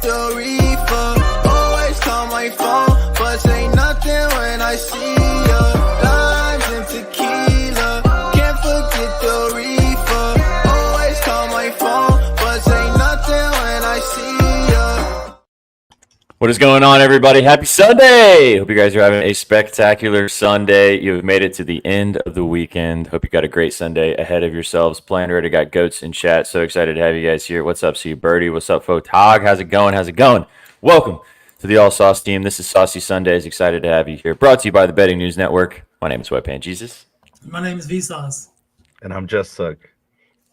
forget the reefer. Always call my phone, but say nothing when I see ya. Limes and tequila, can't forget the reefer. Always call my phone, but say nothing when I see ya. What is going on, everybody? Happy Sunday! Hope you guys are having a spectacular Sunday. You have made it to the end of the weekend. Hope you got a great Sunday ahead of yourselves. Planned already, got goats in chat. So excited to have you guys here. What's up, C Birdie? What's up, Photog? How's it going? How's it going? Welcome to the All Sauce team. This is Saucy Sundaze. Excited to have you here. Brought to you by the Betting News Network. My name is Webpan Jesus. My name is Vsauce. And I'm Just Suck.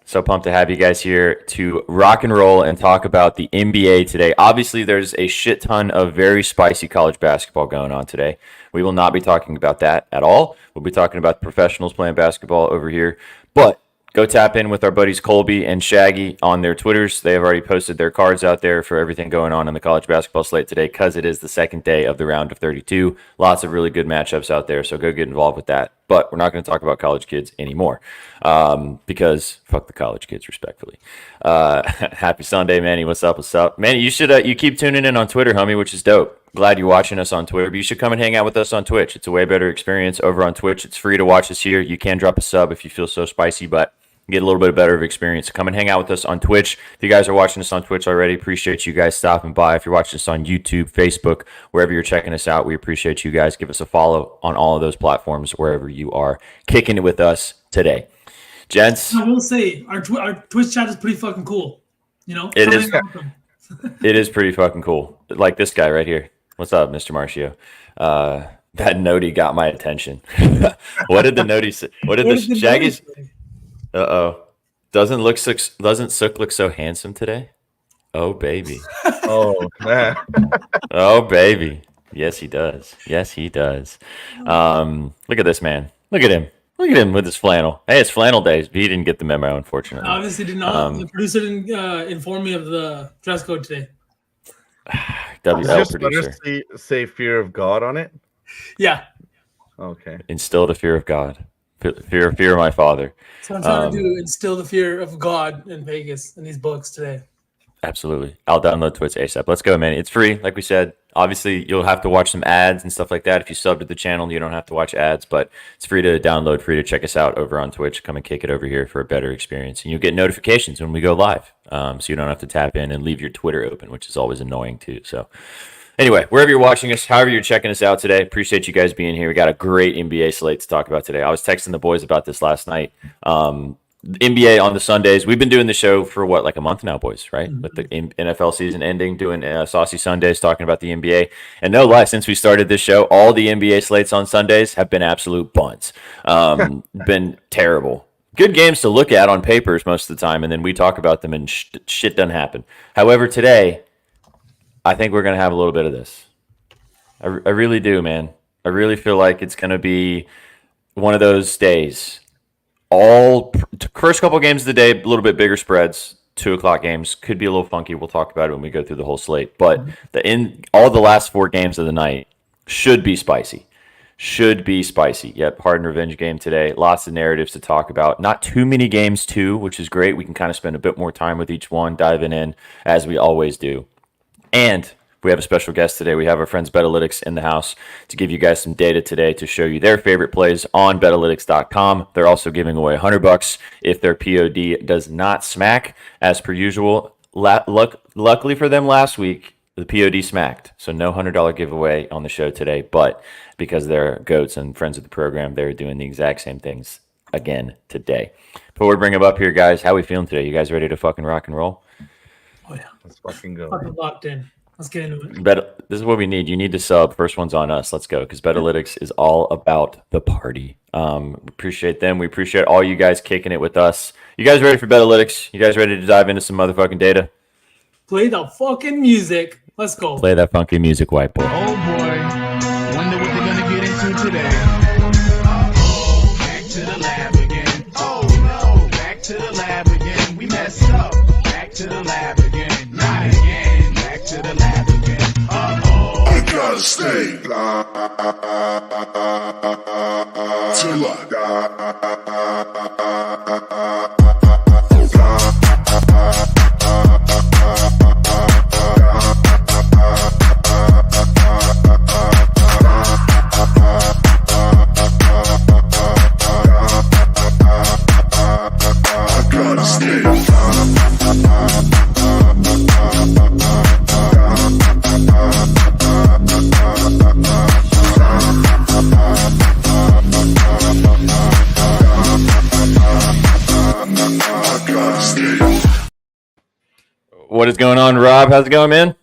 So pumped to have you guys here to rock and roll and talk about the NBA today. Obviously, there's a shit ton of very spicy college basketball going on today. We will not be talking about that at all. We'll be talking about the professionals playing basketball over here. But go tap in with our buddies Colby and Shaggy on their Twitters. They have already posted their cards out there for everything going on in the college basketball slate today because it is the second day of the round of 32. Lots of really good matchups out there, so go get involved with that. But we're not going to talk about college kids anymore because fuck the college kids, respectfully. Happy Sunday, Manny. What's up? What's up? Manny, you should you keep tuning in on Twitter, homie, which is dope. Glad you're watching us on Twitter, but you should come and hang out with us on Twitch. It's a way better experience over on Twitch. It's free to watch us here. You can drop a sub if you feel so spicy, but get a little bit better of experience. So come and hang out with us on Twitch. If you guys are watching us on Twitch already, appreciate you guys stopping by. If you're watching us on YouTube, Facebook, wherever you're checking us out, we appreciate you guys. Give us a follow on all of those platforms wherever you are kicking it with us today. Gents, I will say our Twitch chat is pretty fucking cool. You know, it is. It is pretty fucking cool. Like this guy right here. What's up, Mr. Marcio? That noti got my attention. What did the noti say? What did the Shaggy's? Doesn't Sook look so handsome today? Oh baby. Oh man. Oh baby. Yes he does. Yes he does. Look at this man. Look at him. Look at him with his flannel. Hey, it's flannel days. He didn't get the memo, unfortunately. Obviously did not. The producer didn't inform me of the dress code today. Does WL your producer. say fear of God on it? Yeah. Okay. Instill the fear of God. Fear of my father. So I'm trying to instill the fear of God in Vegas in these books today. Absolutely. I'll download Twitch ASAP. Let's go, man. It's free, like we said. Obviously, you'll have to watch some ads and stuff like that. If you sub to the channel, you don't have to watch ads, but it's free to download, free to check us out over on Twitch. Come and kick it over here for a better experience. And you'll get notifications when we go live, so you don't have to tap in and leave your Twitter open, which is always annoying too. So anyway, wherever you're watching us, however you're checking us out today, appreciate you guys being here. We got a great NBA slate to talk about today. I was texting the boys about this last night. NBA on the Sundays. We've been doing the show for what, like a month now, boys, right? With the NFL season ending, doing Saucy Sundays, talking about the NBA. And no lie, since we started this show, all the NBA slates on Sundays have been absolute buns. Been terrible. Good games to look at on papers most of the time, and then we talk about them and shit doesn't happen. However, today, I think we're going to have a little bit of this. I really do, man. I really feel like it's going to be one of those days. All first couple games of the day, a little bit bigger spreads. 2:00 games could be a little funky. We'll talk about it when we go through the whole slate. But all the last 4 games of the night should be spicy. Should be spicy. Yep, hard and revenge game today. Lots of narratives to talk about. Not too many games too, which is great. We can kind of spend a bit more time with each one, diving in as we always do. And we have a special guest today. We have our friends Betalytics in the house to give you guys some data today to show you their favorite plays on Betalytics.com. They're also giving away $100 if their POD does not smack, as per usual. Luckily for them, last week the POD smacked, so no $100 giveaway on the show today. But because they're goats and friends of the program, they're doing the exact same things again today. Before we bring them up here, guys, how we feeling today? You guys ready to fucking rock and roll? Oh yeah, Let's fucking go. fucking locked in. Let's get into it. This is what we need. You need to sub. First one's on us. Let's go, because Betalytics is all about the party. Appreciate them. We appreciate all you guys kicking it with us. You guys ready for Betalytics? You guys ready to dive into some motherfucking data? Play the fucking music. Let's go. Play that funky music, white boy. Oh boy, wonder what they're gonna get into today. Back to the lab again. Oh no, back to the lab again. We messed up. Back to the lab again. Not again. Back to the lab again. I gotta stay till I die. What is going on, Rob? How's it going, man?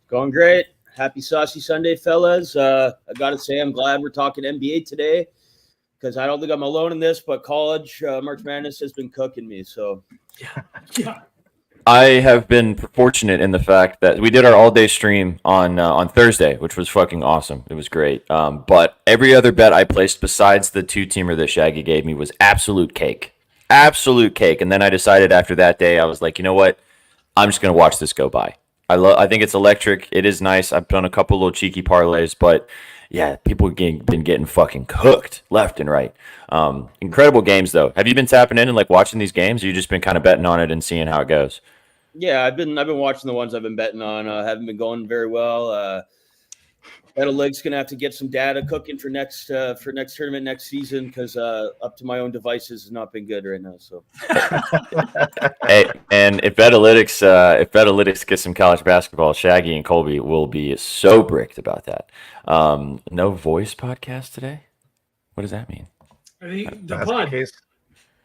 Going great. Happy Saucy Sunday, fellas. I got to say, I'm glad we're talking NBA today because I don't think I'm alone in this, but college March Madness has been cooking me. So, Yeah. I have been fortunate in the fact that we did our all-day stream on Thursday, which was fucking awesome. It was great. But every other bet I placed besides the two-teamer that Shaggy gave me was absolute cake. Absolute cake. And then I decided after that day, I was like, you know what? I'm just going to watch this go by. I think it's electric. It is nice. I've done a couple little cheeky parlays, but yeah, people have been getting fucking cooked left and right. Incredible games, though. Have you been tapping in and like watching these games? Or you just been kind of betting on it and seeing how it goes? yeah, I've been watching the ones I've been betting on. Haven't been going very well. Betalig's gonna have to get some data cooking for next tournament next season because up to my own devices has not been good right now. So Hey, and if Betalytics get some college basketball, Shaggy and Colby will be so bricked about that. No voice podcast today? What does that mean? I think the Basket pod. case.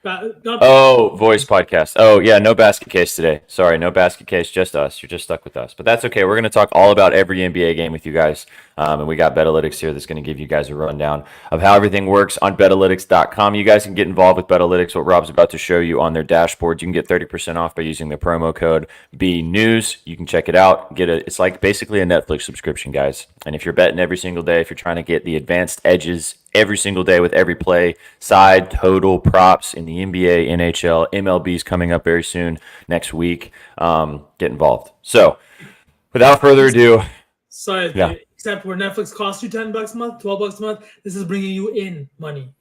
Oh, voice podcast. Oh, yeah, no basket case today. Sorry, no basket case, just us. You're just stuck with us. But that's okay. We're going to talk all about every NBA game with you guys. And we got Betalytics here that's going to give you guys a rundown of how everything works on Betalytics.com. You guys can get involved with Betalytics, what Rob's about to show you on their dashboard. You can get 30% off by using the promo code BNews. You can check it out. It's like basically a Netflix subscription, guys. And if you're betting every single day, if you're trying to get the advanced edges every single day with every play, side, total, props in the NBA, NHL, MLB's coming up very soon next week. Get involved. So, without further ado, Sorry, Yeah. except where Netflix costs you $10 a month, $12 a month, this is bringing you in money.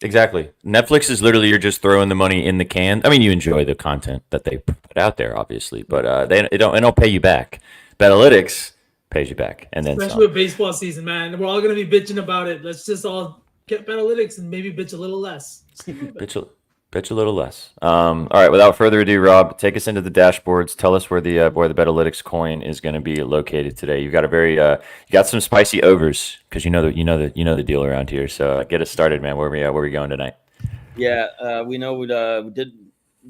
exactly. Netflix is literally you're just throwing the money in the can. I mean, you enjoy the content that they put out there, obviously, but they don't pay you back. Betalytics pays you back, and then Especially some. with baseball season, man. We're all going to be bitching about it. Let's just all get Betalytics and maybe bitch a little less. Bitch a little less. All right. Without further ado, Rob, take us into the dashboards. Tell us where the Betalytics coin is going to be located today. You got a very you got some spicy overs because you know the deal around here. So get us started, man. Where we going tonight? yeah, we know we did.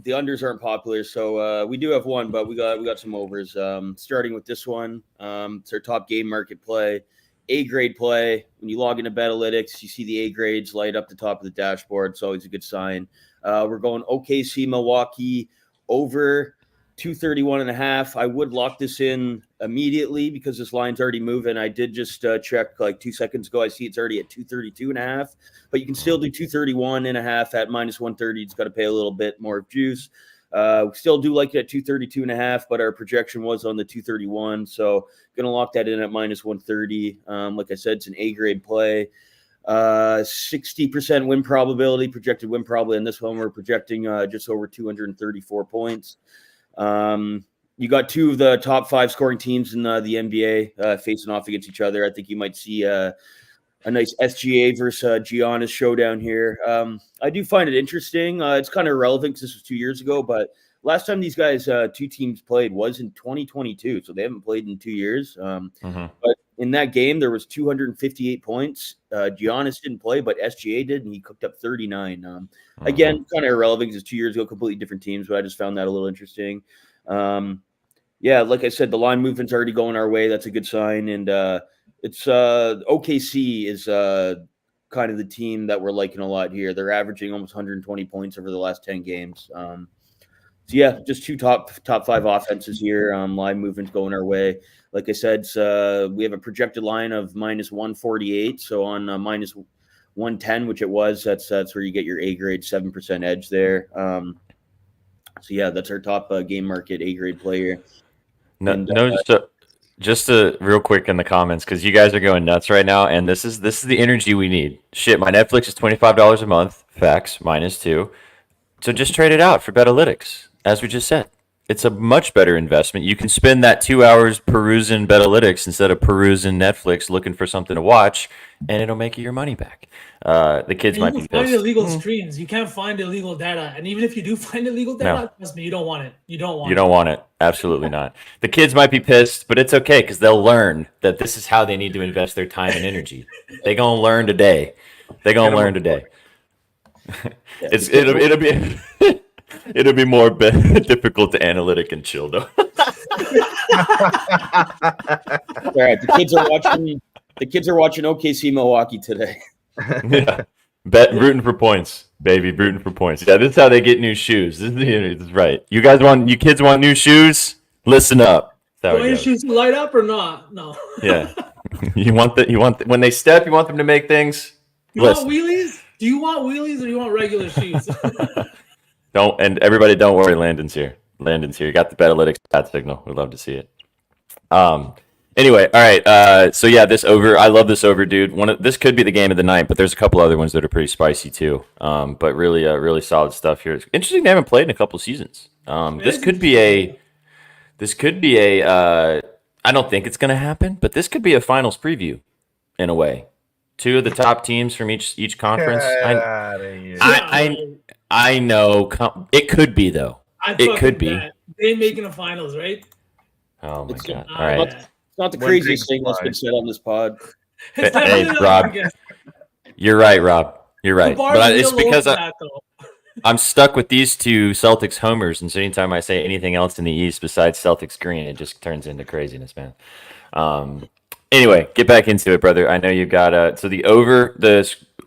The unders aren't popular, so we do have one, but we got some overs. Starting with this one, it's our top game market play, A grade play. When you log into Betalytics, you see the A grades light up the top of the dashboard. It's always a good sign. We're going OKC Milwaukee over 231.5. I would lock this in immediately because this line's already moving. I did just check like 2 seconds ago. I see it's already at 232.5, but you can still do 231.5 at minus 130. It's got to pay a little bit more juice. We still do like it at 232.5, but our projection was on the 231. So going to lock that in at minus 130. Like I said, it's an A grade play. 60% win probability, projected win probability. In this one, we're projecting just over 234 points. You got two of the top 5 scoring teams in the NBA facing off against each other. I think you might see a nice SGA versus Giannis showdown here. I do find it interesting. It's kind of irrelevant because this was 2 years ago, but last time these guys, two teams played was in 2022, so they haven't played in 2 years. But in that game, there was 258 points. Giannis didn't play, but SGA did, and he cooked up 39. Again, kind of irrelevant because it's 2 years ago, completely different teams, but I just found that a little interesting. Yeah, like I said, the line movement's already going our way. That's a good sign. And it's OKC is kind of the team that we're liking a lot here. They're averaging almost 120 points over the last 10 games. So yeah, just two top 5 offenses here. Line movement's going our way. Like I said, we have a projected line of minus 148. So on minus 110, which it was, that's where you get your A grade 7% edge there. So yeah, that's our top game market A grade player. Just real quick in the comments because you guys are going nuts right now, and this is the energy we need. Shit, my Netflix is $25 a month. Facts -2. So just trade it out for Betalytics, as we just said. It's a much better investment. You can spend that 2 hours perusing Betalytics instead of perusing Netflix looking for something to watch, and it'll make you your money back. The kids might be You can find pissed. illegal streams. You can't find illegal data. And even if you do find illegal data, trust me, you don't want it. You don't want it. Absolutely not. The kids might be pissed, but it's okay because they'll learn that this is how they need to invest their time and energy. They're going to learn today. It'll be more difficult to analytic and chill though. All right, the kids are watching. The kids are watching OKC Milwaukee today. Yeah. Bet rooting for points, baby, rooting for points. Yeah, this is how they get new shoes. This is right. You kids want new shoes? Listen up. That's how Want it your goes. shoes to light up or not? No. Yeah. You want when they step, you want them to make things. You Listen. want wheelies? Do you want wheelies or do you want regular shoes? And everybody, don't worry. Landon's here. You got the Betalytics bat signal. We'd love to see it. Anyway, all right. So yeah, this over. I love this over, dude. This could be the game of the night, but there's a couple other ones that are pretty spicy too. But really, really solid stuff here. It's interesting they haven't played in a couple seasons. This could be a. I don't think it's going to happen, but this could be a finals preview, in a way. Two of the top teams from each conference. Get outta here. I know. It could be though. It could be. They making the finals, right? Oh my god! not All right. bad. It's not the One craziest big thing that's been slide. said on this pod. It's Hey, definitely not Rob. against- You're right, Rob. You're right. The bar But is it's real low because for that, though. I'm stuck with these two Celtics homers, and so anytime I say anything else in the East besides Celtics green, it just turns into craziness, man. Anyway, get back into it, brother. I know you got so the over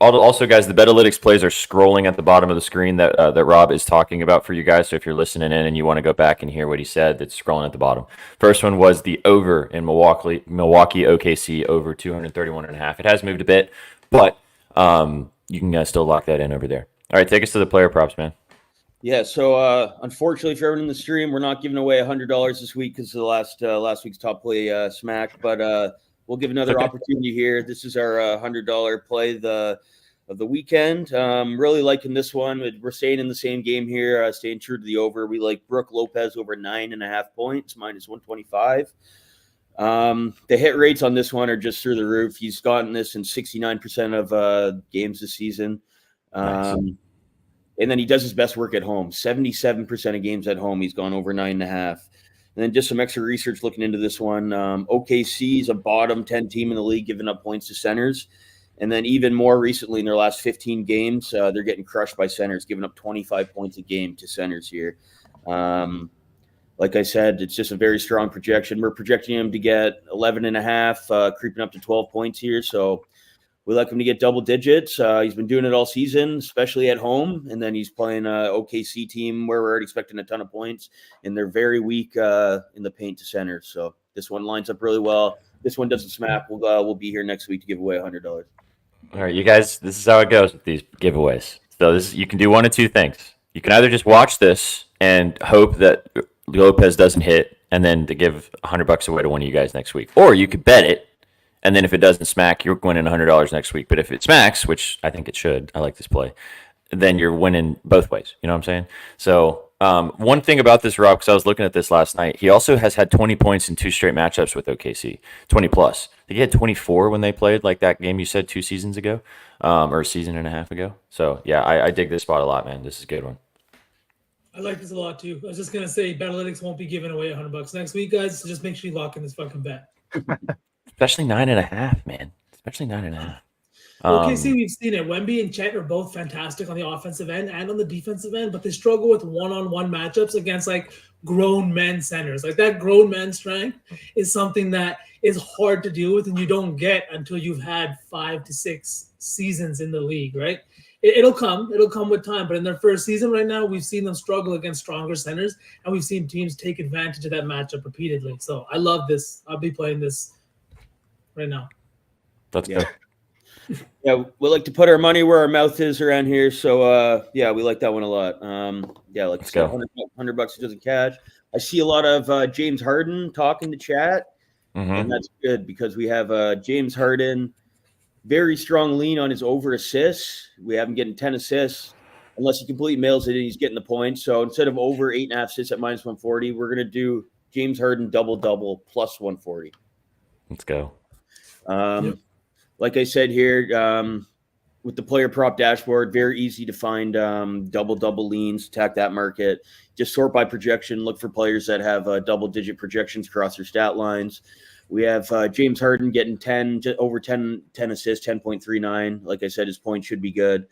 also, guys, the Betalytics plays are scrolling at the bottom of the screen that Rob is talking about for you guys. So if you're listening in and you want to go back and hear what he said, that's scrolling at the bottom. First one was the over in Milwaukee OKC over 231.5. It has moved a bit, but you can still lock that in over there. All right, take us to the player props, man. Yeah, so unfortunately, if you're ever in the stream, we're not giving away $100 this week because of the last week's top play smack. But we'll give another Okay. opportunity here. This is our $100 play of the weekend. Really liking this one. We're staying in the same game here, staying true to the over. We like Brooke Lopez over 9.5 points, minus 125. The hit rates on this one are just through the roof. He's gotten this in 69% of games this season. Nice. And then he does his best work at home. 77% of games at home, he's gone over 9.5. And then just some extra research looking into this one. OKC is a bottom 10 team in the league, giving up points to centers. And then even more recently in their last 15 games, they're getting crushed by centers, giving up 25 points a game to centers here. Like I said, it's just a very strong projection. We're projecting him to get 11.5, creeping up to 12 points here. So we like him to get double digits. He's been doing it all season, especially at home. And then he's playing an OKC team where we're already expecting a ton of points. And they're very weak in the paint to center. So this one lines up really well. This one doesn't smack. We'll be here next week to give away $100. All right, you guys, this is how it goes with these giveaways. So you can do one of two things. You can either just watch this and hope that Lopez doesn't hit, and then to give $100 away to one of you guys next week. Or you could bet it, and then if it doesn't smack, you're winning $100 next week. But if it smacks, which I think it should, I like this play, then you're winning both ways. You know what I'm saying? So one thing about this, Rob, because I was looking at this last night, he also has had 20 points in 2 straight matchups with OKC, 20 plus. I think he had 24 when they played like that game you said 2 seasons ago, or a season and a half ago. So yeah, I dig this spot a lot, man. This is a good one. I like this a lot too. I was just gonna say, Betalytics won't be giving away $100 next week, guys. So just make sure you lock in this fucking bet. Especially 9.5, man. Especially 9.5. OKC, we've seen it. Wemby and Chet are both fantastic on the offensive end and on the defensive end, but they struggle with one-on-one matchups against like grown men centers. Like that grown man strength is something that is hard to deal with, and you don't get until you've had 5 to 6 seasons in the league, right? It'll come with time. But in their first season right now, we've seen them struggle against stronger centers, and we've seen teams take advantage of that matchup repeatedly. So I love this. I'll be playing this right now. Let's Yeah. go. Yeah, we like to put our money where our mouth is around here. So, yeah, we like that one a lot. Yeah, like Let's I said, go. $100 it doesn't catch. I see a lot of James Harden talking to chat, and that's good because we have James Harden, very strong lean on his over assists. We have him getting 10 assists. Unless he completely mails it in, he's getting the points. So instead of over 8.5 assists at minus 140, we're going to do James Harden double-double plus 140. Let's go. Like I said here, with the player prop dashboard, very easy to find double-double leans, attack that market. Just sort by projection, look for players that have double-digit projections across their stat lines. We have James Harden getting over 10 assists, 10.39. Like I said, his points should be good.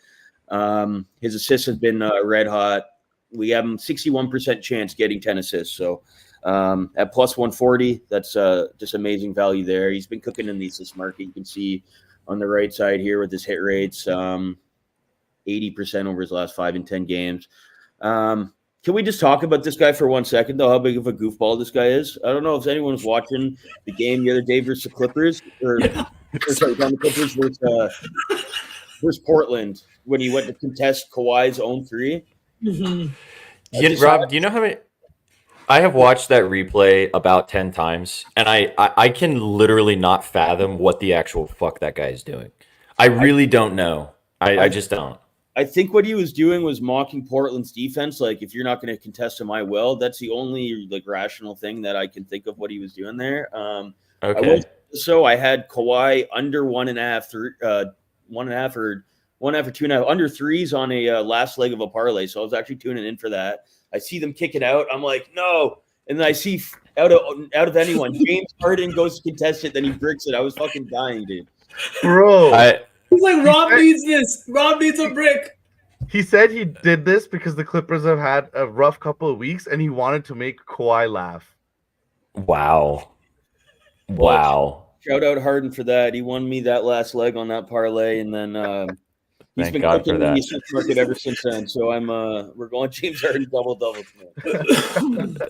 His assists have been red hot. We have him 61% chance getting 10 assists. So At plus 140, that's just amazing value there. He's been cooking in the assist market. You can see on the right side here with his hit rates, 80% over his last 5 and 10 games. Can we just talk about this guy for 1 second, though, how big of a goofball this guy is? I don't know if anyone was watching the game the other day versus the Clippers, or sorry, the Clippers versus Portland when he went to contest Kawhi's own three. Mm-hmm. Rob, do you know how many? I have watched that replay about 10 times, and I can literally not fathom what the actual fuck that guy is doing. I really don't know. I just don't. I think what he was doing was mocking Portland's defense. Like, if you're not going to contest him, I will. That's the only rational thing that I can think of what he was doing there. Okay. I had Kawhi under 1.5, 1.5 or 1.5 or 2.5 under threes on a last leg of a parlay. So I was actually tuning in for that. I see them kick it out. I'm like, no. And then I see out of anyone, James Harden goes to contest it. Then he bricks it. I was fucking dying, dude. Bro. He's like, Rob needs this. Rob needs a brick. He said he did this because the Clippers have had a rough couple of weeks, and he wanted to make Kawhi laugh. Wow. Shout out Harden for that. He won me that last leg on that parlay, and then he's Thank been God cooking for that. in the market ever since then. So we're going James Harden double tonight.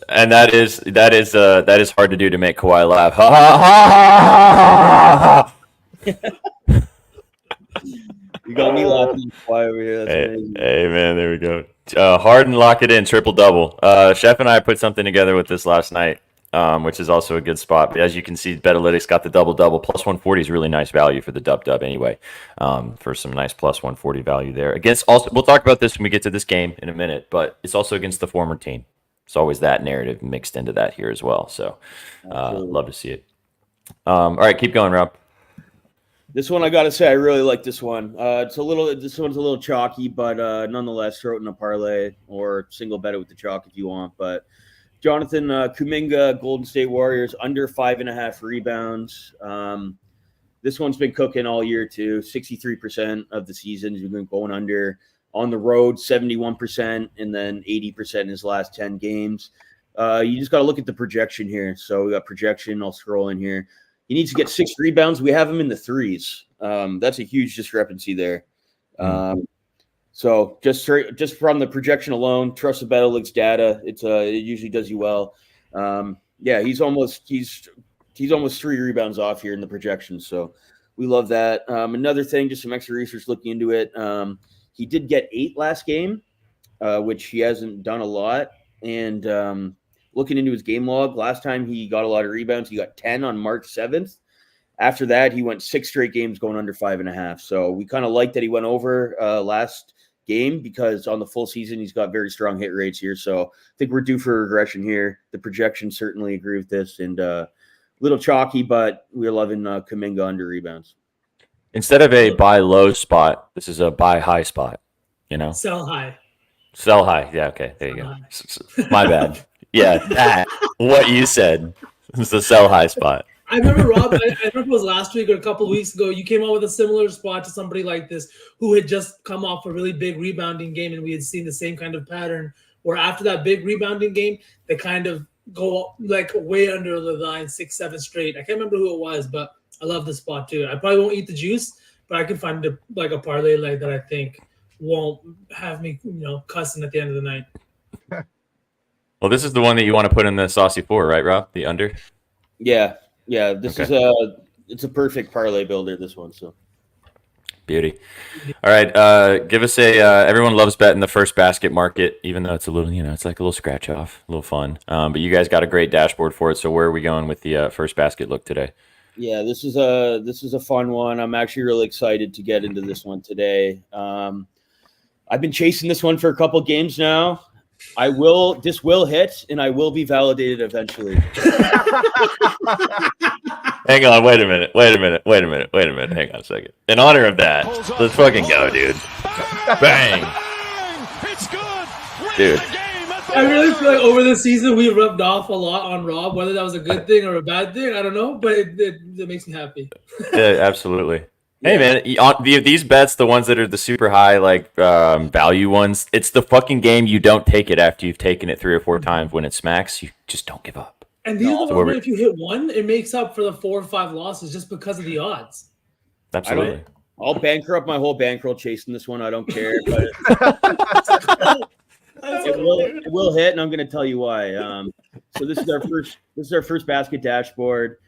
And that is hard to do, to make Kawhi laugh. Ha ha ha ha ha. You got me laughing Kawhi over here. That's amazing. Hey man, there we go. Harden, lock it in, triple double. Chef and I put something together with this last night, which is also a good spot. But as you can see, Betalytics got the double double. Plus 140 is really nice value for the dub anyway. For some nice plus 140 value there. Against also, we'll talk about this when we get to this game in a minute, but it's also against the former team. It's always that narrative mixed into that here as well. So love to see it. All right, keep going, Rob. This one, I got to say, I really like this one. This one's a little chalky, but nonetheless, throw it in a parlay or single bet it with the chalk if you want. But Jonathan Kuminga, Golden State Warriors, under 5.5 rebounds. This one's been cooking all year too. 63% of the season has been going under. On the road, 71%, and then 80% in his last 10 games. You just got to look at the projection here. So we got projection. I'll scroll in here. He needs to get 6 rebounds. We have him in the threes. That's a huge discrepancy there. So just from the projection alone, trust the Betalytics data. It usually does you well. He's almost 3 rebounds off here in the projection. So we love that. Another thing, just some extra research looking into it. He did get 8 last game, which he hasn't done a lot. And looking into his game log, last time he got a lot of rebounds, he got 10 on March 7th. After that, he went 6 straight games going under 5.5. So we kind of like that he went over last game, because on the full season, he's got very strong hit rates here. So I think we're due for regression here. The projections certainly agree with this, and a little chalky, but we're loving Kuminga under rebounds. Instead of a buy low spot, this is a buy high spot. Sell high. Sell high. Yeah. Okay. There you go. My bad. Yeah, that what you said. It's the sell high spot. I remember, Rob, I remember it was last week or a couple of weeks ago, you came out with a similar spot to somebody like this who had just come off a really big rebounding game, and we had seen the same kind of pattern where after that big rebounding game, they kind of go like way under the line 6-7 straight. I can't remember who it was, but I love the spot too. I probably won't eat the juice, but I can find a parlay like that I think won't have me, cussing at the end of the night. Well, this is the one that you want to put in the Saucy 4, right, Rob? The under? Yeah. This is it's a perfect parlay builder, this one. So beauty. All right, give us a. Everyone loves betting the first basket market, even though it's a little, it's like a little scratch off, a little fun. But you guys got a great dashboard for it. So where are we going with the first basket look today? Yeah, this is a fun one. I'm actually really excited to get into this one today. I've been chasing this one for a couple games now. This will hit, and I will be validated eventually. Hang on, wait a minute. Hang on a second. In honor of that, let's fucking go, dude. Bang. It's good. Dude. I really feel like over the season we rubbed off a lot on Rob, whether that was a good thing or a bad thing, I don't know, but it makes me happy. Yeah, absolutely. Hey man, these bets, the ones that are the super high like value ones, it's the fucking game you don't take it after you've taken it 3 or 4 times when it smacks. You just don't give up. And these are the So ones where if you hit one, it makes up for the 4 or 5 losses just because of the odds. Absolutely. I'll bankrupt my whole bankroll chasing this one. I don't care, but it will hit, and I'm going to tell you why. So this is our first basket dashboard.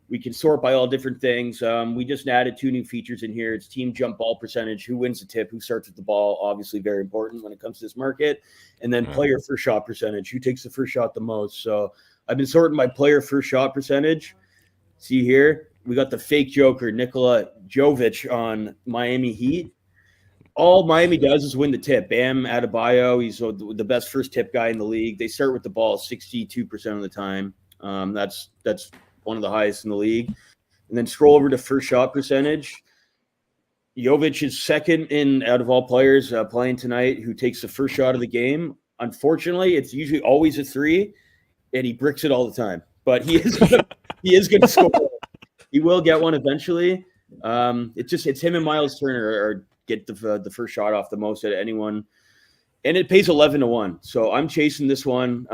We can sort by all different things. We just added 2 new features in here. It's team jump ball percentage, who wins the tip, who starts with the ball, obviously very important when it comes to this market. And then player first shot percentage, who takes the first shot the most. So I've been sorting by player first shot percentage. See here, we got the fake joker, Nikola Jovic on Miami Heat. All Miami does is win the tip. Bam Adebayo, he's the best first tip guy in the league. They start with the ball 62% of the time. That's one of the highest in the league. And then scroll over to first shot percentage. Jovic is second in out of all players playing tonight who takes the first shot of the game. Unfortunately, it's usually always a 3, and he bricks it all the time. But he is going to score. He will get one eventually. It's him and Miles Turner are get the first shot off the most at anyone. And it pays 11-1. So I'm chasing this one.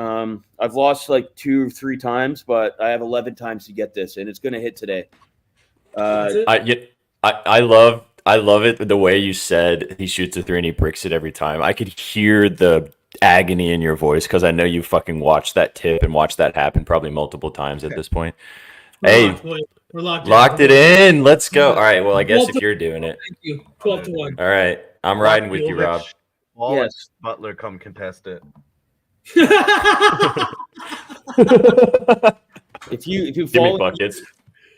I've lost like 2 or 3 times, but I have 11 times to get this, and it's going to hit today. I love it the way you said he shoots a 3 and he bricks it every time. I could hear the agony in your voice because I know you fucking watched that tip and watched that happen probably multiple times at this point. We're locked it in. Let's go. All right. Well, I guess if you're doing it. Thank you. 12-1. All right. I'm riding with you, Rob. All Yes. Butler come contest it. If you Give me follow buckets.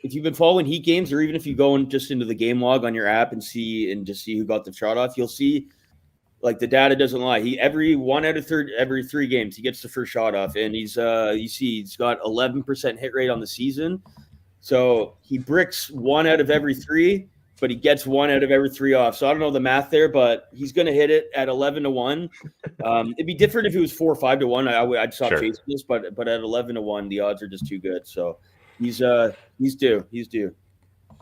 if you've been following Heat games, or even if you go just into the game log on your app and just see who got the shot off, you'll see like the data doesn't lie. Every 1 out of every 3 games he gets the first shot off, and he's got 11% hit rate on the season. So he bricks 1 out of every 3, but he gets 1 out of every 3 off. So I don't know the math there, but he's going to hit it at 11-1. It'd be different if it was 4 or 5-1. I'd stop chasing this, but at 11-1, the odds are just too good. So he's due. He's due.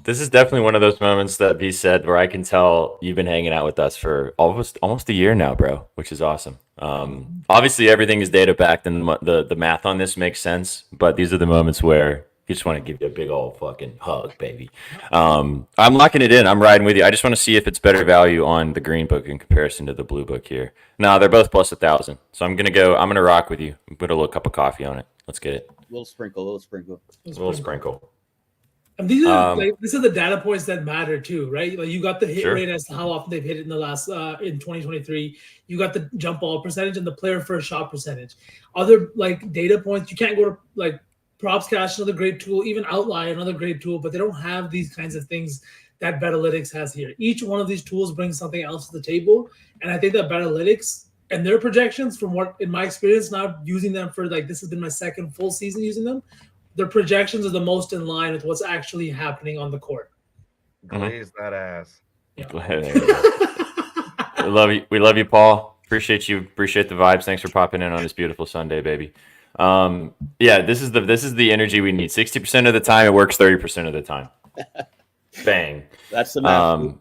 This is definitely one of those moments that V said where I can tell you've been hanging out with us for almost a year now, bro, which is awesome. Obviously, everything is data backed, and the math on this makes sense. But these are the moments where you just want to give you a big old fucking hug, baby. I'm locking it in. I'm riding with you. I just want to see if it's better value on the green book in comparison to the blue book here. No, they're both plus 1,000. So I'm gonna rock with you. Put a little cup of coffee on it. Let's get it. A little sprinkle. A little sprinkle. And these are these are the data points that matter too, right? Like you got the hit Sure. rate as to how often they've hit it in the last in 2023. You got the jump ball percentage and the player first shot percentage. Other like data points, you can't go to like Props Cash, another great tool, even Outlier, another great tool, but they don't have these kinds of things that Betalytics has here. Each one of these tools brings something else to the table, and I think that Betalytics and their projections, from what in my experience now using them for like this has been my second full season using them. Their projections are the most in line with what's actually happening on the court. Glaze that ass. Yeah. We love you, Paul. Appreciate you. Appreciate the vibes. Thanks for popping in on this beautiful Sunday, baby. Yeah, this is the energy we need. 60% of the time, it works 30% of the time. Bang. That's the math.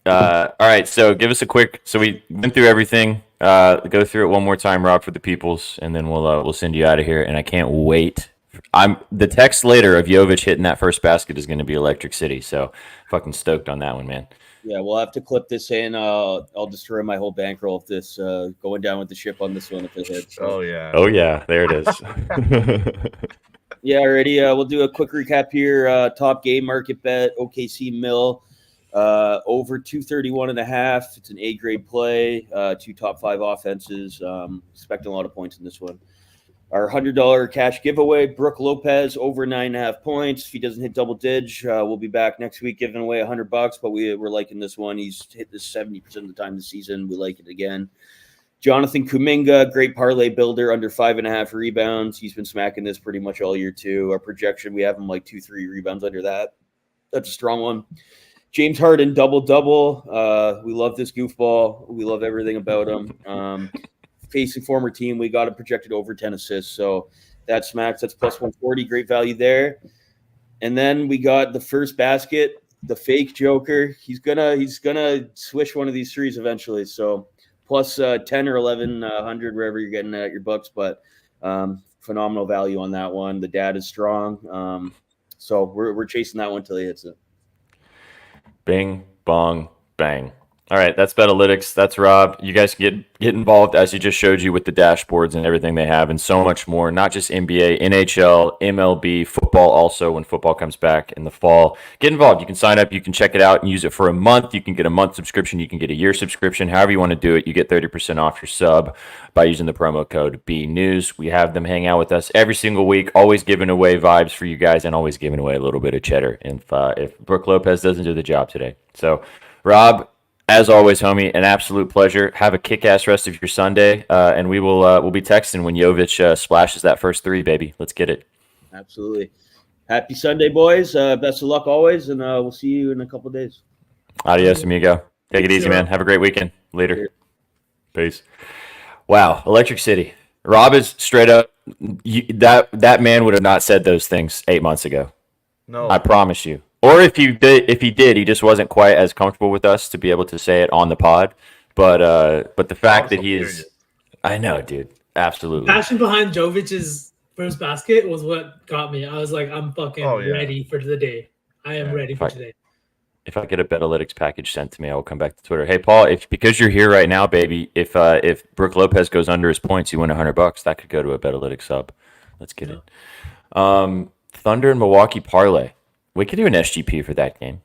All right, so give us a quick. So we went through everything. Go through it one more time, Rob, for the peoples, and then we'll send you out of here. And I can't wait. The text later of Jovic hitting that first basket is going to be Electric City. So fucking stoked on that one, man. Yeah, we'll have to clip this in. I'll destroy my whole bankroll if this going down with the ship on this one if it hits. Oh yeah. Oh yeah, there it is. Yeah, already. We'll do a quick recap here. Top game market bet: OKC Mill over 231.5. It's an A grade play. 2 top 5 offenses. Expecting a lot of points in this one. Our $100 cash giveaway: Brooke Lopez over 9.5 points. If he doesn't hit double dig, we'll be back next week giving away $100. But we're liking this one. He's hit this 70% of the time this season. We like it again. Jonathan Kuminga, great parlay builder, under 5.5 rebounds. He's been smacking this pretty much all year too. Our projection, we have him like 2-3 rebounds under that. That's a strong one. James Harden, double-double. We love this goofball. We love everything about him. Facing former team, we got him projected over 10 assists. So that's max. That's plus 140. Great value there. And then we got the first basket. the fake Joker. He's gonna swish one of these threes eventually. So plus 10 or 1100 wherever you're getting at your books, but phenomenal value on that one. The dad is strong. So we're chasing that one till he hits it. Bing, bong, bang. All right, that's Betalytics. That's Rob. You guys can get involved, as he just showed you, with the dashboards and everything they have and so much more. Not just NBA, NHL, MLB, football also when football comes back in the fall. Get involved. You can sign up. You can check it out and use it for a month. You can get a month subscription. You can get a year subscription. However you want to do it, you get 30% off your sub by using the promo code BNews. We have them hang out with us every single week, always giving away vibes for you guys and always giving away a little bit of cheddar if Brooke Lopez doesn't do the job today. So, Rob, as always, homie, an absolute pleasure. Have a kick-ass rest of your Sunday, and we'll be texting when Jovic splashes that first three, baby. Let's get it. Absolutely. Happy Sunday, boys. Best of luck always, and we'll see you in a couple of days. Adios, amigo. Take it easy, man. Have a great weekend. Later. Peace. Wow, Electric City. Rob is straight up. That man would have not said those things 8 months ago. No, I promise you. Or if he did, he just wasn't quite as comfortable with us to be able to say it on the pod. But the fact that he is, I know, dude, absolutely. Passion behind Jovic's first basket was what got me. I was like, I'm fucking ready for the day. I am ready for today. If I get a Betalytics package sent to me, I will come back to Twitter. Hey, Paul, because you're here right now, baby, if Brooke Lopez goes under his points, you win $100. That could go to a Betalytics sub. Let's get it. Thunder and Milwaukee parlay. We could do an SGP for that game.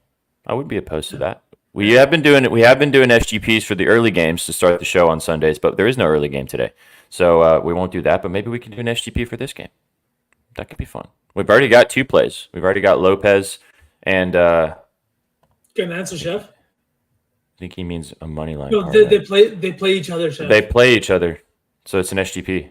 I would be opposed to that. We have been doing SGPs for the early games to start the show on Sundays, but there is no early game today, so we won't do that. But maybe we can do an SGP for this game. That could be fun. We've already got 2 plays. We've already got Lopez and. Good answer, Chef. I think he means a money line. No, they play each other, Chef. They play each other, so it's an SGP.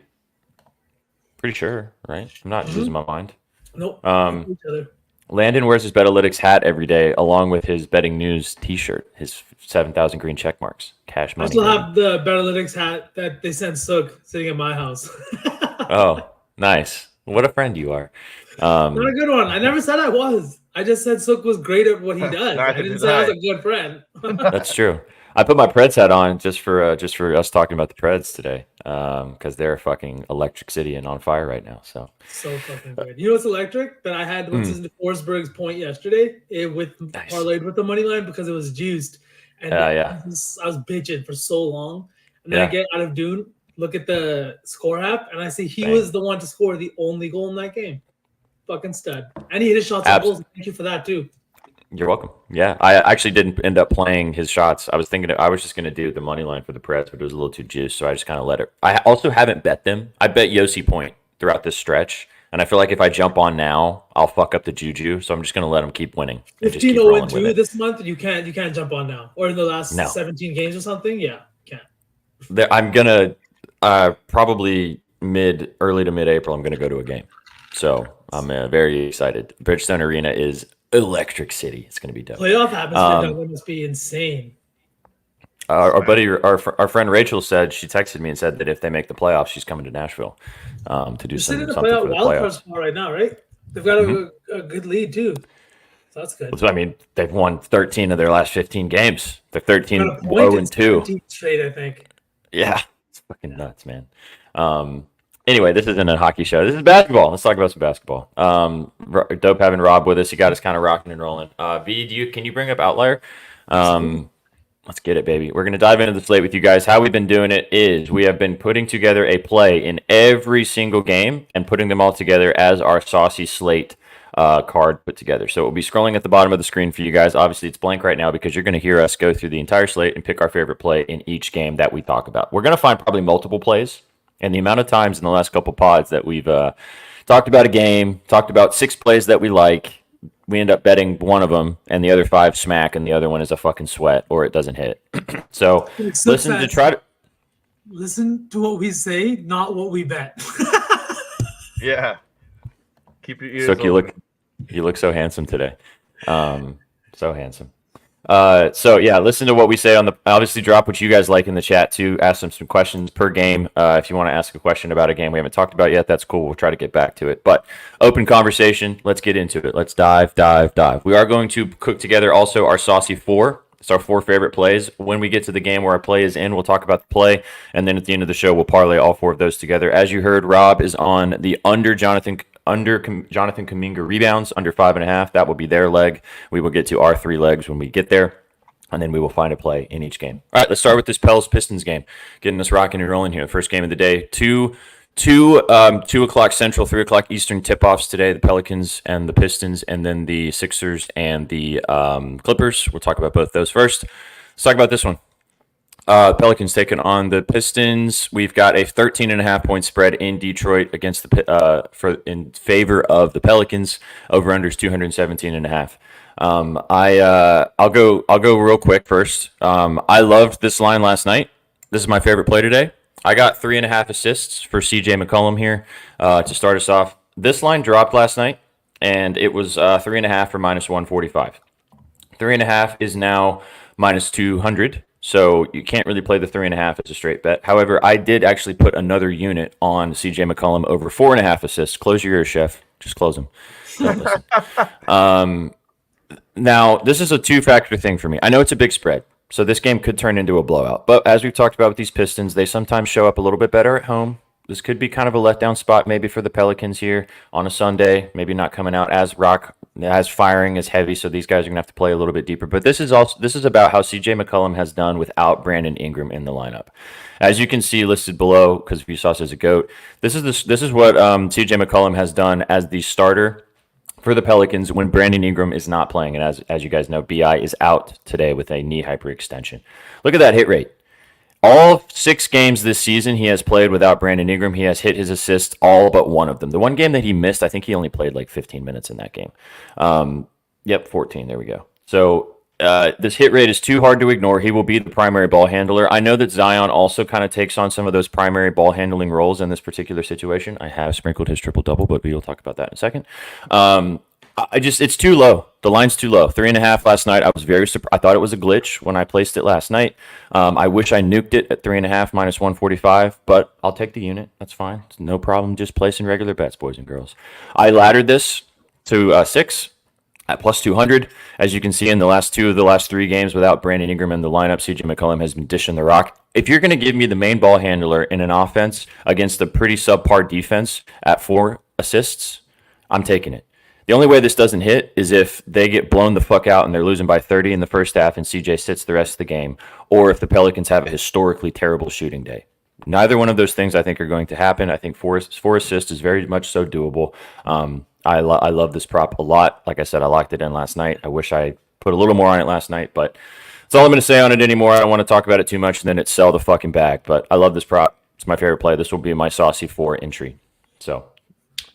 Pretty sure, right? I'm not losing my mind. Nope. Each other. Landon wears his Betalytics hat every day, along with his Betting News T-shirt, his 7,000 green check marks, cash money. I still have the Betalytics hat that they sent Sook sitting at my house. Oh, nice! What a friend you are. Not a good one. I never said I was. I just said Sook was great at what he does. I didn't say I was a good friend. That's true. I put my Preds hat on just for us talking about the Preds today, because they're fucking Electric City and on fire right now. So fucking good. You know what's electric? That I had Forsberg's point yesterday parlayed with the money line because it was juiced, and I was bitching for so long, and then I get out of Dune, look at the score app, and I see he was the one to score the only goal in that game. Fucking stud, and he hit his shots and goals. Thank you for that too. You're welcome. Yeah, I actually didn't end up playing his shots. I was thinking I was just going to do the money line for the Preds, but it was a little too juiced, so I just kind of let it. I also haven't bet them. I bet Yossi point throughout this stretch, and I feel like if I jump on now, I'll fuck up the juju. So I'm just going to let them keep winning. 15-0-2 this month. You can't jump on now, or in the last 17 games or something. Yeah, you can't. I'm gonna probably early to mid April. I'm gonna go to a game, so I'm very excited. Bridgestone Arena is Electric City. It's going to be dope. Playoff atmosphere must be insane. Our buddy, our friend Rachel said, she texted me and said that if they make the playoffs, she's coming to Nashville to do something for the playoffs. Right now, right? They've got a good lead too. So that's good. So, I mean, they've won 13 of their last 15 games. They're 13-0-2 straight, I think. Yeah, it's fucking nuts, man. Anyway, this isn't a hockey show. This is basketball. Let's talk about some basketball. Dope having Rob with us. He got us kind of rocking and rolling. V, can you bring up Outlier? Let's get it, baby. We're going to dive into the slate with you guys. How we've been doing it is we have been putting together a play in every single game and putting them all together as our Saucy slate card put together. So it will be scrolling at the bottom of the screen for you guys. Obviously, it's blank right now because you're going to hear us go through the entire slate and pick our favorite play in each game that we talk about. We're going to find probably multiple plays. And the amount of times in the last couple pods that we've talked about a game, talked about 6 plays that we like, we end up betting one of them, and the other 5 smack, and the other one is a fucking sweat, or it doesn't hit. So listen to what we say, not what we bet. Yeah. Keep your ears so open. You look so handsome today. So handsome. So yeah, listen to what we say on the. Obviously, drop what you guys like in the chat too. Ask them some questions per game. If you want to ask a question about a game we haven't talked about yet, that's cool. We'll try to get back to it. But open conversation. Let's get into it. Let's dive. We are going to cook together also our Saucy 4. It's our 4 favorite plays. When we get to the game where our play is in, we'll talk about the play, and then at the end of the show, we'll parlay all 4 of those together. As you heard, Rob is on the Jonathan Kuminga rebounds under 5.5. That will be their leg. We will get to our 3 legs when we get there, and then we will find a play in each game. All right, let's start with this Pels Pistons game. Getting us rocking and rolling here. First game of the day. 2 o'clock Central, 3 o'clock Eastern tip-offs today. The Pelicans and the Pistons, and then the Sixers and the Clippers. We'll talk about both those first. Let's talk about this one. Pelicans taking on the Pistons. We've got a 13.5 point spread in Detroit against the in favor of the Pelicans. Over under is 217.5. I'll go real quick first. I loved this line last night. This is my favorite play today. I got 3.5 assists for CJ McCollum here to start us off. This line dropped last night, and it was 3.5 for minus 145. 3.5 is now minus 200. So you can't really play the 3.5 as a straight bet. However, I did actually put another unit on CJ McCollum over 4.5 assists. Close your ears, chef. Just close them. Don't listen. Now, this is a 2-factor thing for me. I know it's a big spread, so this game could turn into a blowout. But as we've talked about with these Pistons, they sometimes show up a little bit better at home. This could be kind of a letdown spot maybe for the Pelicans here on a Sunday. Maybe not coming out as firing as heavy, so these guys are gonna have to play a little bit deeper. But this is about how CJ McCollum has done without Brandon Ingram in the lineup. As you can see listed below, because Vsauce is a goat. This is what CJ McCollum has done as the starter for the Pelicans when Brandon Ingram is not playing, and as you guys know, BI is out today with a knee hyperextension. Look at that hit rate. All 6 games this season he has played without Brandon Ingram. He has hit his assists all but one of them. The one game that he missed, I think he only played like 15 minutes in that game. 14. There we go. So this hit rate is too hard to ignore. He will be the primary ball handler. I know that Zion also kind of takes on some of those primary ball handling roles in this particular situation. I have sprinkled his triple-double, but we'll talk about that in a second. It's too low. The line's too low. 3.5 last night. I was very surprised. I thought it was a glitch when I placed it last night. I wish I nuked it at 3.5 minus 145, but I'll take the unit. That's fine. It's no problem. Just placing regular bets, boys and girls. I laddered this to 6 at plus 200. As you can see in the last 2 of the last 3 games without Brandon Ingram in the lineup, CJ McCollum has been dishing the rock. If you're going to give me the main ball handler in an offense against a pretty subpar defense at 4 assists, I'm taking it. The only way this doesn't hit is if they get blown the fuck out and they're losing by 30 in the first half and CJ sits the rest of the game, or if the Pelicans have a historically terrible shooting day. Neither one of those things I think are going to happen. I think 4 assists is very much so doable. I love this prop a lot. Like I said, I locked it in last night. I wish I put a little more on it last night, but that's all I'm going to say on it anymore. I don't want to talk about it too much, and then it's sell the fucking bag. But I love this prop. It's my favorite play. This will be my Saucy 4 entry. So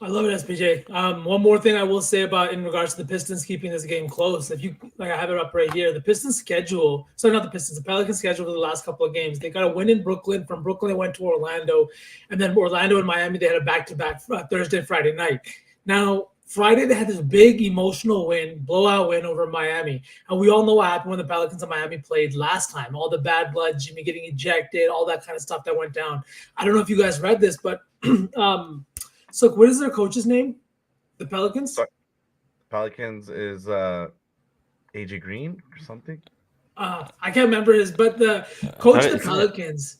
I love it, SPJ. One more thing I will say about in regards to the Pistons keeping this game close. If you like, I have it up right here. The Pistons schedule. So not the Pistons. The Pelicans schedule for the last couple of games. They got a win in Brooklyn. From Brooklyn, they went to Orlando, and then Orlando and Miami. They had a back-to-back Thursday, Friday night. Now Friday they had this big emotional win, blowout win over Miami, and we all know what happened when the Pelicans and Miami played last time. All the bad blood, Jimmy getting ejected, all that kind of stuff that went down. I don't know if you guys read this, but so what is their coach's name? The Pelicans? Pelicans is AJ Green or something. I can't remember his, but the coach of the Pelicans,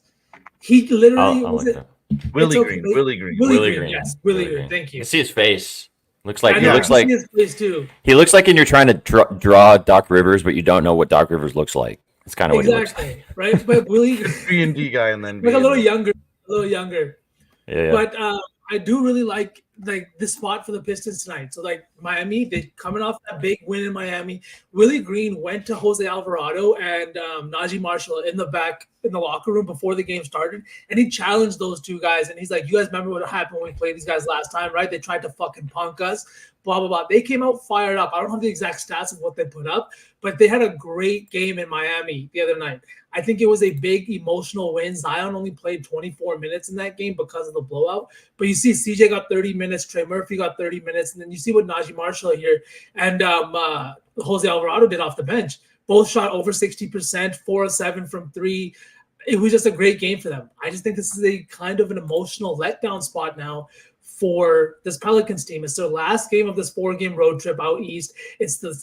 he literally was it. Willie Green. Willie Green. Yes, Willie Green. Thank you. You see his face. Looks I like know, he looks like his face too. he looks like, and you're trying to draw Doc Rivers, but you don't know what Doc Rivers looks like. It's kind of what he looks like, right? But Willie B&D guy, and then like a little younger. Yeah. But I do really like this spot for the Pistons tonight. So like Miami, they coming off that big win in Miami. Willie Green went to Jose Alvarado and Najee Marshall in the locker room before the game started, and he challenged those 2 guys. And he's like, "You guys remember what happened when we played these guys last time, right? They tried to fucking punk us, blah blah blah." They came out fired up. I don't have the exact stats of what they put up, but they had a great game in Miami the other night. I think it was a big emotional win. Zion only played 24 minutes in that game because of the blowout. But you see CJ got 30 minutes, Trey Murphy got 30 minutes, and then you see what Najee Marshall here and Jose Alvarado did off the bench. Both shot over 60%, 4 of 7 from 3. It was just a great game for them. I just think this is a kind of an emotional letdown spot now for this Pelicans team. It's their last game of this 4-game road trip out east. It's the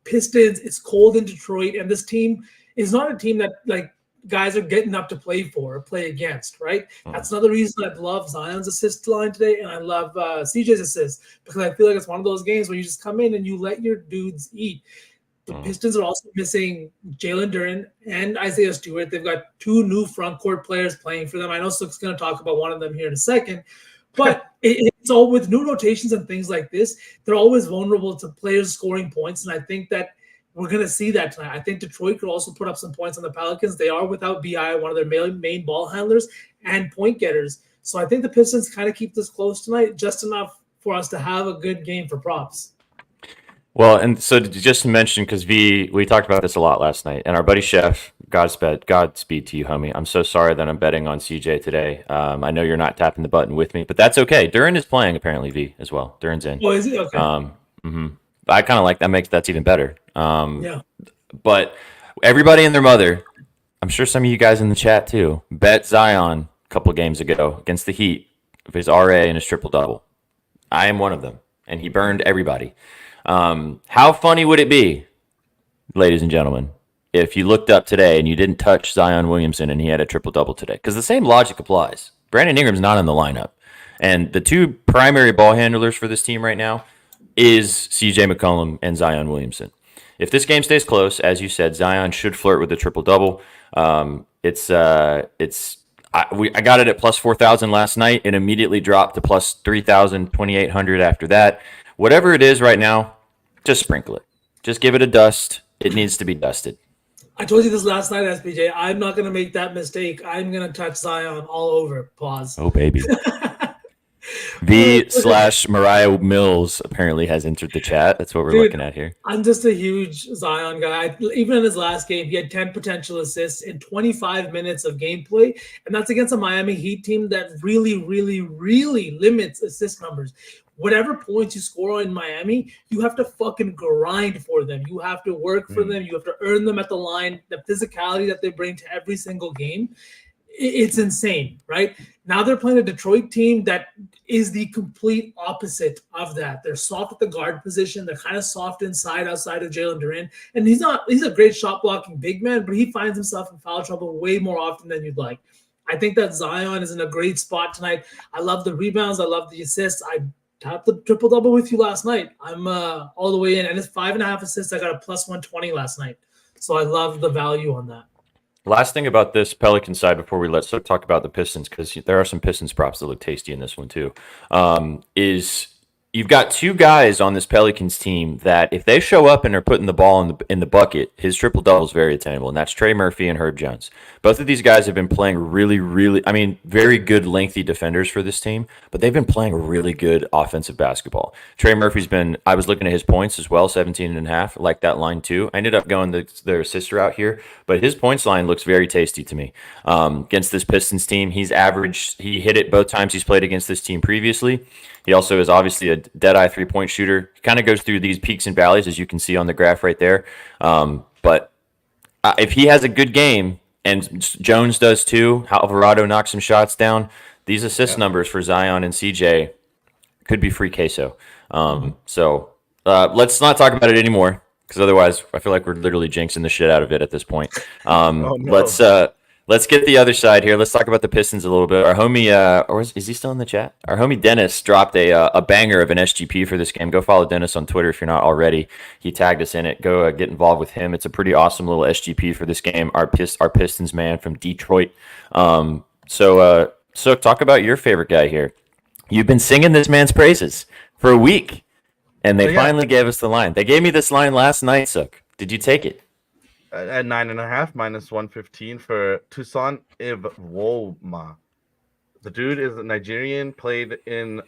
Pistons. It's cold in Detroit, and this team is not a team that like guys are getting up to play for or play against, right? That's another reason I love Zion's assist line today, and I love CJ's assist, because I feel like it's one of those games where you just come in and you let your dudes eat. The Pistons are also missing Jalen Duren and Isaiah Stewart. They've got 2 new front court players playing for them. I know Sook's going to talk about one of them here in a second, but it's all with new rotations and things like this. They're always vulnerable to players scoring points, and I think that we're going to see that tonight. I think Detroit could also put up some points on the Pelicans. They are without BI, one of their main ball handlers and point getters. So I think the Pistons kind of keep this close tonight, just enough for us to have a good game for props. Well, and so just to mention, because we talked about this a lot last night, and our buddy Chef, Godspeed to you, homie. I'm so sorry that I'm betting on CJ today. I know you're not tapping the button with me, but that's okay. Duren is playing apparently, V, as well. Duren's in. Oh, is he? Okay. I kind of like that. That's even better. Yeah. But everybody and their mother, I'm sure some of you guys in the chat too, bet Zion a couple games ago against the Heat of his RA and his triple-double. I am one of them, and he burned everybody. How funny would it be, ladies and gentlemen, if you looked up today and you didn't touch Zion Williamson and he had a triple-double today? Because the same logic applies. Brandon Ingram's not in the lineup. And the 2 primary ball handlers for this team right now is CJ McCollum and Zion Williamson. If this game stays close, as you said, Zion should flirt with a triple-double. I got it at plus 4,000 last night. It immediately dropped to plus 3,000, 2,800 after that. Whatever it is right now, just sprinkle it. Just give it a dust. It needs to be dusted. I told you this last night, SPJ. I'm not going to make that mistake. I'm going to touch Zion all over. Pause. Oh, baby. V/Mariah Mills apparently has entered the chat. That's what we're looking at here. I'm just a huge Zion guy. Even in his last game, he had 10 potential assists in 25 minutes of gameplay. And that's against a Miami Heat team that really, really, really limits assist numbers. Whatever points you score in Miami, you have to fucking grind for them. You have to work for them. You have to earn them at the line. The physicality that they bring to every single game, it's insane, right? Now they're playing a Detroit team that is the complete opposite of that. They're soft at the guard position. They're kind of soft outside of Jalen Duren. And he's a great shot blocking big man, but he finds himself in foul trouble way more often than you'd like. I think that Zion is in a great spot tonight. I love the rebounds. I love the assists. I tapped the triple-double with you last night. I'm all the way in. And it's 5.5 assists. I got a plus 120 last night. So I love the value on that. Last thing about this Pelican side before we let's talk about the Pistons, because there are some Pistons props that look tasty in this one too, is you've got 2 guys on this Pelicans team that if they show up and are putting the ball in the bucket, his triple-double is very attainable, and that's Trey Murphy and Herb Jones. Both of these guys have been playing really, really, very good lengthy defenders for this team, but they've been playing really good offensive basketball. Trey Murphy's I was looking at his points as well, 17.5. I like that line too. I ended up going their assist route here, but his points line looks very tasty to me. Against this Pistons team, he hit it both times he's played against this team previously. He also is obviously a dead-eye three-point shooter. He kind of goes through these peaks and valleys, as you can see on the graph right there. But if he has a good game, and Jones does too, Alvarado knocks some shots down, these assist numbers for Zion and CJ could be free queso. So let's not talk about it anymore, because otherwise I feel like we're literally jinxing the shit out of it at this point. Let's get the other side here. Let's talk about the Pistons a little bit. Our homie, is he still in the chat? Our homie Dennis dropped a banger of an SGP for this game. Go follow Dennis on Twitter if you're not already. He tagged us in it. Go get involved with him. It's a pretty awesome little SGP for this game. Our Pistons man from Detroit. So talk about your favorite guy here. You've been singing this man's praises for a week, and they finally gave us the line. They gave me this line last night, Sook. Did you take it? At 9.5, minus 115 for Toussaint Ibwoma. The dude is a Nigerian, played in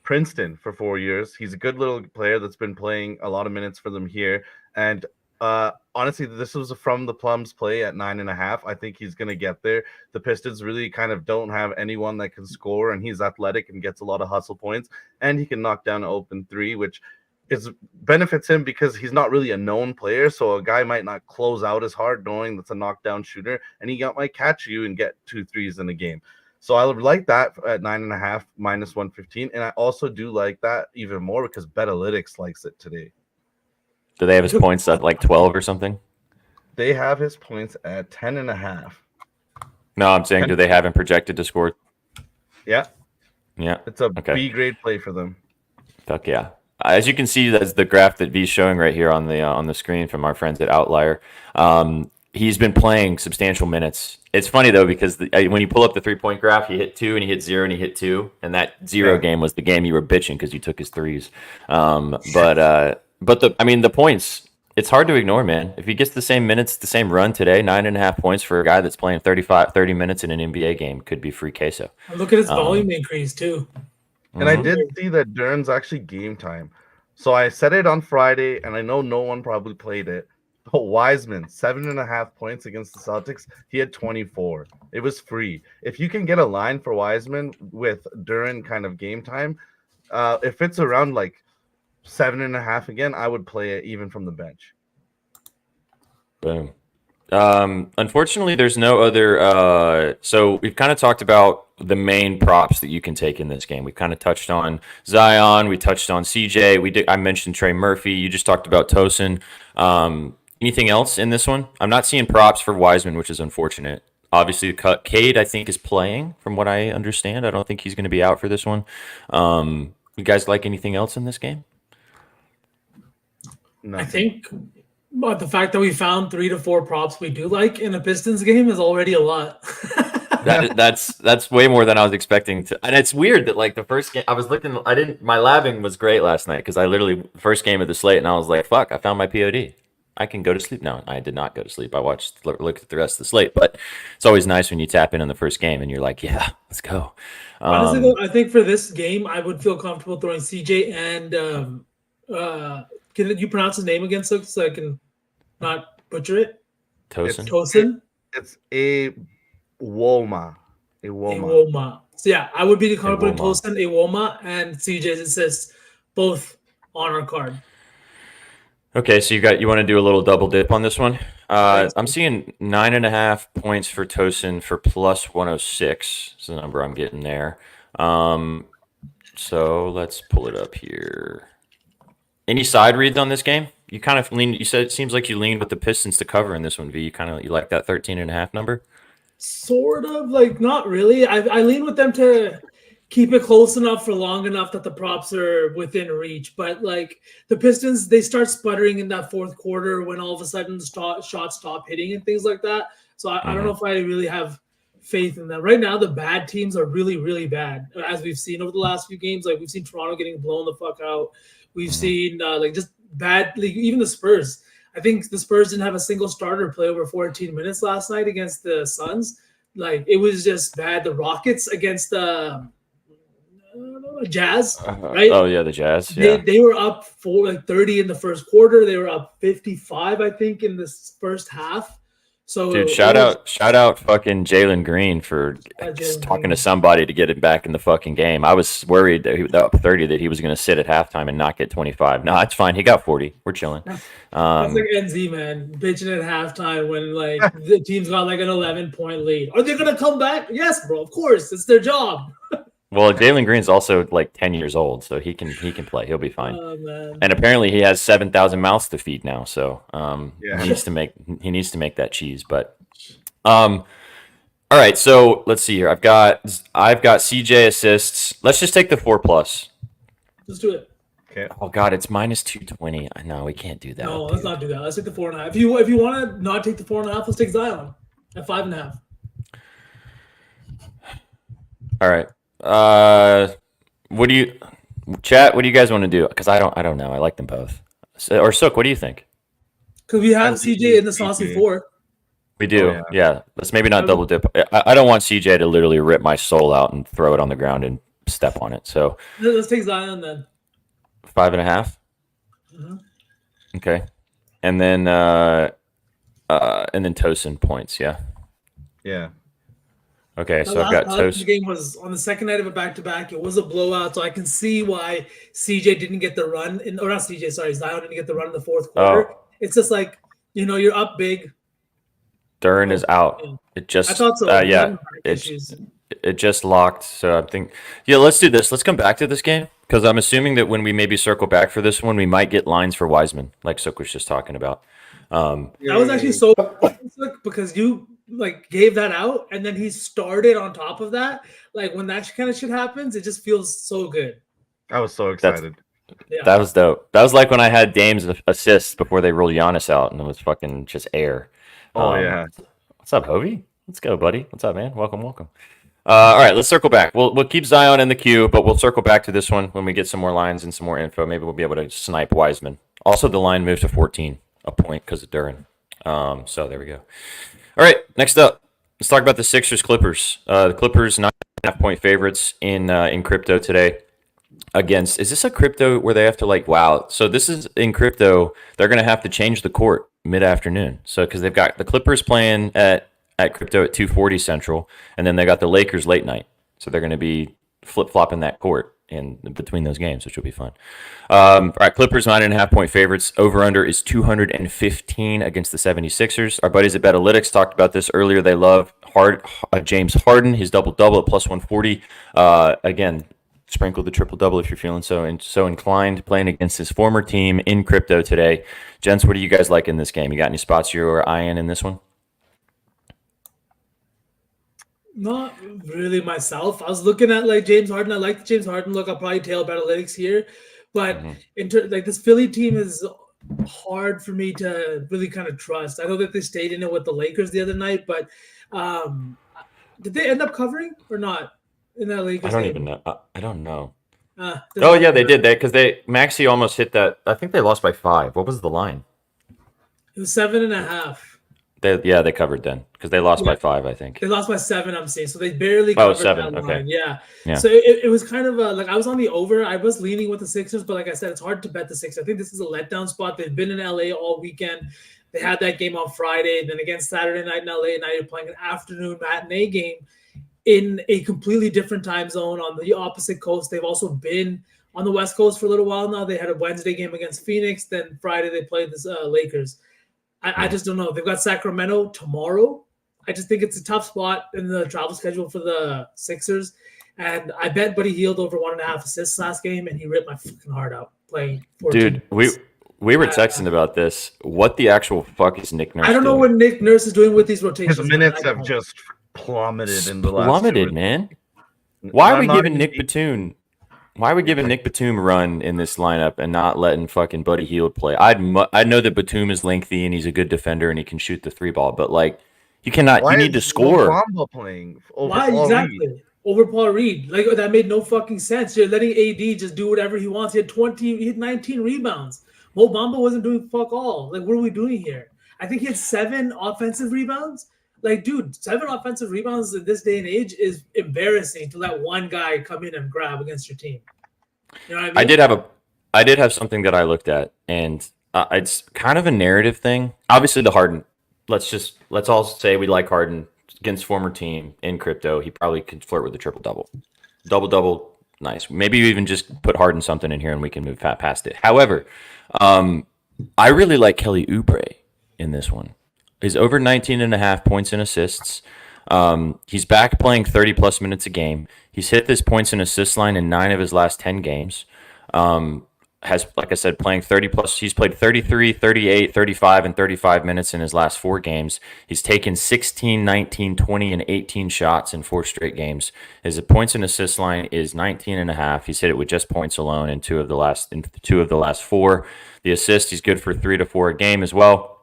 Princeton for 4 years. He's a good little player that's been playing a lot of minutes for them here. And honestly, this was from the Plums play at 9.5. I think he's going to get there. The Pistons really kind of don't have anyone that can score, and he's athletic and gets a lot of hustle points. And he can knock down an open 3, which it benefits him because he's not really a known player, so a guy might not close out as hard knowing that's a knockdown shooter, and he might catch you and get 2 threes in a game. So I would like that at 9.5 minus 115, and I also do like that even more because Betalytics likes it today. Do they have his points at like 12 or something? They have his points at 10.5. No, I'm saying, do they have him projected to score? Yeah, Yeah. it's a Okay. B grade play for them. Fuck yeah. As you can see, that's the graph that V's showing right here on the screen from our friends at Outlier. He's been playing substantial minutes. It's funny though because when you pull up the 3-point graph, he hit 2 and he hit 0 and he hit 2, and that 0 game was the game you were bitching because you took his threes. But the points. It's hard to ignore, man. If he gets the same minutes, the same run today, 9.5 points for a guy that's playing 30 minutes in an NBA game could be free queso. Look at his volume increase too. And I did see that Duren's actually game time. So I said it on Friday, and I know no one probably played it. But Wiseman, 7.5 points against the Celtics. He had 24. It was free. If you can get a line for Wiseman with Duren kind of game time, if it's around like 7.5 again, I would play it even from the bench. Boom. Unfortunately, there's no other. So we've kind of talked about the main props that you can take in this game. We kind of touched on Zion. We touched on CJ. I mentioned Trey Murphy. You just talked about Tosin. Anything else in this one? I'm not seeing props for Wiseman, which is unfortunate. Obviously, Cade, I think, is playing from what I understand. I don't think he's going to be out for this one. You guys like anything else in this game? No. I think, but the fact that we found 3 to 4 props we do like in a Pistons game is already a lot. That's way more than I was expecting to. And it's weird that like the first game I was looking, my labbing was great last night because I literally first game of the slate and I was like, fuck, I found my POD. I can go to sleep. No, I did not go to sleep. I looked at the rest of the slate, but it's always nice when you tap in the first game and you're like, yeah, let's go. Honestly, though, I think for this game, I would feel comfortable throwing CJ and can you pronounce his name again so I can not butcher it? Tosin. It's a Woma. Iwoma. So yeah, I would be comfortable with Tosin, Iwoma, and CJ's assists both on our card. Okay, so you want to do a little double dip on this one. I'm seeing 9.5 points for Tosin for plus 106. Is the number I'm getting there. So let's pull it up here. Any side reads on this game? You kind of lean. You said it seems like you leaned with the Pistons to cover in this one. V, you like that 13.5 number? Sort of, like not really. I lean with them to keep it close enough for long enough that the props are within reach. But like the Pistons, they start sputtering in that fourth quarter when all of a sudden shots stop hitting and things like that. So I don't know if I really have faith in them. Right now, the bad teams are really, really bad, as we've seen over the last few games. Like we've seen Toronto getting blown the fuck out. We've seen like just bad, like even the Spurs. I think the Spurs didn't have a single starter play over 14 minutes last night against the Suns. Like it was just bad. The Rockets against the Jazz, right? Oh yeah, the Jazz. Yeah. They were up 30 in the first quarter. They were up 55, I think, in this first half. So dude, shout out fucking Jalen Green for talking to somebody to get him back in the fucking game. I was worried that he was up 30 that he was going to sit at halftime and not get 25. No, it's fine. He got 40. We're chilling. That's like NZ, man, bitching at halftime when like the team's got like an 11-point lead. Are they going to come back? Yes, bro. Of course, it's their job. Well, Jalen Green's also like 10 years old, so he can play. He'll be fine. Oh, man. And apparently he has 7,000 mouths to feed now, so he needs to make that cheese. But all right, so let's see here. I've got CJ assists. Let's just take the 4+. Let's do it. Okay. Oh god, it's minus 220. No, we can't do that. No, let's not do that. Let's take the 4.5. If you want to not take the 4.5, let's take Zion at 5.5. All right. What do you guys want to do? Because I don't know. I like them both. Or Sook, what do you think? Because we have CJ in the Saucy 4. We do. Oh, yeah. Let's maybe not double dip. I don't want CJ to literally rip my soul out and throw it on the ground and step on it. So let's take Zion then. 5.5. Okay. And then Tosin points. Yeah. Yeah. Okay, The so I've got last toast. game was on the second night of a back-to-back. It was a blowout, so I can see why CJ didn't get the run. Or not CJ, sorry, Zion didn't get the run in the fourth quarter. Oh, It's just like, you're up big. Duran is out. Yeah. It I just, thought so. yeah, Back it issues. it just locked. So I think, yeah, let's do this. Let's come back to this game because I'm assuming that when we maybe circle back for this one, we might get lines for Wiseman, like Sook was just talking about. That was actually so because you gave that out and then he started on top of that. Like when that kind of shit happens, it just feels so good. I was so excited. Yeah. That was dope. That was like when I had Dame's assists before they ruled Giannis out, and it was fucking just air. Oh yeah. What's up, Hovey? Let's go, buddy. What's up, man? Welcome. All right, let's circle back. We'll keep Zion in the queue, but we'll circle back to this one when we get some more lines and some more info. Maybe we'll be able to snipe Wiseman. Also, the line moved to 14, a point because of Duran. So there we go. All right, next up, let's talk about the Sixers Clippers. The Clippers 9.5-point favorites in crypto today. Against, is this a crypto where they have to wow? So this is in crypto. They're going to have to change the court mid-afternoon. So because they've got the Clippers playing at crypto at 2:40 Central, and then they got the Lakers late night. So they're going to be flip-flopping that court in between those games, which will be fun. All right, Clippers 9.5-point favorites. Over/under is 215 against the 76ers. Our buddies at Betalytics talked about this earlier. They love James Harden, his double-double at plus 140. Again, sprinkle the triple-double if you're feeling so inclined, playing against his former team in crypto today. Gents, what do you guys like in this game? You got any spots you're eyeing in this one? Not really myself. I was looking at James Harden. I like the James Harden look. I'll probably tail Betalytics here, but this Philly team is hard for me to really kind of trust. I know that they stayed in it with the Lakers the other night, but did they end up covering or not in that Lakers? I don't even know. I don't know. Oh yeah, they did that because Maxey almost hit that. I think they lost by 5. What was the line? It was 7.5. They covered then because they lost by 5, I think. They lost by 7, I'm saying. So they barely covered 7. that Okay. line. Yeah. So it was kind of I was on the over. I was leaning with the Sixers, but like I said, it's hard to bet the Sixers. I think this is a letdown spot. They've been in LA all weekend. They had that game on Friday. Then again, Saturday night in LA. Now you're playing an afternoon matinee game in a completely different time zone on the opposite coast. They've also been on the West Coast for a little while now. They had a Wednesday game against Phoenix. Then Friday they played the Lakers. I just don't know. They've got Sacramento tomorrow. I just think it's a tough spot in the travel schedule for the Sixers. And I bet Buddy Hield over 1.5 assists last game, and he ripped my fucking heart out playing 14 Dude, minutes. we were texting about this. What the actual fuck is Nick Nurse I don't know doing? what Nick Nurse is doing with these rotations. His minutes have just plummeted in the last. Plummeted, man. Why are we giving Nick Batum? Why are we giving Nick Batum a run in this lineup and not letting fucking Buddy Hield play? I know that Batum is lengthy and he's a good defender and he can shoot the 3 ball, but you cannot. You need to score. Why playing over Why Paul exactly Reed? over Paul Reed? That made no fucking sense. You're letting AD just do whatever he wants. He had 19 rebounds. Mo Bamba wasn't doing fuck all. What are we doing here? I think he had 7 offensive rebounds. Dude, 7 offensive rebounds in this day and age is embarrassing to let one guy come in and grab against your team. You know what I mean? I did have something that I looked at, and it's kind of a narrative thing. Obviously, the Harden. Let's all say we like Harden against former team in crypto. He probably could flirt with a triple-double. Double-double, nice. Maybe you even just put Harden something in here and we can move past it. However, I really like Kelly Oubre in this one. He's over 19.5 points and assists. He's back playing 30-plus minutes a game. He's hit this points and assist line in 9 of his last 10 games. Has, like I said, playing 30-plus. He's played 33, 38, 35, and 35 minutes in his last 4 games. He's taken 16, 19, 20, and 18 shots in 4 straight games. His points and assist line is 19.5. He's hit it with just points alone in 2 of the last 4. The assist, he's good for 3 to 4 a game as well.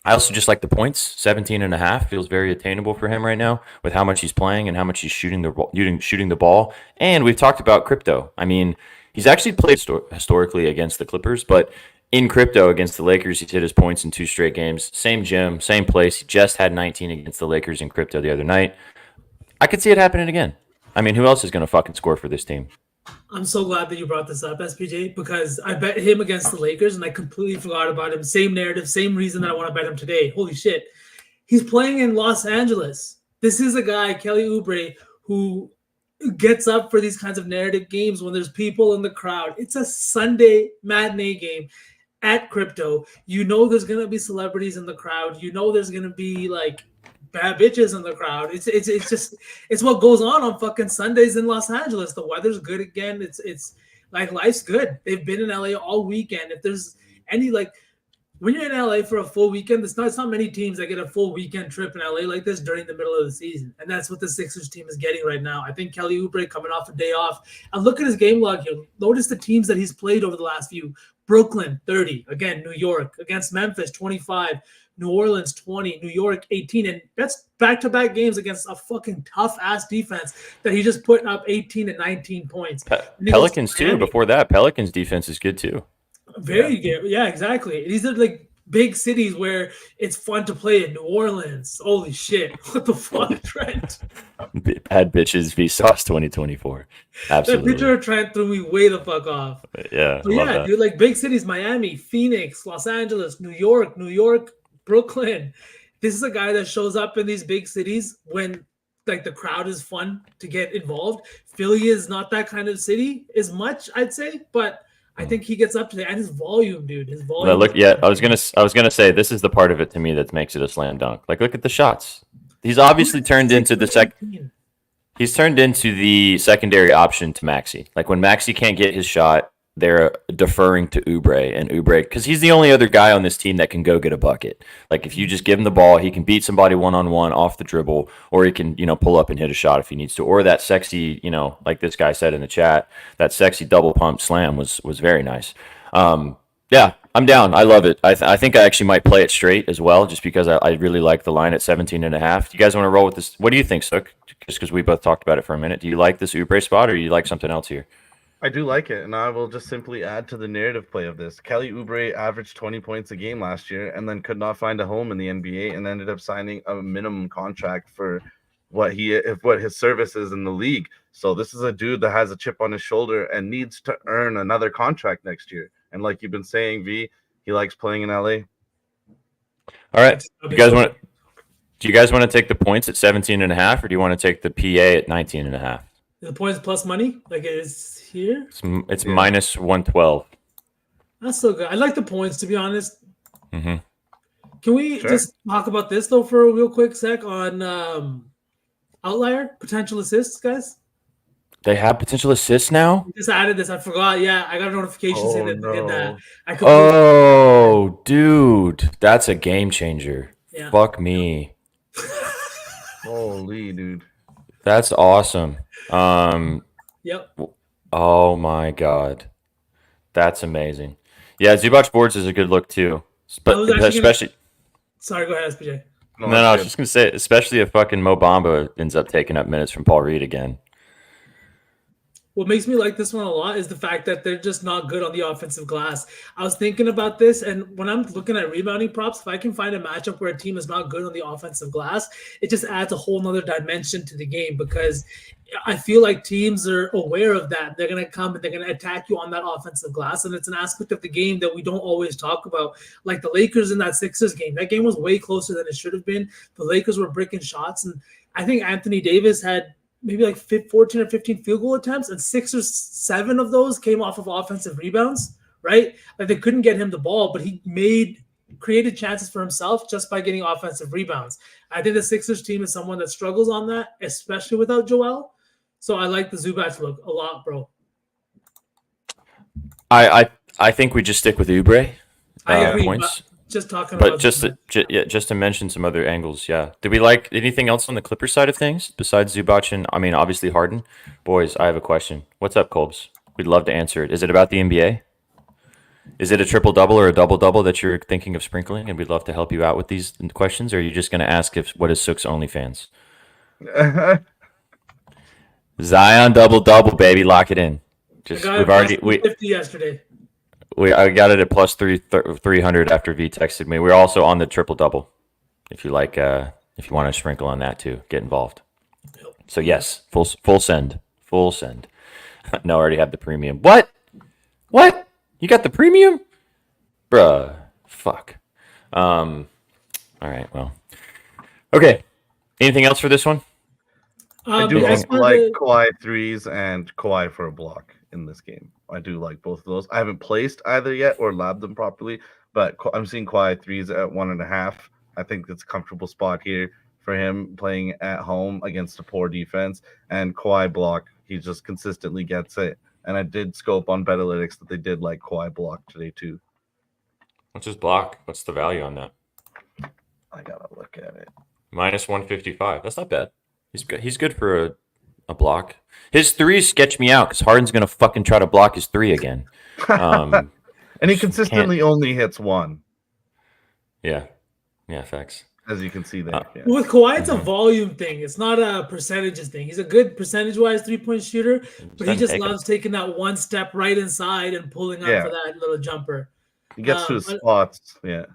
I also just like the points. 17.5 feels very attainable for him right now with how much he's playing and how much he's shooting the ball. And we've talked about crypto. I mean, he's actually played historically against the Clippers, but in crypto against the Lakers, he's hit his points in 2 straight games. Same gym, same place. He just had 19 against the Lakers in crypto the other night. I could see it happening again. I mean, who else is going to fucking score for this team? I'm so glad that you brought this up, SPJ, because I bet him against the Lakers, and I completely forgot about him. Same narrative, same reason that I want to bet him today. Holy shit. He's playing in Los Angeles. This is a guy, Kelly Oubre, who gets up for these kinds of narrative games when there's people in the crowd. It's a Sunday matinee game at Crypto. You know there's gonna be celebrities in the crowd. You know there's gonna be like bad bitches in the crowd. It's what goes on fucking Sundays in Los Angeles. The weather's good again. It's like life's good. They've been in LA all weekend. If there's any like when you're in LA for a full weekend, it's not many teams that get a full weekend trip in LA like this during the middle of the season. And that's what the Sixers team is getting right now. I think Kelly Oubre coming off a day off. And look at his game log here. Notice the teams that he's played over the last few. Brooklyn, 30. Again, New York. Against Memphis, 25. New Orleans, 20. New York, 18. And that's back-to-back games against a fucking tough-ass defense that he just put up 18 and 19 points. Pelicans, too. Before that, Pelicans defense is good, too. Very good. Yeah, exactly. These are like big cities where it's fun to play in. New Orleans. Holy shit. What the fuck, Trent? Bad bitches v Sauce 2024. Absolutely. That picture of Trent threw me way the fuck off. Yeah. But yeah, dude, like big cities, Miami, Phoenix, Los Angeles, New York, Brooklyn. This is a guy that shows up in these big cities when like the crowd is fun to get involved. Philly is not that kind of city as much, I'd say, but I think he gets up to that, and his volume, dude. His volume. Look, yeah, I was gonna say this is the part of it to me that makes it a slam dunk. Like, look at the shots. He's obviously turned into the He's turned into the secondary option to Maxey. Like when Maxey can't get his shot, they're deferring to Oubre, and Oubre, because he's the only other guy on this team that can go get a bucket. Like if you just give him the ball, he can beat somebody one-on-one off the dribble, or he can, pull up and hit a shot if he needs to. Or that sexy, like this guy said in the chat, that sexy double pump slam was very nice. Yeah, I'm down. I love it. I think I actually might play it straight as well, just because I really like the line at 17.5. Do you guys want to roll with this? What do you think, Sook? Just because we both talked about it for a minute. Do you like this Oubre spot, or do you like something else here? I do like it, and I will just simply add to the narrative play of this. Kelly Oubre averaged 20 points a game last year and then could not find a home in the NBA and ended up signing a minimum contract for what his service is in the league. So this is a dude that has a chip on his shoulder and needs to earn another contract next year. And like you've been saying, V, he likes playing in LA. All right. Do you guys want to take the points at 17.5, or do you want to take the PA at 19.5? The points plus money, like it is here. It's minus 112. That's so good. I like the points, to be honest. Mm-hmm. Can we just talk about this though for a real quick sec on outlier potential assists, guys? They have potential assists now. We just added this. I forgot. Yeah, I got a notification saying that they did that. Oh, dude, that's a game changer. Yeah. Fuck me. Holy dude. That's awesome. Yep. Oh my god, that's amazing. Yeah, Zubac boards is a good look too, but especially. Sorry, go ahead, SPJ. No, I was just gonna say, especially if fucking Mo Bamba ends up taking up minutes from Paul Reed again. What makes me like this one a lot is the fact that they're just not good on the offensive glass. I was thinking about this, and when I'm looking at rebounding props, if I can find a matchup where a team is not good on the offensive glass, it just adds a whole nother dimension to the game, because I feel like teams are aware of that. They're going to come and they're going to attack you on that offensive glass, and it's an aspect of the game that we don't always talk about. Like the Lakers in that Sixers game. That game was way closer than it should have been. The Lakers were bricking shots, and I think Anthony Davis had maybe like 14 or 15 field goal attempts, and 6 or 7 of those came off of offensive rebounds, right? Like they couldn't get him the ball, but he created chances for himself just by getting offensive rebounds. I think the Sixers team is someone that struggles on that, especially without Joel. So I like the Zubac look a lot, bro. I think we just stick with Oubre. I agree. Points. Just talking but about just to mention some other angles, yeah. Did we like anything else on the Clippers side of things besides Zubac and obviously Harden? Boys, I have a question. What's up, Colbs? We'd love to answer it. Is it about the NBA? Is it a triple-double or a double-double that you're thinking of sprinkling? And we'd love to help you out with these questions. Or are you just going to ask what is Sook's OnlyFans? Zion double-double, baby. Lock it in. We've already 50 yesterday. I got it at plus 300 after V texted me. We're also on the triple-double. If you like, if you want to sprinkle on that too, get involved. So yes, full send. No, I already have the premium. What? You got the premium? Bruh. Fuck. All right, well. Okay. Anything else for this one? I do I also just wanted like to- Kawhi threes and Kawhi for a block in this game. I do like both of those. I haven't placed either yet or labbed them properly, but I'm seeing Kawhi threes at 1.5. I think it's a comfortable spot here for him playing at home against a poor defense. And Kawhi block, he just consistently gets it. And I did scope on Betalytics that they did like Kawhi block today too. What's his block? What's the value on that? I gotta look at it. Minus 155. That's not bad. He's good for a block. His threes sketch me out because Harden's gonna fucking try to block his three again. And he consistently only hits one, Yeah, facts. as you can see there. Yeah. With Kawhi, it's a volume thing. It's not a percentages thing. He's a good percentage-wise three-point shooter, but he doesn't just take loves taking that one step right inside and pulling up Yeah. for that little jumper. He gets to his but- spots. Yeah.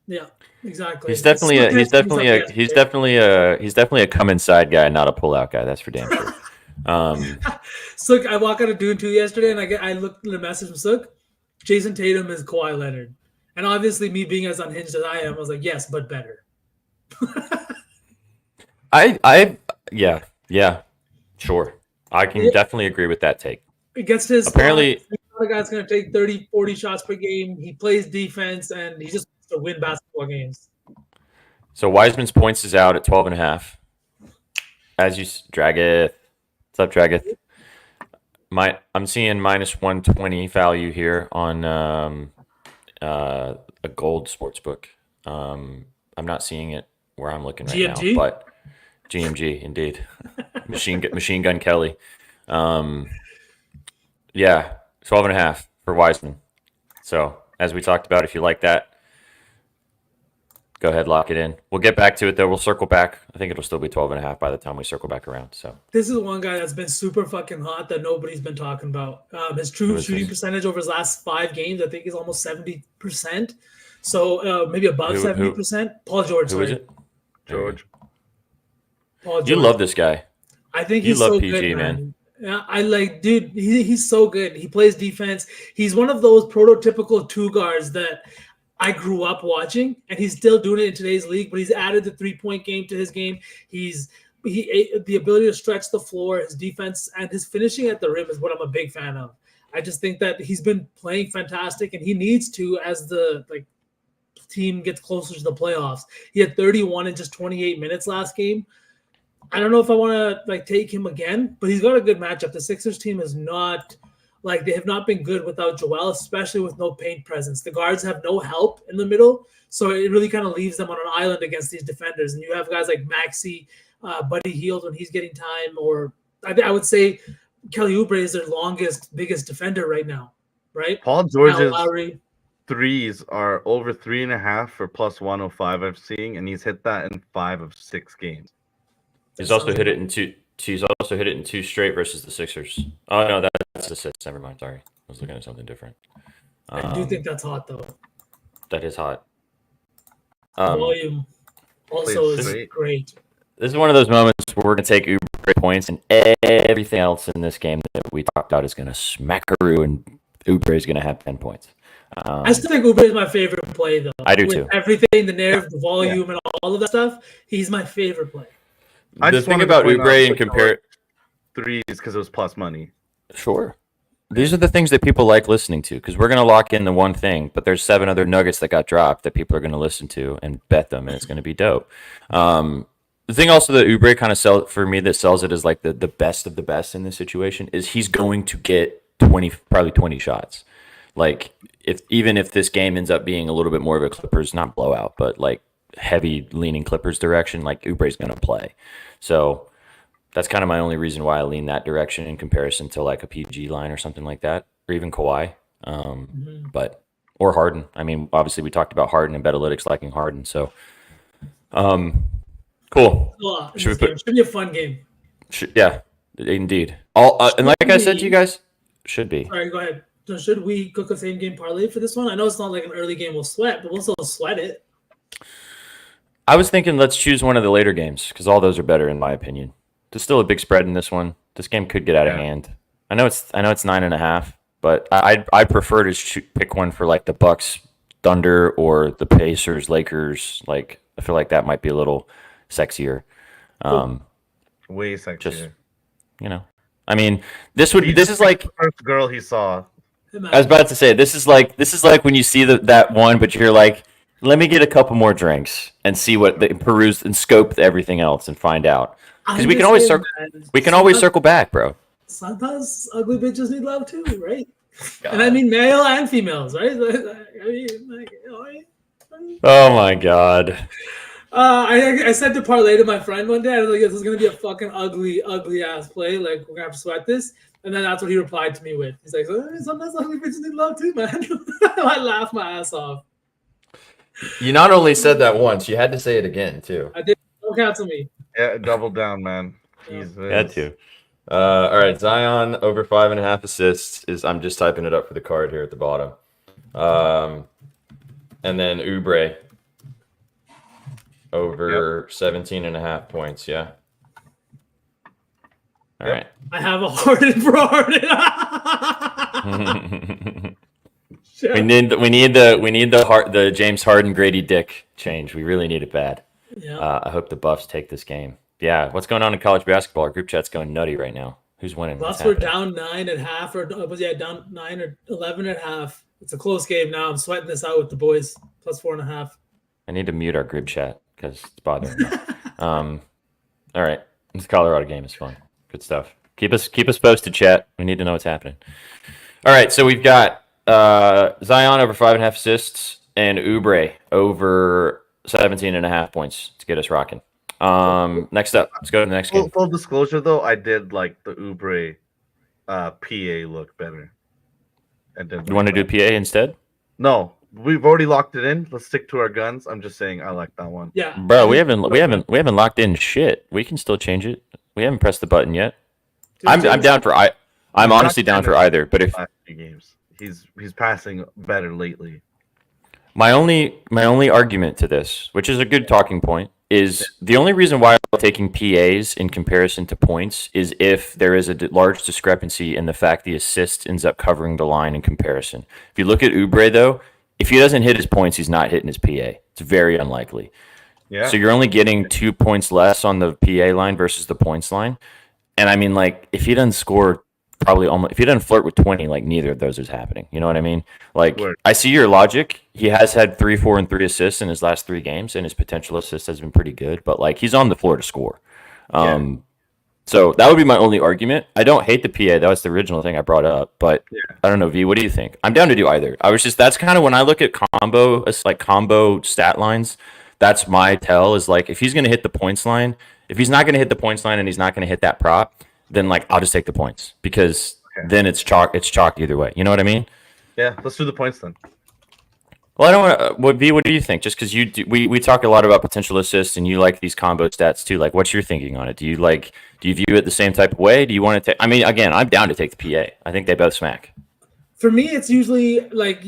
Yeah, exactly. He's definitely a come inside guy, not a pull out guy. That's for damn sure. Sook, I walk out of Dune 2 yesterday, and I looked at a message from Sook. Jason Tatum is Kawhi Leonard, and obviously, me being as unhinged as I am, I was like, yes, but better. Yeah, sure. I can definitely agree with that take. It gets to his Apparently- spot. The guy's going to take 30, 40 shots per game. He plays defense, and he just wants to win basketball games. So Wiseman's points is out at 12.5. As you Drageth. What's up, Drageth? I'm seeing minus 120 value here on a gold sports book. I'm not seeing it where I'm looking right GMG? now, but GMG indeed. Machine Gun Kelly. Yeah, 12.5 for Wiseman. So as we talked about, if you like that, go ahead, lock it in. We'll get back to it though. We'll circle back. I think it'll still be 12.5 by the time we circle back around. So This is one guy that's been super fucking hot that nobody's been talking about. His true Who is shooting this? percentage over his last 5 games, I think, is almost 70%. So maybe above Who- 70%. Paul George. who is sorry. it? George. Paul George. You love this guy. I think you he's love so PG, good, man. man. Yeah, I like, dude. He's so good. He plays defense. He's one of those prototypical two guards that I grew up watching, and he's still doing it in today's league. But he's added the 3-point game to his game. The ability to stretch the floor, his defense, and his finishing at the rim is what I'm a big fan of. I just think that he's been playing fantastic, and he needs to as the team gets closer to the playoffs. He had 31 in just 28 minutes last game. I don't know if I want to take him again, but he's got a good matchup. The Sixers team is not they have not been good without Joel, especially with no paint presence. The guards have no help in the middle, so it really kind of leaves them on an island against these defenders. And you have guys like Maxey, Buddy Hield when he's getting time, or I would say Kelly Oubre is their biggest defender right now, right? Paul Kyle George's Lowry. threes are over 3.5 for plus 105 I'm seeing, and he's hit that in 5 of 6 games. He's also hit it in two. He's also hit it in 2 straight versus the Sixers. Oh no, that's assists. Never mind. Sorry, I was looking at something different. I do think that's hot though. That is hot. Volume also Plays is straight. great. This is one of those moments where we're gonna take Oubre points, and everything else in this game that we talked about is gonna smackaroo, and Oubre is gonna have 10 points. I still think Oubre is my favorite play though. I do With too. Everything, the narrative, the volume, and all of that stuff. He's my favorite play. I The just thing wanted to about point out Oubre and the compare. threes because it was plus money. Sure. These are the things that people like listening to because we're going to lock in the one thing, but there's 7 other nuggets that got dropped that people are going to listen to and bet them, and it's going to be dope. The thing also that Oubre kind of sells it as like the best of the best in this situation is he's going to get probably 20 shots. Like even if this game ends up being a little bit more of a Clippers, not blowout, but like heavy leaning Clippers direction, like Oubre's going to play. So that's kind of my only reason why I lean that direction in comparison to like a PG line or something like that, or even Kawhi, or Harden. I mean, obviously we talked about Harden and Betalytics liking Harden. So, cool. Should Should be a fun game. Yeah, indeed. And like I said to you guys, should be. Sorry, go ahead. So should we cook a same game parlay for this one? I know it's not like an early game we'll sweat, but we'll still sweat it. I was thinking let's choose one of the later games because all those are better in my opinion. There's still a big spread in this one. This game could get out of hand. I know it's 9.5, but I prefer to pick one for like the Bucks, Thunder, or the Pacers, Lakers. Like I feel like that might be a little sexier. Way sexier. Just I mean, this is like the first girl he saw. I was about to say this is like when you see that one, but you're like, let me get a couple more drinks and see what they peruse and scope everything else and find out because we can always circle back, bro. Sometimes ugly bitches need love too, right? God. And I mean male and females, right? Oh my god. I said to parlay to my friend one day, I was like, this is gonna be a fucking ugly ass play. Like, we're gonna have to sweat this. And then that's what he replied to me with. He's like, sometimes ugly bitches need love too, man. I laughed my ass off. You not only said that once, you had to say it again too. I did. Don't cancel me. Yeah, double down, man. Jesus. Had to. All right, Zion over 5.5 assists is. I'm just typing it up for the card here at the bottom. And then Oubre over 17.5 points. Yeah. All right. I have a Harden for Harden. We need the James Harden Grady Dick change. We really need it bad. Yeah. I hope the Buffs take this game. Yeah. What's going on in college basketball? Our group chat's going nutty right now. Who's winning? Buffs were down 9.5, or down 9 or 11.5. It's a close game now. I'm sweating this out with the boys. Plus 4.5. I need to mute our group chat because it's bothering me. All right. This Colorado game is fun. Good stuff. Keep us posted, chat. We need to know what's happening. All right. So we've got Zion over 5.5 assists and Oubre over 17.5 points to get us rocking. Next up, let's go to the next game. Full disclosure, though, I did like the Oubre PA look better. You want to do PA instead? No, we've already locked it in. Let's stick to our guns. I'm just saying I like that one. Yeah, bro, we haven't locked in shit. We can still change it. We haven't pressed the button yet. I'm down for I'm honestly down for either. But if games, he's passing better lately. My only argument to this, which is a good talking point, is the only reason why I'm taking PAs in comparison to points is if there is a large discrepancy in the fact the assist ends up covering the line in comparison. If you look at Oubre, though, if he doesn't hit his points, he's not hitting his PA. It's very unlikely. Yeah. So you're only getting 2 points less on the PA line versus the points line. And I mean, like, if he doesn't score if he doesn't flirt with 20, like, neither of those is happening. You know what I mean? Like, I see your logic. He has had 3, 4, and 3 assists in his last 3 games, and his potential assist has been pretty good. But, like, he's on the floor to score. So that would be my only argument. I don't hate the PA. That was the original thing I brought up. But I don't know, V, what do you think? I'm down to do either. That's kind of when I look at combo stat lines, that's my tell is, like, if he's going to hit the points line, if he's not going to hit the points line and he's not going to hit that prop, then, like, I'll just take the points because then it's chalk either way. You know what I mean? Yeah, let's do the points then. Well, I don't want to. What do you think? Just because we talk a lot about potential assists and you like these combo stats too. Like, what's your thinking on it? Do you view it the same type of way? Do you want to take? I mean, again, I'm down to take the PA. I think they both smack. For me, it's usually like,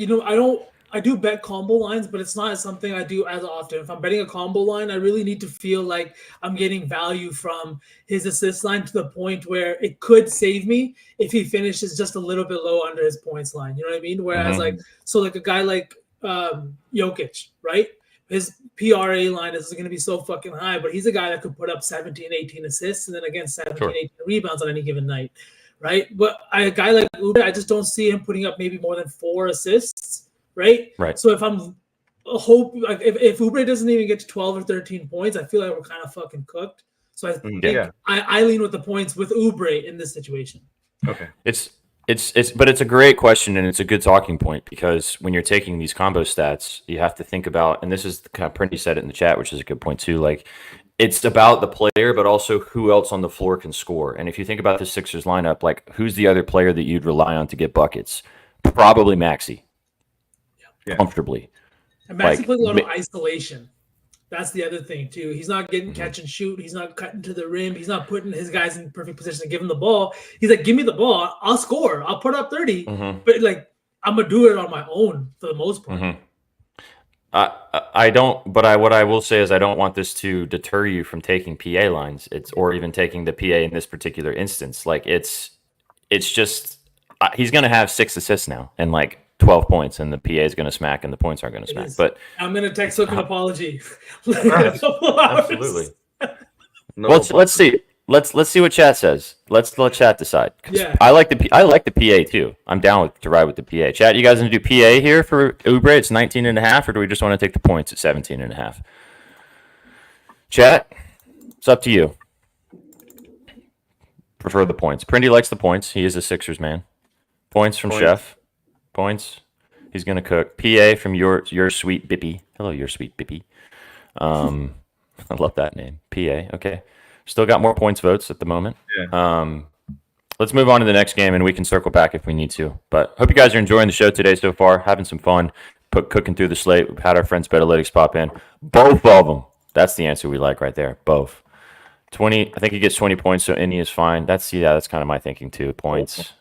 I do bet combo lines, but it's not something I do as often. If I'm betting a combo line, I really need to feel like I'm getting value from his assist line to the point where it could save me if he finishes just a little bit low under his points line. You know what I mean? Whereas like a guy like Jokic, right? His PRA line is going to be so fucking high, but he's a guy that could put up 17, 18 assists and then again 17, 18 rebounds on any given night, right? But a guy like Oubre, I just don't see him putting up maybe more than 4 assists. Right. So if if Oubre doesn't even get to 12 or 13 points, I feel like we're kind of fucking cooked. So I think I lean with the points with Oubre in this situation. Okay. But it's a great question and it's a good talking point because when you're taking these combo stats, you have to think about, and this is kind of Printy said it in the chat, which is a good point too. Like, it's about the player, but also who else on the floor can score. And if you think about the Sixers lineup, like, who's the other player that you'd rely on to get buckets? Probably Maxey. Comfortably. And Maxey plays a lot of isolation. That's the other thing too. He's not getting catch and shoot. He's not cutting to the rim. He's not putting his guys in perfect position to give him the ball. He's like, give me the ball. I'll score. I'll put up 30. But like, I'm gonna do it on my own for the most part. I don't. But what I will say is I don't want this to deter you from taking PA lines. Or even taking the PA in this particular instance. Like, it's just he's gonna have 6 assists now and like 12 points, and the PA is going to smack, and the points aren't going to smack. But I'm going to text Hook an apology. Absolutely. No, Well, let's see. Let's see what chat says. Let's let chat decide. 'Cause Yeah. I like the PA too. I'm down to ride with the PA. Chat, you guys gonna do PA here for Oubre? It's 19.5, or do we just want to take the points at 17.5? Chat, it's up to you. Prefer the points. Prindy likes the points. He is a Sixers man. Points from Points. Chef. Points. He's gonna cook. PA from your sweet Bippy. Hello, your sweet Bippy. I love that name. PA. Okay. Still got more points votes at the moment. Yeah. Let's move on to the next game, and we can circle back if we need to. But hope you guys are enjoying the show today so far, having some fun, cooking through the slate. We've had our friends Betalytics pop in. Both of them. That's the answer we like right there. Both. 20. I think he gets 20 points, so Indy is fine. That's kind of my thinking too. Points.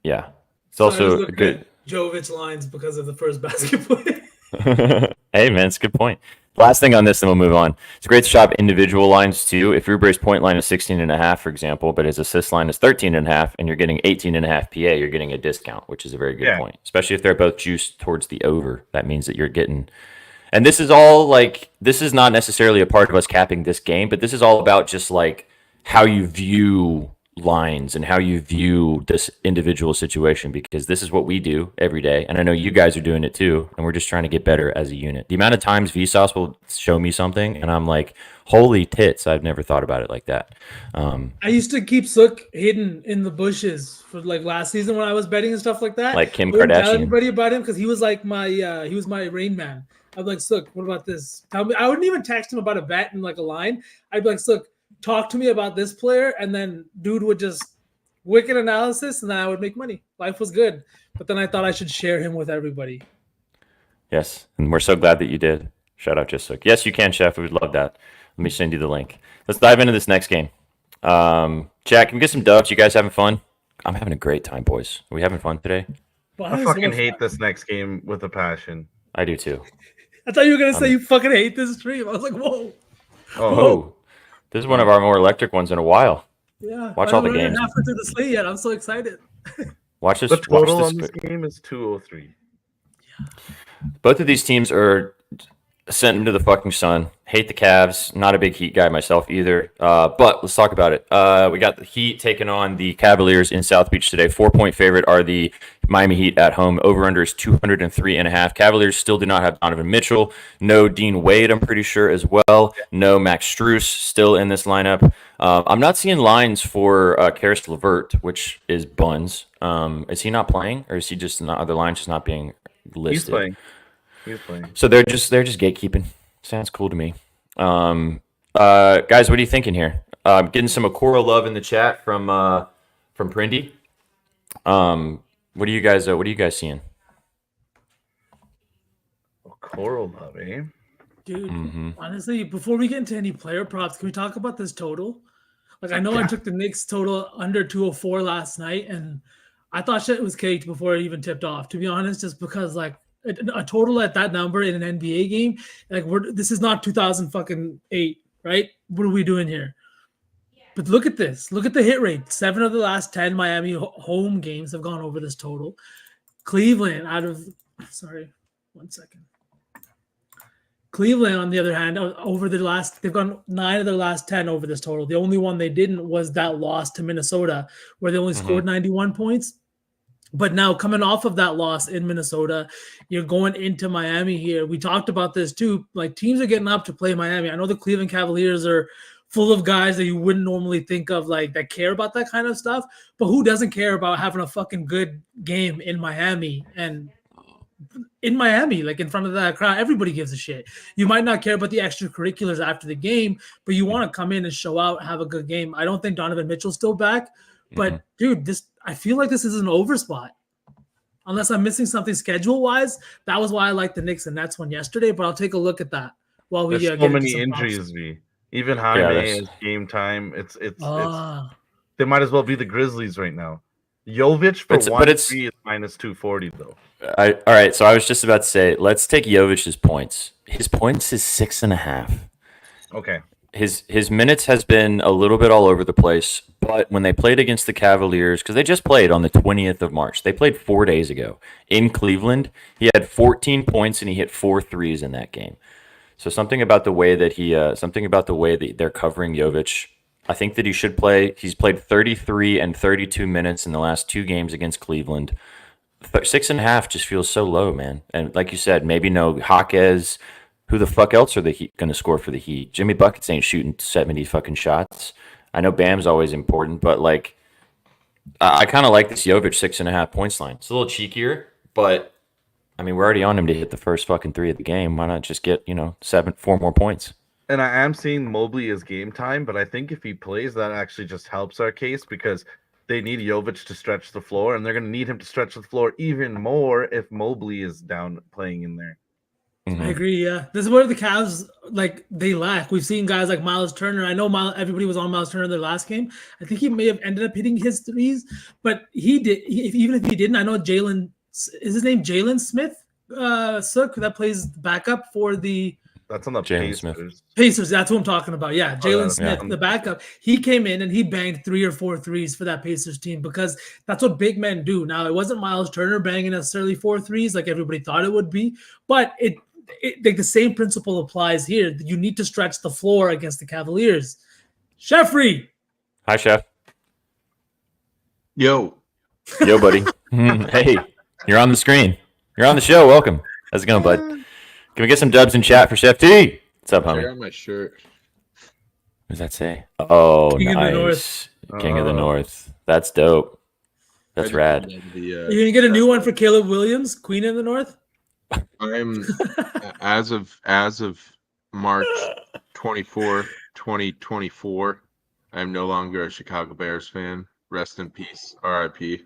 Yeah. It's also good. Jovic lines because of the first basket play. Hey, man, it's a good point. Last thing on this, and we'll move on. It's great to shop individual lines, too. If Oubre's point line is 16.5, for example, but his assist line is 13.5, and you're getting 18.5 PA, you're getting a discount, which is a very good point. Especially if they're both juiced towards the over. That means that you're getting... And this is all, like... This is not necessarily a part of us capping this game, but this is all about just, like, how you view lines and how you view this individual situation, because this is what we do every day, and I know you guys are doing it too, and we're just trying to get better as a unit. The amount of times Vsauce will show me something and I'm like, holy tits, I've never thought about it like that. I used to keep Sook hidden in the bushes for like last season when I was betting and stuff like that, like Kim I wouldn't tell Kardashian. everybody about him because he was like my he was my rain man. I'd be like, Sook, what about this? Tell me. I wouldn't even text him about a bet and like a line. I'd be like, Sook, talk to me about this player, and then dude would just wicked analysis, and then I would make money. Life was good, but then I thought I should share him with everybody. Yes, and we're so glad that you did. Shout out Just Sook. Yes, you can, Chef. We would love that. Let me send you the link. Let's dive into this next game. Jack, can we get some dubs? You guys having fun? I'm having a great time, boys. Are we having fun today? I fucking hate this next game with a passion. I do too. I thought you were gonna say you fucking hate this stream. I was like, whoa. Oh. This is one of our more electric ones in a while. Yeah. Watch all the games. I'm halfway through the slate yet. I'm so excited. Watch this. The total watch on this game is 203. Both of these teams are sent into the fucking sun. Hate the Cavs. Not a big Heat guy myself either. But let's talk about it. We got the Heat taking on the Cavaliers in South Beach today. 4-point favorite are the Miami Heat at home. Over-under is 203.5. Cavaliers still do not have Donovan Mitchell. No Dean Wade, I'm pretty sure, as well. No Max Strus still in this lineup. I'm not seeing lines for Karis LeVert, which is buns. Is he not playing, or is he just not? Are the lines just not being listed? He's playing. So they're just gatekeeping. Sounds cool to me. Guys, what are you thinking here? Getting some Okoro love in the chat from Prindy. What are you guys seeing? Okoro love, eh? Dude, honestly, before we get into any player props, can we talk about this total? Like, I know I took the Knicks total under 204 last night, and I thought shit was caked before it even tipped off, to be honest, just because, like, a total at that number in an NBA game, like, this is not 2008, right? What are we doing here? But look at this. Look at the hit rate. 7 of the last 10 Miami home games have gone over this total. Cleveland Cleveland, on the other hand, they've gone 9 of their last 10 over this total. The only one they didn't was that loss to Minnesota, where they only scored 91 points. But now, coming off of that loss in Minnesota, you're going into Miami here. We talked about this too. Like, teams are getting up to play Miami. I know the Cleveland Cavaliers are full of guys that you wouldn't normally think of, like, that care about that kind of stuff. But who doesn't care about having a fucking good game in Miami? And in Miami, like, in front of that crowd, everybody gives a shit. You might not care about the extracurriculars after the game, but you want to come in and show out, have a good game. I don't think Donovan Mitchell's still back, but dude, I feel like this is an over spot. Unless I'm missing something schedule-wise. That was why I liked the Knicks and Nets one yesterday, but I'll take a look at that while we There's so many injuries, V. Even Jaime is game time. It's they might as well be the Grizzlies right now. Jovic for 1-3 is minus 240 though. All right, so I was just about to say, let's take Jovic's points. His points is 6.5. Okay. his minutes has been a little bit all over the place, but when they played against the Cavaliers, because they just played on the 20th of March, they played 4 days ago in Cleveland. He had 14 points and he hit 4 threes in that game. So something about the way that they're covering Jovic. I think that he should play. He's played 33 and 32 minutes in the last 2 games against Cleveland. 6.5 just feels so low, man. And like you said, maybe no Jaquez. Who the fuck else are the Heat going to score for the Heat? Jimmy Buckets ain't shooting 70 fucking shots. I know Bam's always important, but like, I kind of like this Jovic 6.5 points line. It's a little cheekier, but I mean, we're already on him to hit the first fucking 3 of the game. Why not just get 4 more points? And I am seeing Mobley as game time, but I think if he plays, that actually just helps our case because they need Jovic to stretch the floor, and they're going to need him to stretch the floor even more if Mobley is down playing in there. I agree. Yeah, this is where the Cavs they lack. We've seen guys like Miles Turner. I know everybody was on Miles Turner in their last game. I think he may have ended up hitting his threes, but even if he didn't, I know Jalen is his name Jalen Smith, Sook that plays backup for the. That's on the Jalen Pacers. Smith. Pacers, that's what I'm talking about. Yeah, Jalen Smith, yeah. the backup. He came in and he banged 3 or 4 threes for that Pacers team because that's what big men do. Now, it wasn't Miles Turner banging necessarily 4 threes like everybody thought it would be, but the same principle applies here. You need to stretch the floor against the Cavaliers. Sheffrey. Hi, Chef. Yo, Buddy. Hey, you're on the screen. You're on the show. Welcome. How's it going, bud? Can we get some dubs in chat for Chef T? What's up, check homie? out my shirt. What does that say? Oh, King of the nice. North. King of the North. That's dope. That's I just rad. love You're going to get a new one for Caleb Williams, Queen in the North? I'm as of March 24, 2024. I am no longer a Chicago Bears fan. Rest in peace. R.I.P.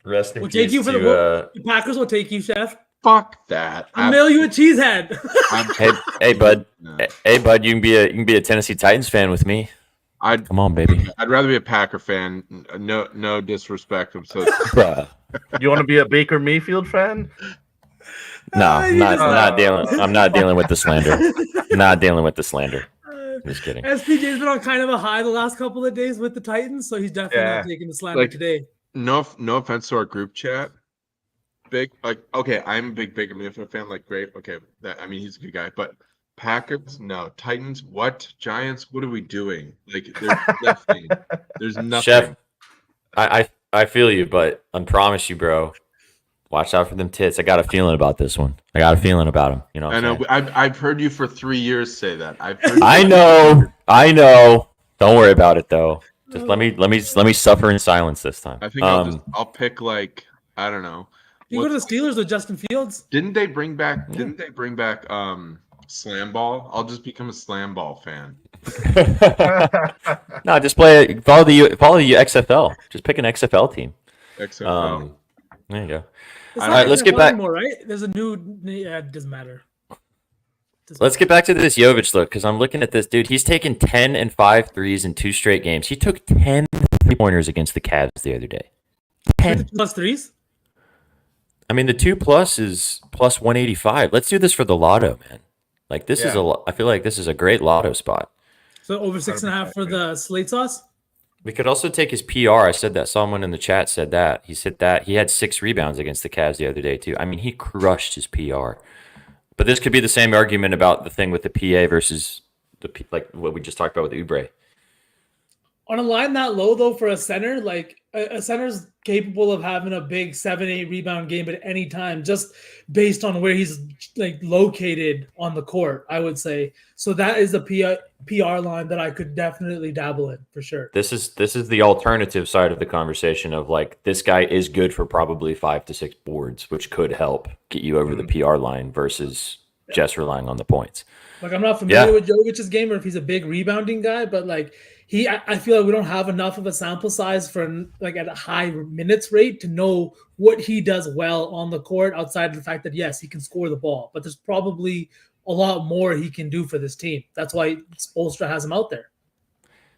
Rest in We'll take you for the Packers will take you, Chef. Fuck that. I'll mail you a cheesehead. Hey, bud. Hey, bud. You can be a Tennessee Titans fan with me. Come on, baby. I'd rather be a Packer fan. No disrespect. I'm so Bruh. You want to be a Baker Mayfield fan? No, I'm not dealing with the slander. Not dealing with the slander. Just kidding. SPJ's been on kind of a high the last couple of days with the Titans, so he's definitely not taking the slander today. no offense to our group chat. I'm a big Baker Mayfield fan. Great. Okay, he's a good guy. But Packers, no. Titans, what? Giants, what are we doing? There's nothing. There's nothing. Chef, I feel you, but I promise you, bro. Watch out for them tits. I got a feeling about this one. I got a feeling about them. You know. I know. I've heard you for 3 years say that. I know. Don't worry about it though. Just let me suffer in silence this time. I think I'll pick I don't know. You go to the Steelers with Justin Fields. Didn't they bring back Slam Ball? I'll just become a Slam Ball fan. No, just follow the XFL. Just pick an XFL team. XFL. There you go. It's All right, let's get back. Anymore, right? There's a new. Yeah, it doesn't matter. Let's get back to this Jovic look because I'm looking at this dude. He's taken 10 and 5 threes in 2 straight games. He took 10 3-pointers against the Cavs the other day. 10 plus threes. I mean, the 2+ is plus 185. Let's do this for the lotto, man. This is I feel like this is a great lotto spot. So over 6.5 for the slate sauce. We could also take his PR. I said that. Someone in the chat said that. He said that he had 6 rebounds against the Cavs the other day too. I mean, he crushed his PR. But this could be the same argument about the thing with the PA versus what we just talked about with Oubre. On a line that low though for a center, a center's capable of having a big 7-8 rebound game at any time, just based on where he's located on the court, I would say. So that is a PR line that I could definitely dabble in for sure. This is the alternative side of the conversation of this guy is good for probably 5 to 6 boards, which could help get you over the PR line versus just relying on the points. I'm not familiar with Jovic's game or if he's a big rebounding guy, but I feel like we don't have enough of a sample size for at a high minutes rate to know what he does well on the court outside of the fact that, yes, he can score the ball, but there's probably a lot more he can do for this team. That's why Spoelstra has him out there.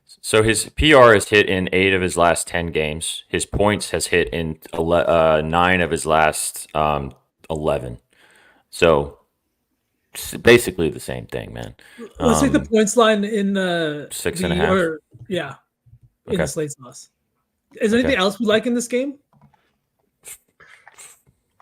So his PR has hit in 8 of his last 10 games. His points has hit in 9 of his last 11. So It's basically the same thing, man. Let's take the points line in 6.5. In Okay. the slate sauce. Is there anything else we like in this game?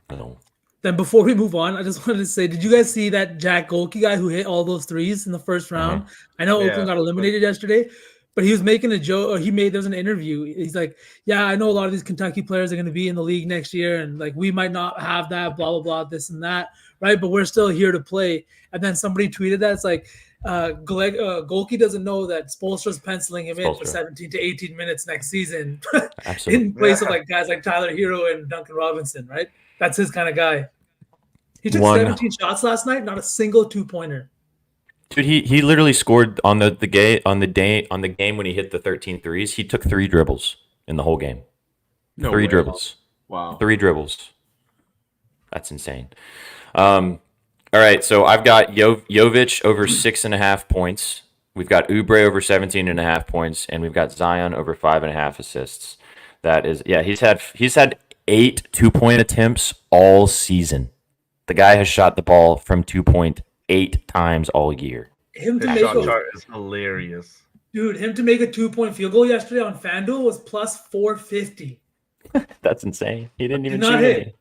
No. Then before we move on, I just wanted to say, did you guys see that Jack Golke guy who hit all those threes in the first round? I know Yeah. Oakland got eliminated yesterday, but he was making a joke, or there's an interview. He's like, yeah, I know a lot of these Kentucky players are going to be in the league next year, and like we might not have that, blah, blah, blah, this and that, right? But we're still here to play. And then somebody tweeted that, it's like, Golke doesn't know that Spoelstra's penciling him in for 17 to 18 minutes next season in place of like guys like Tyler Hero and Duncan Robinson, right? That's his kind of guy. He took 17 shots last night, not a single 2-pointer. Dude, he literally scored on the game when he hit the 13 threes. He took 3 dribbles in the whole game. No 3 way. dribbles. Wow. 3 dribbles. That's insane. All right, so I've got Jovic over 6.5 points. We've got Oubre over 17.5 points, and we've got Zion over 5.5 assists. That is, he's had 8 2-point attempts all season. The guy has shot the ball from 2-point 8 times all year. Him to His make shot a, chart is hilarious. dude, him to make a 2-point field goal yesterday on FanDuel was plus 450. That's insane. He didn't even Did not shoot hit. any.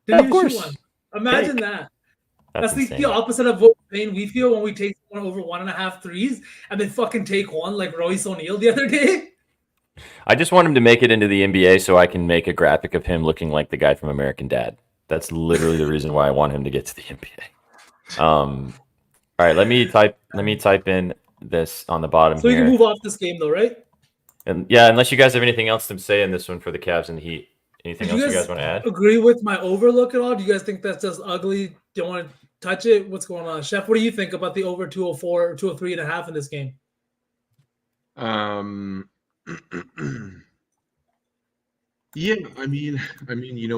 Didn't Of even course. shoot one. Imagine that. That's insane. the opposite of what pain we feel when we take one over 1.5 threes and then fucking take one like Royce O'Neal the other day. I just want him to make it into the NBA so I can make a graphic of him looking like the guy from American Dad. That's literally the reason why I want him to get to the NBA. All right, let me type in this on the bottom So we here. can move off this game though, right? And yeah, unless you guys have anything else to say in this one for the Cavs and the Heat. Anything Did else you guys want to add? agree with my overlook at all? Do you guys think that's just ugly? Don't want to touch it? What's going on? Chef, what do you think about the over 204 or 203.5 in this game? Yeah, I mean,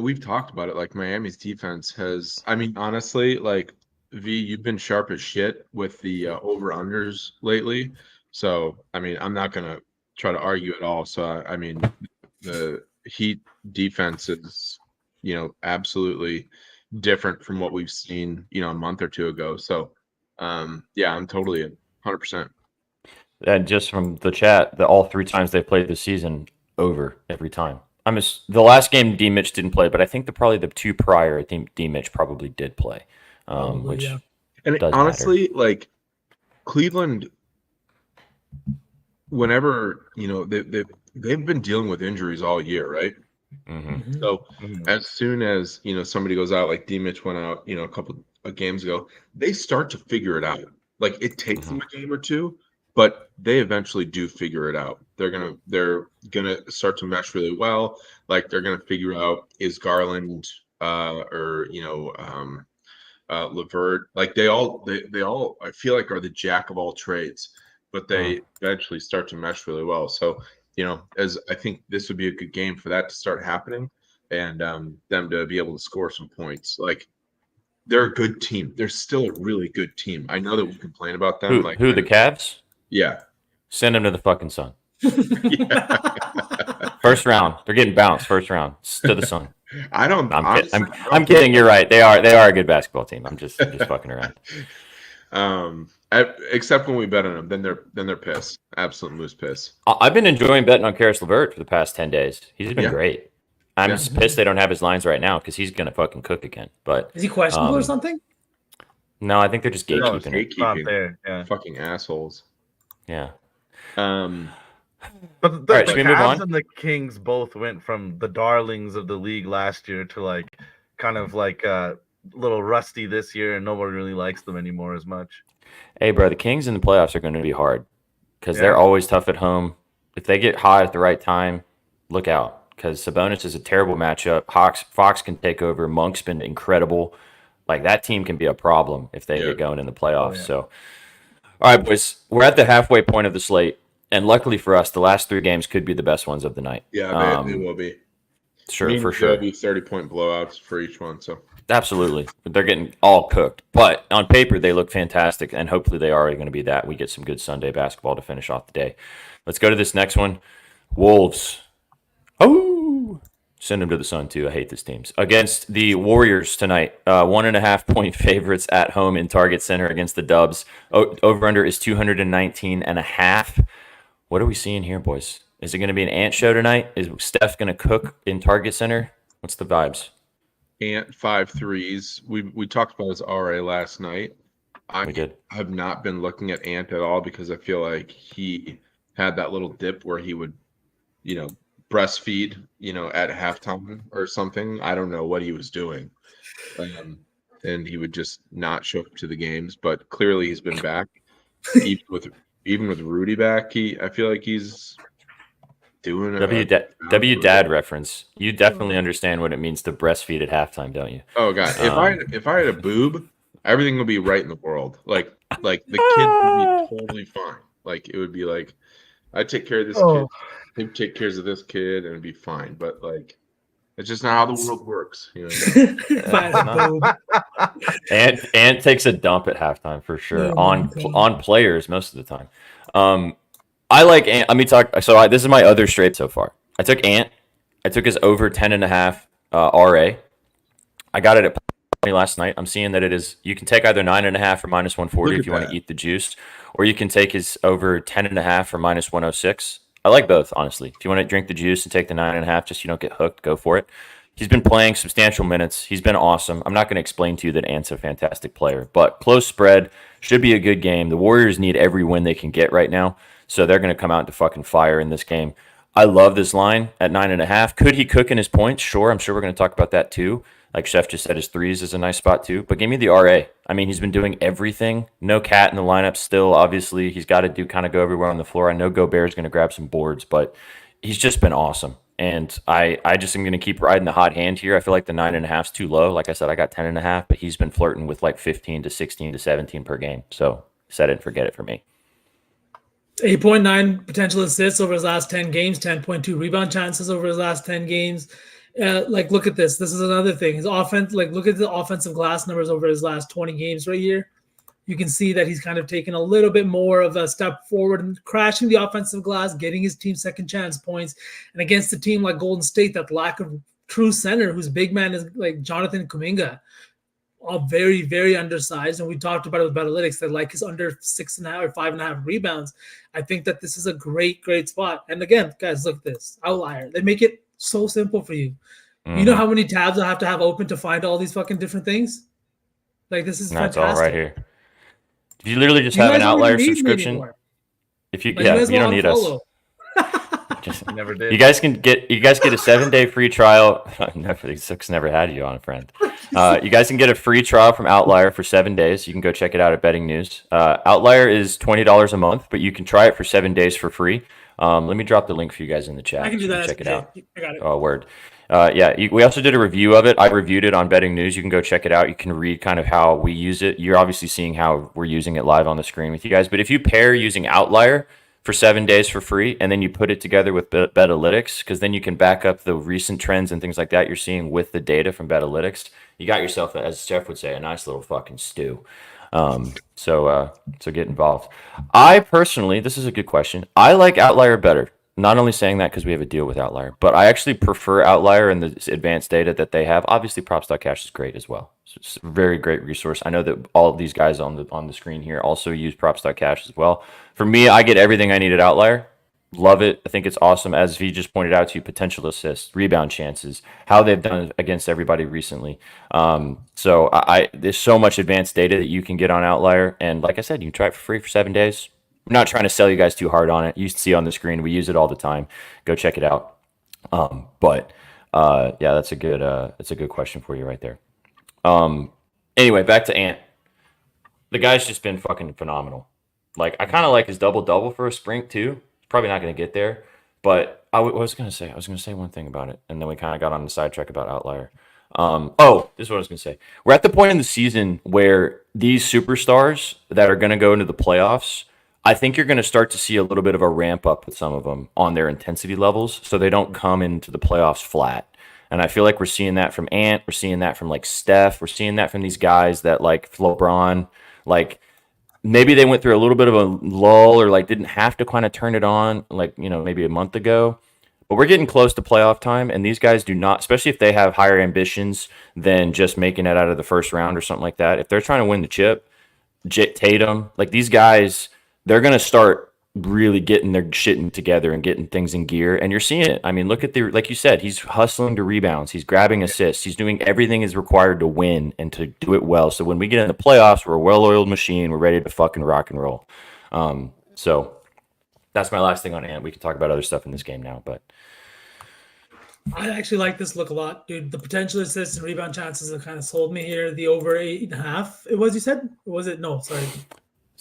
we've talked about it. Like Miami's defense has, honestly, like V, you've been sharp as shit with the over-unders lately. So, I'm not gonna try to argue at all. So, the Heat defense is, absolutely different from what we've seen, a month or two ago. So, yeah, I'm totally 100%. And just from the chat, all 3 times they played this season, over every time. The last game D Mitch didn't play, but I think probably the 2 prior, I think D Mitch probably did play. Which yeah. And does honestly, like Cleveland, whenever they've been dealing with injuries all year, right? Mm-hmm. So as soon as somebody goes out, like D Mitch went out, a couple of games ago, they start to figure it out. Like it takes them a game or two, but they eventually do figure it out. They're gonna start to mesh really well. Like they're gonna figure out, is Garland or Levert, like they all I feel like are the jack of all trades, but they eventually start to mesh really well. So as I think this would be a good game for that to start happening, and them to be able to score some points. Like they're a good team. They're still a really good team. I know that we complain about them. Who the Cavs? Yeah. Send them to the fucking Sun. First round. They're getting bounced first round to the Sun. I'm kidding. You're right. They are a good basketball team. I'm just fucking around. Except when we bet on them, then they're pissed. Absolute moose piss. I've been enjoying betting on Karis LeVert for the past 10 days. He's been great. I'm just pissed they don't have his lines right now because he's gonna fucking cook again. But is he questionable or something? No, I think they're just gatekeeping it. Not there. Yeah. Fucking assholes. Yeah. But the All right, should we move Cavs on? and the Kings both went from the darlings of the league last year to like kind of like a little rusty this year, and nobody really likes them anymore as much. Hey, bro, the Kings in the playoffs are going to be hard because they're always tough at home. If they get hot at the right time, look out because Sabonis is a terrible matchup. Fox can take over. Monk's been incredible. Like that team can be a problem if they get going in the playoffs. So, all right, boys, we're at the halfway point of the slate. And luckily for us, the last 3 games could be the best ones of the night. Yeah, they will be. Sure, for There'll sure. be 30-point blowouts for each one. So Absolutely. They're getting all cooked. But on paper, they look fantastic, and hopefully they are going to be that. We get some good Sunday basketball to finish off the day. Let's go to this next one. Wolves. Oh! Send them to the sun too. I hate this teams. Against the Warriors tonight, 1.5-point favorites at home in Target Center against the Dubs. Over under is 219.5. What are we seeing here, boys? Is it going to be an Ant show tonight? Is Steph going to cook in Target Center? What's the vibes? Ant 5 threes. We talked about his RA last night. We did. I have not been looking at Ant at all because I feel like he had that little dip where he would, breastfeed, at halftime or something. I don't know what he was doing. And he would just not show up to the games, but clearly he's been back. even with Rudy back, I feel like he's doing W dad reference. You definitely understand what it means to breastfeed at halftime, don't you? Oh god, if I had a boob, everything would be right in the world. Like the kid would be totally fine. Like it would be like I take care of this kid. Him take care of this kid, and it'd be fine. But like, it's just not how the world works. Ant takes a dump at halftime for sure on players most of the time. I like Ant. Let me talk. So this is my other straight so far. I took Ant. I took his over 10.5 RA. I got it at last night. I'm seeing that it is. You can take either 9.5 or minus 140 if you want to eat the juice, or you can take his over 10.5 or minus 106. I like both, honestly. If you want to drink the juice and take the 9.5, just so you don't get hooked, go for it. He's been playing substantial minutes. He's been awesome. I'm not going to explain to you that Ant's a fantastic player, but close spread should be a good game. The Warriors need every win they can get right now, so they're going to come out to fucking fire in this game. I love this line at 9.5. Could he cook in his points? Sure. I'm sure we're going to talk about that too. Like Chef just said, his threes is a nice spot too. But give me the RA. I mean, he's been doing everything. No Cat in the lineup still, obviously. He's got to kind of go everywhere on the floor. I know Gobert's going to grab some boards, but he's just been awesome. And I just am going to keep riding the hot hand here. I feel like the 9.5 is too low. Like I said, I got 10.5, but he's been flirting with like 15 to 16 to 17 per game. So set it and forget it for me. 8.9 potential assists over his last 10 games, 10.2 rebound chances over his last 10 games. Look at this. This is another thing. His offense, look at the offensive glass numbers over his last 20 games right here. You can see that he's kind of taken a little bit more of a step forward and crashing the offensive glass, getting his team second chance points. And against a team like Golden State, that lack of true center, whose big man is like Jonathan Kuminga, all very, very undersized. And we talked about it with Betalytics that like his under 6.5 or 5.5 rebounds. I think that this is a great, great spot. And again, guys, look at this outlier. They make it so simple for you. Mm-hmm. You know how many tabs I have to have open to find all these fucking different things? Like this is fantastic. That's all right here. If you literally just have an outlier subscription, if you you don't need us. Just, never did. You guys get a 7-day free trial. Six never had you on, friend. You guys can get a free trial from Outlier for 7 days. You can go check it out at Betting News. Outlier is $20 a month, but you can try it for 7 days for free. Let me drop the link for you guys in the chat. I can do that. Check it out. I got it. Oh, word. We also did a review of it. I reviewed it on Betting News. You can go check it out. You can read kind of how we use it. You're obviously seeing how we're using it live on the screen with you guys. But if you pair using Outlier for 7 days for free, and then you put it together with Betalytics, because then you can back up the recent trends and things like that you're seeing with the data from Betalytics, you got yourself, as Jeff would say, a nice little fucking stew. So get involved. I personally, this is a good question. I like Outlier better. Not only saying that because we have a deal with Outlier, but I actually prefer Outlier and the advanced data that they have. Obviously, Props.cash is great as well. So it's a very great resource. I know that all of these guys on the screen here also use Props.cash as well. For me, I get everything I need at Outlier. Love it. I think it's awesome. As V just pointed out to you, potential assists, rebound chances, how they've done against everybody recently. So there's so much advanced data that you can get on Outlier. And like I said, you can try it for free for 7 days. I'm not trying to sell you guys too hard on it. You see on the screen, we use it all the time. Go check it out. Yeah, that's a good question for you right there. Anyway, back to Ant. The guy's just been fucking phenomenal. Like, I kind of like his double-double for a spring too. Probably not going to get there, but I was going to say one thing about it, and then we kind of got on the sidetrack about Outlier. This is what I was going to say. We're at the point in the season where these superstars that are going to go into the playoffs, I think you're going to start to see a little bit of a ramp up with some of them on their intensity levels, so they don't come into the playoffs flat. And I feel like we're seeing that from Ant. We're seeing that from like Steph. We're seeing that from these guys that like LeBron. Like maybe they went through a little bit of a lull or like didn't have to kind of turn it on like, maybe a month ago. But we're getting close to playoff time, and these guys do not, especially if they have higher ambitions than just making it out of the first round or something like that. If they're trying to win the chip, Tatum, like these guys, they're going to start really getting their shit together and getting things in gear. And you're seeing it. I mean, look at like you said, he's hustling to rebounds. He's grabbing assists. He's doing everything is required to win and to do it well. So when we get in the playoffs, we're a well-oiled machine. We're ready to fucking rock and roll. So that's my last thing on Ant. We can talk about other stuff in this game now, but I actually like this look a lot, dude. The potential assists and rebound chances have kind of sold me here. The over 8.5. It was, you said? Or was it? No, sorry.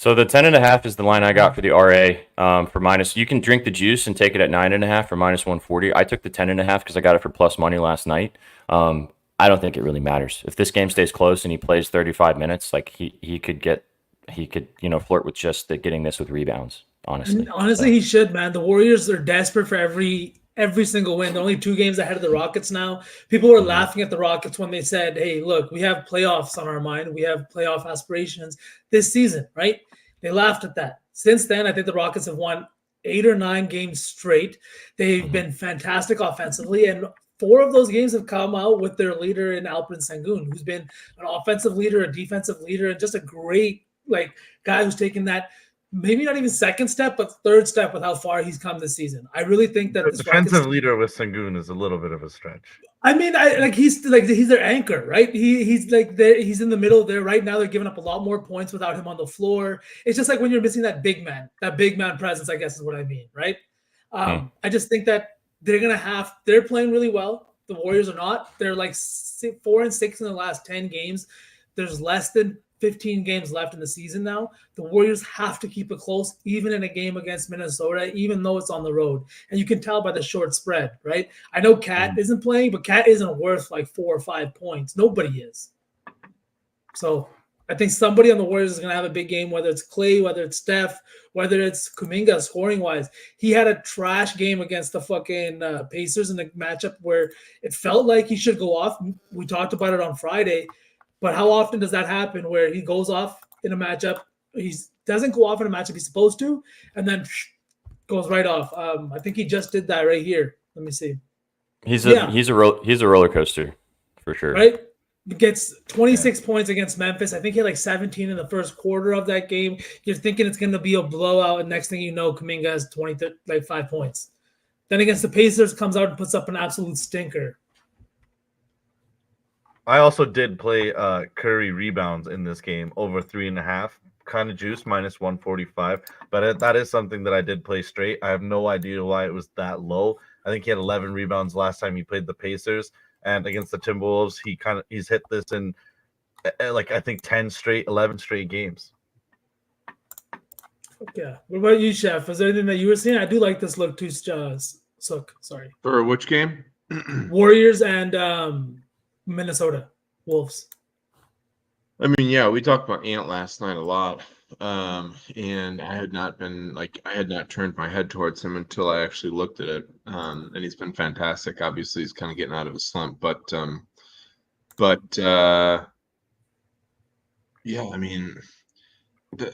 so the 10.5 is the line I got for the RA for minus. You can drink the juice and take it at 9.5 for minus 140. I took the 10.5 because I got it for plus money last night. I don't think it really matters if this game stays close and he plays 35 minutes. Like he could flirt with just getting this with rebounds. Honestly, he should, man. The Warriors are desperate for every single win. They're only 2 games ahead of the Rockets now. People were laughing at the Rockets when they said, hey, look, we have playoffs on our mind. We have playoff aspirations this season, right? They laughed at that. Since then, I think the Rockets have won 8 or 9 games straight. They've been fantastic offensively, and 4 of those games have come out with their leader in Alperen Sengun, who's been an offensive leader, a defensive leader, and just a great guy who's taken that maybe not even second step, but third step with how far he's come this season. I really think that the defensive leader with Sengun is a little bit of a stretch. I mean, he's their anchor, right? He's there. He's in the middle there right now. They're giving up a lot more points without him on the floor. It's just like when you're missing that big man presence, I guess is what I mean, right? I just think that they're playing really well. The Warriors are not. They're like 4-6 in the last 10 games. There's less than 15 games left in the season now. The Warriors have to keep it close, even in a game against Minnesota, even though it's on the road. And you can tell by the short spread, right? I know Cat isn't playing, but Cat isn't worth like 4 or 5 points. Nobody is. So I think somebody on the Warriors is going to have a big game, whether it's Clay, whether it's Steph, whether it's Kuminga scoring-wise. He had a trash game against the fucking Pacers in the matchup where it felt like he should go off. We talked about it on Friday. But how often does that happen where he goes off in a matchup? He doesn't go off in a matchup he's supposed to, and then goes right off. I think he just did that right here. Let me see. He's a roller coaster for sure. Right? He gets 26 points against Memphis. I think he had like 17 in the first quarter of that game. You're thinking it's going to be a blowout, and next thing you know, Kuminga has 5 points. Then against the Pacers, comes out and puts up an absolute stinker. I also did play Curry rebounds in this game over 3.5, kind of juice minus 145. But that is something that I did play straight. I have no idea why it was that low. I think he had 11 rebounds last time he played the Pacers, and against the Timberwolves, he's hit this in I think 10 straight, 11 straight games. Yeah. What about you, Chef? Was there anything that you were seeing? I do like this look too, Sook. Sorry. For which game? Warriors and Minnesota Wolves. I mean, yeah, we talked about Ant last night a lot. And I had not turned my head towards him until I actually looked at it. And he's been fantastic. Obviously, he's kind of getting out of his slump, but yeah, I mean,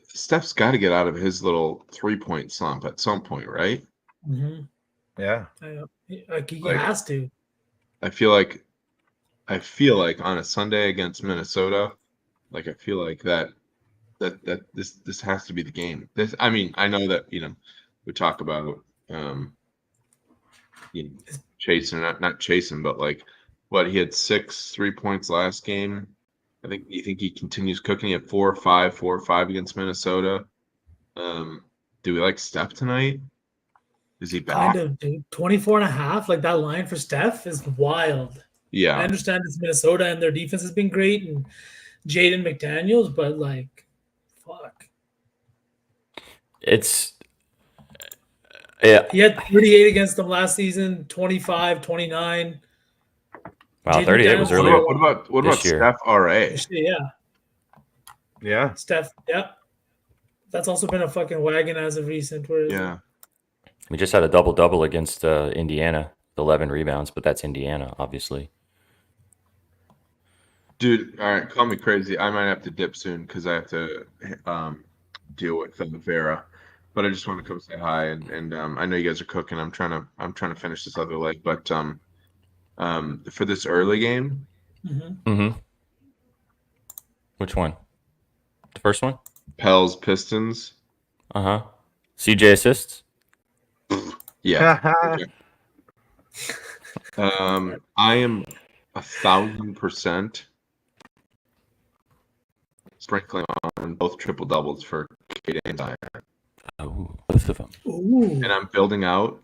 Steph's got to get out of his little 3-point slump at some point, right? Mm-hmm. Yeah, he has to. I feel like on a Sunday against Minnesota, I feel like that this has to be the game. I mean, I know that we talk about chasing, not chasing, but what, he had 6 3-points last game. You think he continues cooking at 4 or 5 against Minnesota. Do we like Steph tonight? Is he back? Kind of, dude. 24.5, that line for Steph is wild. Yeah, I understand it's Minnesota and their defense has been great and Jaden McDaniels, but fuck. It's He had 38 against them last season, 25, 29. Wow, 38 was earlier. What about Steph RA? Yeah. Steph, yeah. That's also been a fucking wagon as of recent. Yeah. We just had a double-double against Indiana, 11 rebounds, but that's Indiana, obviously. Dude, all right, call me crazy. I might have to dip soon because I have to deal with Vera. but I just want to come say hi, and I know you guys are cooking. I'm trying to finish this other leg, but for this early game, Mm-hmm. Which one? The first one? Pels Pistons. Uh-huh. CJ assists? Yeah. Okay. I am 1,000% sprinkling on both triple doubles for Kate and Zion. Oh, both of them. Ooh. And I'm building out.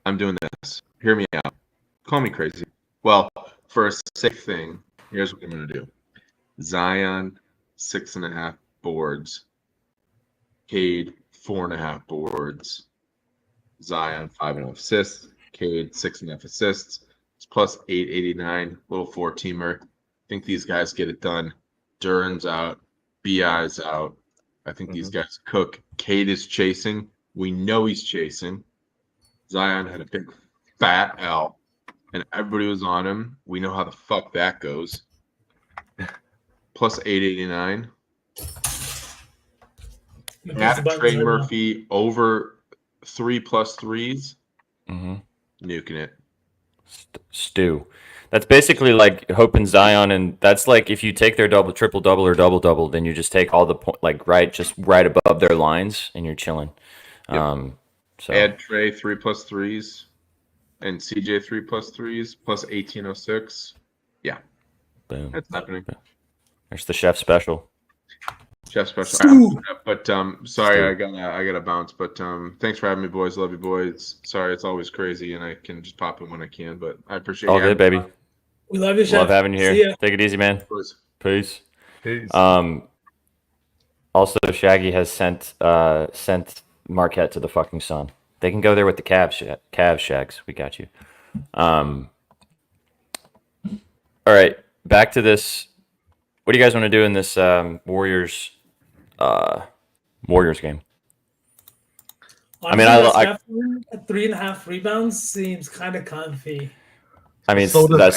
I'm doing this. Hear me out. Call me crazy. Well, for a safe thing, here's what I'm going to do. Zion, 6.5 boards. Cade, 4.5 boards. Zion, 5.5 assists. Cade, 6.5 assists. It's plus 889. Little 4-teamer. I think these guys get it done. Duran's out. BI's out. I think these guys cook. Cade is chasing. We know he's chasing. Zion had a big fat L, and everybody was on him. We know how the fuck that goes. Plus 889. At Trey Murphy over 3+ threes. Mm-hmm. Nuking it. Stew. That's basically like Hope and Zion, and that's like if you take their triple double or double double, then you just take all the just right above their lines, and you're chilling. Yep. So add Trey 3+ threes, and CJ 3+ threes plus 1806. Yeah, boom. That's happening. There's the chef special. Chef special. But sorry, I gotta bounce. But thanks for having me, boys. Love you, boys. Sorry, it's always crazy, and I can just pop in when I can. But I appreciate all you. good, baby. We love you, Chef. Love having you See here. ya. Take it easy, man. Boys. Peace. Peace. Also, Shaggy has sent Marquette to the fucking sun. They can go there with the Cavs, Shags. We got you. All right, back to this. What do you guys want to do in this Warriors game? Honestly, I mean, Steph at 3.5 rebounds seems kind of comfy. I mean, So does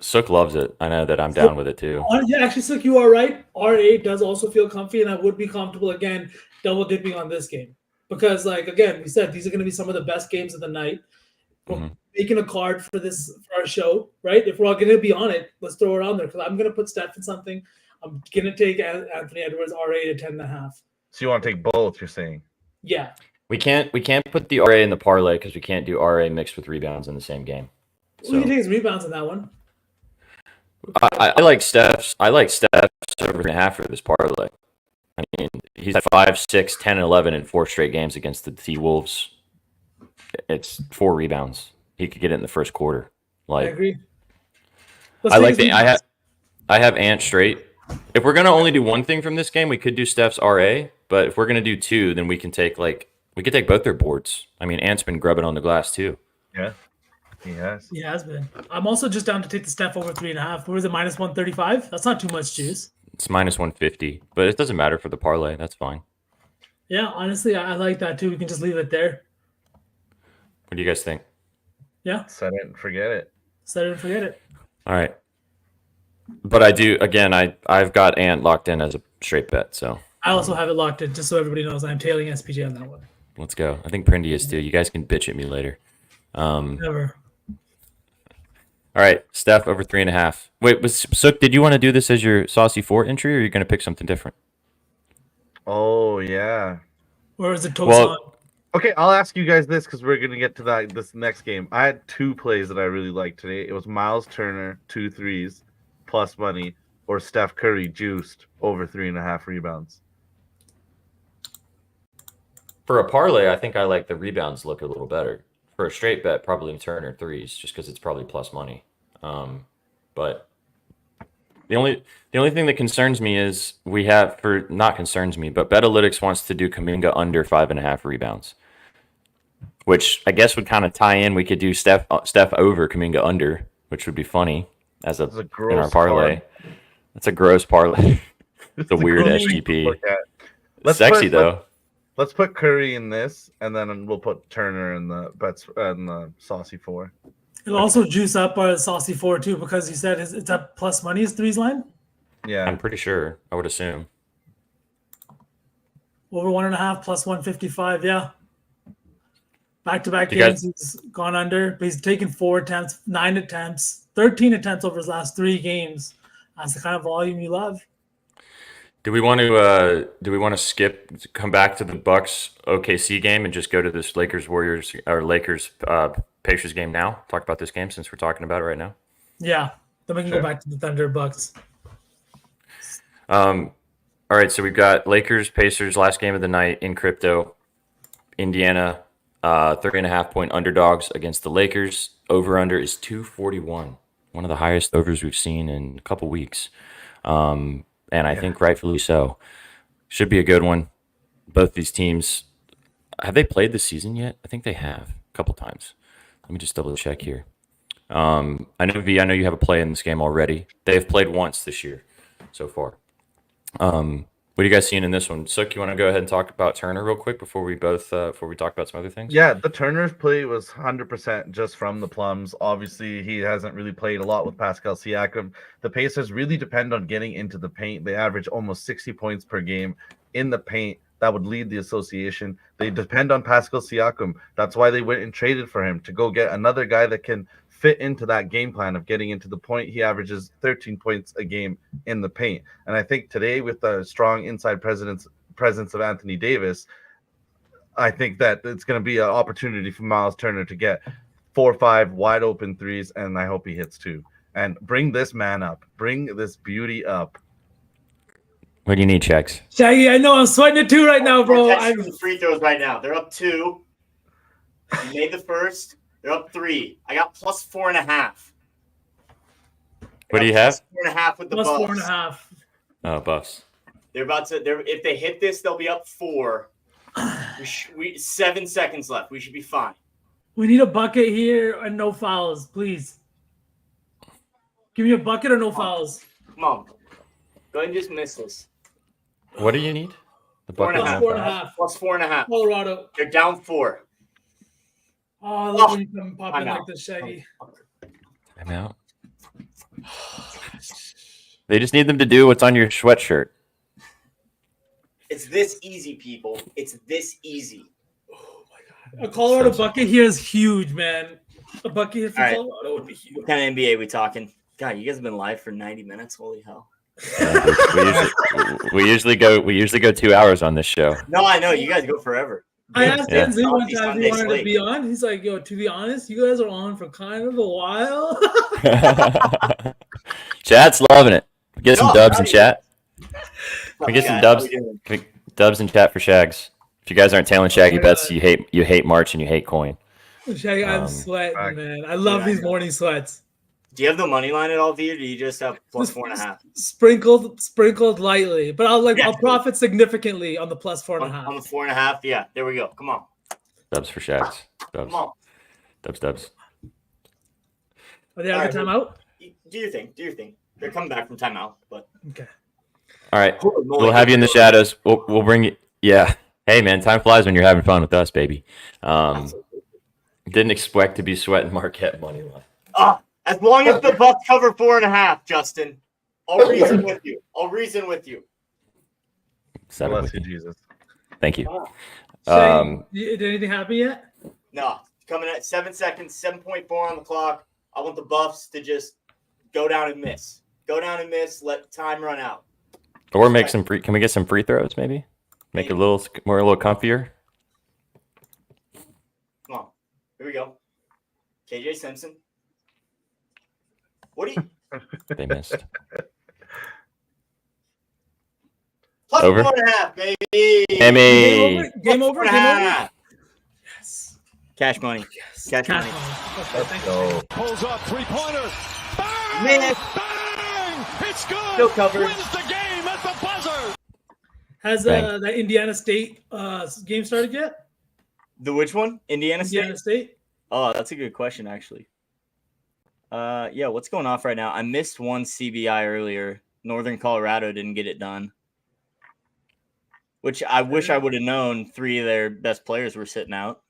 Sook loves it. I know that I'm down with it too. Yeah, actually, Sook, you are right. R8 does also feel comfy, and I would be comfortable again double dipping on this game because, like, again, we said these are going to be some of the best games of the night. We're making a card for our show, right? If we're all going to be on it, let's throw it on there because I'm going to put Steph in something. I'm going to take Anthony Edwards R8 at 10.5. So you want to take both? You're saying? Yeah. We can't put the RA in the parlay because we can't do RA mixed with rebounds in the same game. So, we can take his rebounds in that one. I like Steph's. I like Steph's over 3.5 for this parlay. I mean, he's at 5, 6, 10, and 11 in 4 straight games against the T-Wolves. It's 4 rebounds. He could get it in the first quarter. Like, I agree. I have Ant straight. If we're gonna only do one thing from this game, we could do Steph's RA. But if we're gonna do 2, then we can take both their boards. I mean, Ant's been grubbing on the glass too. Yeah, he has. He has been. I'm also just down to take the Steph over 3.5. What is it, minus 135? That's not too much juice. It's minus 150, but it doesn't matter for the parlay. That's fine. Yeah, honestly, I like that too. We can just leave it there. What do you guys think? Yeah. Set it and forget it. Set it and forget it. All right. But I do, again, I've got Ant locked in as a straight bet, so. I also have it locked in, just so everybody knows I'm tailing SPJ on that one. Let's go. I think Prindy is too. You guys can bitch at me later. Never. All right, Steph over 3.5. Wait, Sook, did you want to do this as your Saucy 4 entry, or are you going to pick something different? Oh, yeah. Or is it Tosan? Okay, I'll ask you guys this because we're going to get to this next game. I had 2 plays that I really liked today. It was Miles Turner, 2 threes, plus money, or Steph Curry juiced over 3.5 rebounds. For a parlay, I think I like the rebounds look a little better. For a straight bet, probably Turner threes, just because it's probably plus money. But the only thing that concerns me is but Betalytics wants to do Kuminga under 5.5 rebounds, which I guess would kind of tie in. We could do Steph over Kuminga under, which would be funny in our parlay. That's a gross parlay. It's a weird SGP. Sexy though. Let's put Curry in this, and then we'll put Turner in the bets and the Saucy 4. It'll also juice up our Saucy 4 too, because you said it's up plus money is threes line. Yeah, I'm pretty sure. I would assume. Over 1.5 plus 155. Yeah. Back-to-back You guys- games, he's gone under, but he's taken 4 attempts, 9 attempts, 13 attempts over his last 3 games. That's the kind of volume you love. Do we want to come back to the Bucks OKC game and just go to this Lakers Pacers game now? Talk about this game since we're talking about it right now. Yeah. Then we can Sure. go back to the Thunder Bucks. All right, so we've got Lakers Pacers last game of the night in crypto. Indiana 3.5 point underdogs against the Lakers. Over under is 241. One of the highest overs we've seen in a couple weeks. And I think rightfully so. Should be a good one. Both these teams, have they played this season yet? I think they have a couple times. Let me just double check here. I know V, I know you have a play in this game already. They have played once this year so far. What are you guys seeing in this one? Sook, you want to go ahead and talk about Turner real quick before we talk about some other things? Yeah, the Turner's play was 100% just from the plums. Obviously, he hasn't really played a lot with Pascal Siakam. The Pacers really depend on getting into the paint. They average almost 60 points per game in the paint. That would lead the association. They depend on Pascal Siakam. That's why they went and traded for him, to go get another guy that can fit into that game plan of getting into the point. He averages 13 points a game in the paint. And I think today, with the strong inside presence of Anthony Davis, I think that it's going to be an opportunity for Miles Turner to get 4 or 5 wide open threes, and I hope he hits 2. And bring this man up. Bring this beauty up. What do you need, Checks? Shaggy, I know I'm sweating it too right now, bro. We're texting the free throws right now. They're up 2. You made the first. They're up 3. I got plus 4.5. What do you have? 4.5 with the Plus Bucks. 4.5. Oh, Buffs. They're about to. If they hit this, they'll be up 4. 7 seconds left. We should be fine. We need a bucket here and no fouls, please. Give me a bucket or no fouls. Come on. Go ahead and just miss this. What do you need? The Four and a bucket? half. 4.5. Plus 4.5. Colorado. They're down 4. Oh, I love when you come pop in I'm like out. this, Shaggy. I'm out. They just need them to do what's on your sweatshirt. It's this easy, people. It's this easy. A Colorado bucket here is huge, man. A bucket here from All right. Colorado would be huge. What kind of NBA we talking? God, you guys have been live for 90 minutes. Holy hell. We usually go 2 hours on this show. No, I know. You guys go forever. I asked Yeah. Denzel one time if he Sunday wanted to slate. be on. He's like, yo, to be honest, you guys are on for kind of a while. Chat's loving it. Get some No, dubs how in do you- chat. Can we get some Guys, dubs? how we doing? Can we- Dubs in chat for Shags. If you guys aren't tailing Shaggy my bets, God. you hate March and you hate coin. Shaggy, I'm Um, sweating, fact. man. I love Yeah, I these know. morning sweats. Do you have the money line at all, V, or do you just have plus 4.5? Sprinkled lightly, but I'll Yeah. profit significantly on the plus On 4.5. the 4.5? Yeah, there we go. Come on. Dubs for Shags. Dubs. Come on. Dubs. Are they out of the All timeout? Do your thing. Do your thing. They're coming back from timeout, but Okay. All right. holy moly. We'll have you in the shadows. We'll bring you. Yeah. Hey, man, time flies when you're having fun with us, baby. Didn't expect to be sweating Marquette money line. As long as the Bucks cover 4.5, Justin, I'll reason with you. I'll reason with you. Settle Bless with you, you. Jesus. Thank you. Shaggy, did anything happen yet? No, coming at 7 seconds, 7.4 on the clock. I want the Buffs to just go down and miss. Go down and miss. Let time run out. Or make some free. Can we get some free throws? Maybe make it a little comfier. Come on. Here we go. KJ Simpson. What do you? They missed. Plus Over. 4.5, baby. Emmy. Game over. 4.5. Yes. Cash money. Cash money. Okay, thank you. So, Pulls up 3-pointer. Bang! Minute. Bang! It's good. Still covered. Wins the game at the buzzer. Has Bang. the Indiana State game started yet? The which one? Indiana State? Indiana State. Oh, that's a good question, actually. Yeah, what's going off right now? I missed one CBI earlier. Northern Colorado didn't get it done. Which I wish I would have known 3 of their best players were sitting out.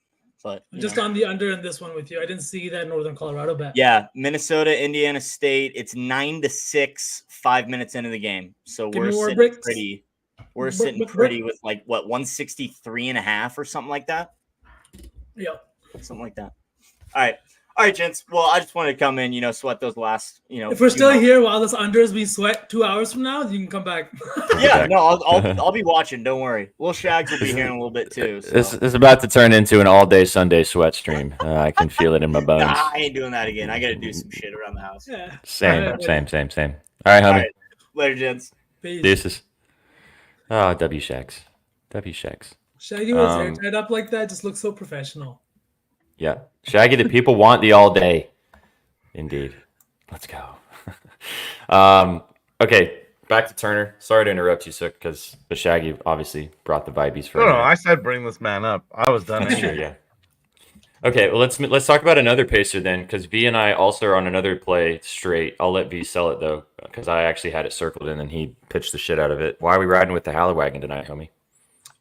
But Just on the under in this one with you. I didn't see that Northern Colorado bet. yeah, Minnesota, Indiana State. It's 9-6, 5 minutes into the game. So Give we're me more sitting bricks. pretty. We're But- sitting but- pretty with like what 163.5 or something like that. Yeah. Something like that. All right, gents. Well, I just wanted to come in, sweat those last, If we're few still moments. here while this under is being sweat 2 hours from now, you can come back. Yeah, no, I'll be watching. Don't worry. Will Shags will be here in a little bit too. So. This is about to turn into an all-day Sunday sweat stream. I can feel it in my bones. Nah, I ain't doing that again. I got to do some shit around the house. Yeah. Same. All right, All homie. right, later, gents. Peace. Deuces. Oh, W Shacks. Shaggy with his hair tied up like that just looks so professional. Yeah. Shaggy, the people want the all day. Indeed. Let's go. Okay, back to Turner. Sorry to interrupt you, Sook, but Shaggy obviously brought the vibes for No, everyone. I said bring this man up. I was done. That's true, yeah. Okay, well let's talk about another pacer then, because V and I also are on another play straight. I'll let V sell it though, because I actually had it circled and then he pitched the shit out of it. Why are we riding with the Halliwagon tonight, homie?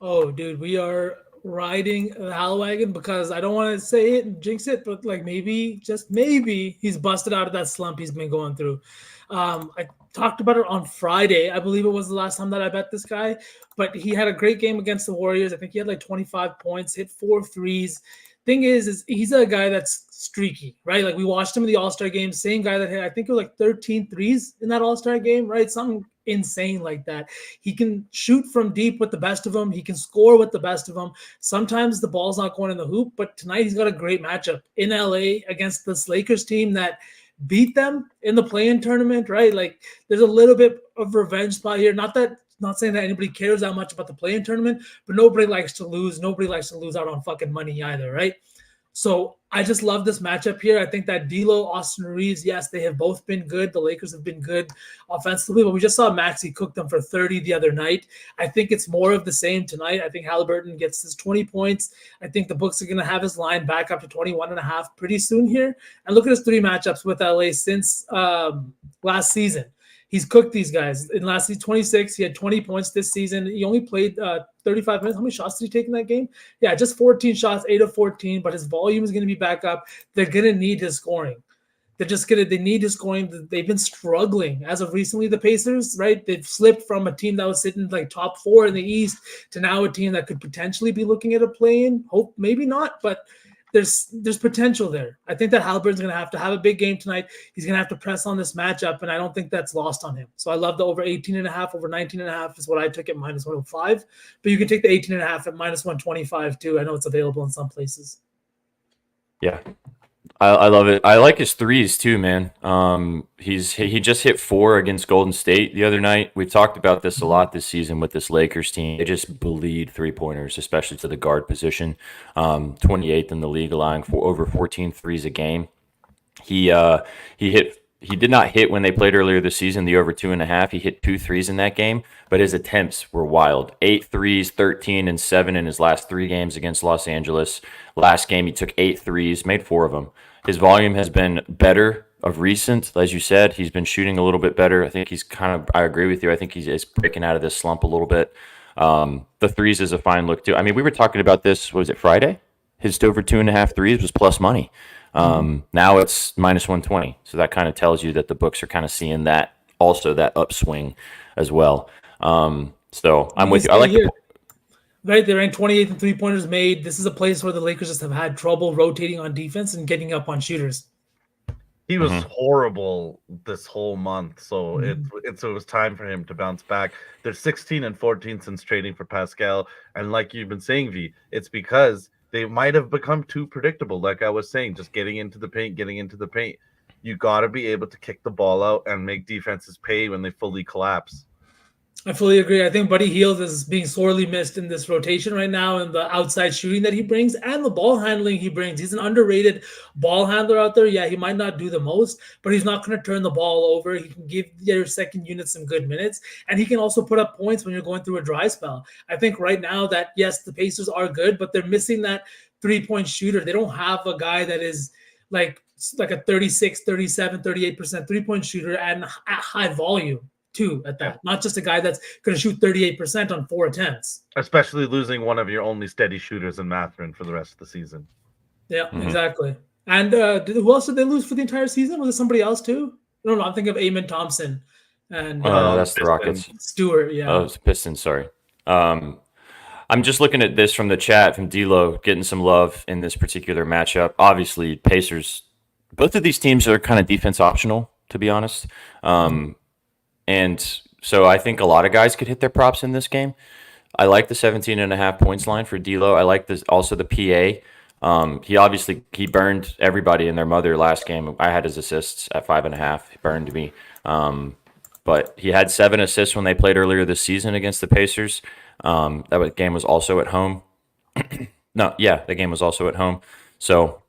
Oh, dude, we are riding the Halliwagon because I don't want to say it and jinx it, but like maybe, just maybe, he's busted out of that slump he's been going through. I talked about it on Friday. I believe it was the last time that I bet this guy, but he had a great game against the Warriors. I think he had like 25 points, hit 4 threes. Thing is he's a guy that's streaky, right? Like we watched him in the All-Star game, same guy that hit, I think it was like 13 threes in that All-Star game, right? Something insane like that. He can shoot from deep with the best of them. He can score with the best of them. Sometimes the ball's not going in the hoop, but tonight he's got a great matchup in LA against this Lakers team that beat them in the play-in tournament, right? Like there's a little bit of revenge spot here. Not saying that anybody cares that much about the play-in tournament, but nobody likes to lose. Nobody likes to lose out on fucking money either, right? So I just love this matchup here. I think that D'Lo, Austin Reeves, yes, they have both been good. The Lakers have been good offensively, but we just saw Maxey cook them for 30 the other night. I think it's more of the same tonight. I think Halliburton gets his 20 points. I think the books are going to have his line back up to 21.5 pretty soon here. And look at his 3 matchups with LA since last season. He's cooked these guys. In last season, 26, he had 20 points this season. He only played 35 minutes. How many shots did he take in that game? Yeah, just 14 shots, 8 of 14, but his volume is going to be back up. They're going to need his scoring. They need his scoring. They've been struggling as of recently, the Pacers, right? They've slipped from a team that was sitting like top 4 in the East to now a team that could potentially be looking at a play-in. Hope maybe not, but there's potential there. I think that Halliburton's going to have a big game tonight. He's going to have to press on this matchup, and I don't think that's lost on him. So I love the over 18.5, over 19.5 is what I took at minus 105. But you can take the 18.5 at minus 125 too. I know it's available in some places. Yeah. I love it. I like his threes too, man. He just hit 4 against Golden State the other night. We've talked about this a lot this season with this Lakers team. They just bleed 3-pointers, especially to the guard position. 28th in the league, allowing for over 14 threes a game. He did not hit when they played earlier this season, the over 2.5. He hit 2 threes in that game, but his attempts were wild. 8 threes, 13 and 7 in his last 3 games against Los Angeles. Last game, he took 8 threes, made 4 of them. His volume has been better of recent. As you said, he's been shooting a little bit better. I think I agree with you. I think he's breaking out of this slump a little bit. The threes is a fine look too. I mean, we were talking about this, was it Friday? His over 2.5 threes was plus money. Now it's minus 120. So that kind of tells you that the books are kind of seeing that also, that upswing as well. So I'm with you. I like here. Right, they ranked 28th in 3-pointers made. This is a place where the Lakers just have had trouble rotating on defense and getting up on shooters. He was horrible this whole month, so it was time for him to bounce back. They're 16 and 14 since trading for Pascal, and like you've been saying, V, it's because they might have become too predictable. Like I was saying, just getting into the paint. You got to be able to kick the ball out and make defenses pay when they fully collapse. I fully agree. I think Buddy Hield is being sorely missed in this rotation right now, and the outside shooting that he brings and the ball handling he brings. He's an underrated ball handler out there. Yeah, he might not do the most, but he's not going to turn the ball over. He can give your second unit some good minutes, and he can also put up points when you're going through a dry spell. I think right now that, yes, the Pacers are good, but they're missing that 3-point shooter. They don't have a guy that is like a 36, 37, 38% 3-point shooter and at high volume. Too at that, not just a guy that's going to shoot 38% on 4 attempts. Especially losing one of your only steady shooters in Mathurin for the rest of the season. Yeah, exactly. And who else did they lose for the entire season? Was it somebody else too? I don't know. I'm thinking of Amen Thompson and that's the Rockets. Stewart. Yeah. Oh, it's Pistons. Sorry. I'm just looking at this from the chat from D'Lo, getting some love in this particular matchup. Obviously, Pacers. Both of these teams are kind of defense optional, to be honest. And so I think a lot of guys could hit their props in this game. I like the 17.5 points line for D'Lo. I like this also the PA. He burned everybody and their mother last game. I had his assists at 5.5. He burned me. But he had 7 assists when they played earlier this season against the Pacers. That game was also at home. The game was also at home. So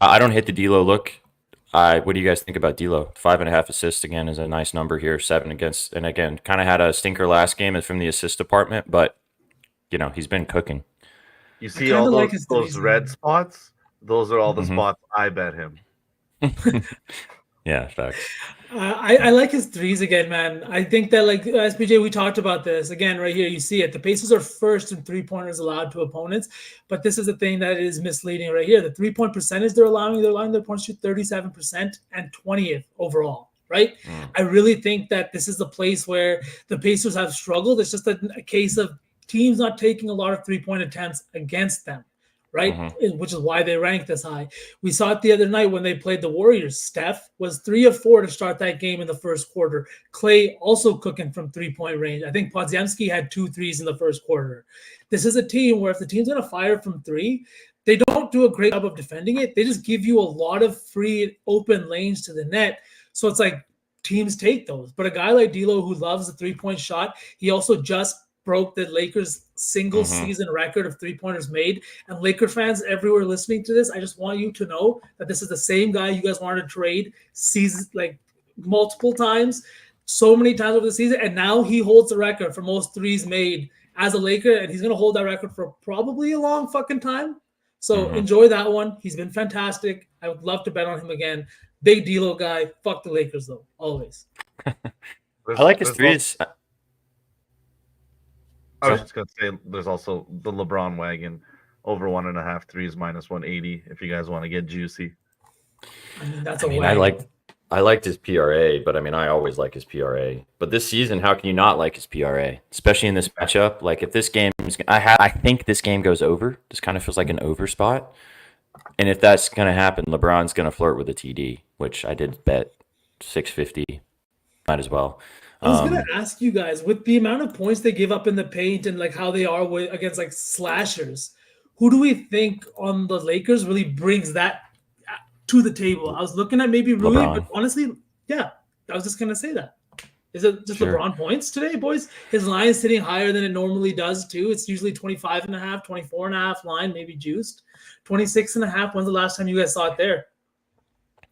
I don't hit the D'Lo look. What do you guys think about D'Lo? 5.5 assists again is a nice number here. 7 against, and again, kind of had a stinker last game from the assist department, but he's been cooking. You see all those red spots? Those are all the spots I bet him. Yeah, facts. I like his threes again, man. I think that, like, SPJ, we talked about this again right here. You see it. The Pacers are first in 3-pointers allowed to opponents, but this is the thing that is misleading right here. The 3-point percentage they're allowing their points to 37% and 20th overall, right? I really think that this is the place where the Pacers have struggled. It's just a case of teams not taking a lot of 3-point attempts against them, right? Which is why they rank this high. We saw it the other night when they played the Warriors. Steph was 3 of 4 to start that game in the first quarter. Clay also cooking from 3-point range. I think Podziemski had 2 threes in the first quarter. This is a team where if the team's going to fire from 3, they don't do a great job of defending it. They just give you a lot of free open lanes to the net. So it's like teams take those. But a guy like D'Lo who loves the 3-point shot, he also just broke the Lakers' single season record of 3-pointers made. And Laker fans everywhere listening to this, I just want you to know that this is the same guy you guys wanted to trade seasons, like multiple times, so many times over the season. And now he holds the record for most threes made as a Laker. And he's going to hold that record for probably a long fucking time. So enjoy that one. He's been fantastic. I would love to bet on him again. Big D'Lo guy. Fuck the Lakers, though. Always. I like his threes. I was just going to say there's also the LeBron wagon over 1.5 threes minus 180 if you guys want to get juicy. I liked his PRA, but I always like his PRA. But this season, how can you not like his PRA, especially in this matchup? Like if this game, I think this game goes over. This kind of feels like an over spot. And if that's going to happen, LeBron's going to flirt with a TD, which I did bet 650. Might as well. I was going to ask you guys, with the amount of points they give up in the paint and like how they are against like slashers, who do we think on the Lakers really brings that to the table? I was looking at maybe Rui, but honestly, yeah, I was just going to say that. Is it just LeBron points today, boys? His line is sitting higher than it normally does, too. It's usually 25.5, 24.5 line, maybe juiced. 26.5. When's the last time you guys saw it there?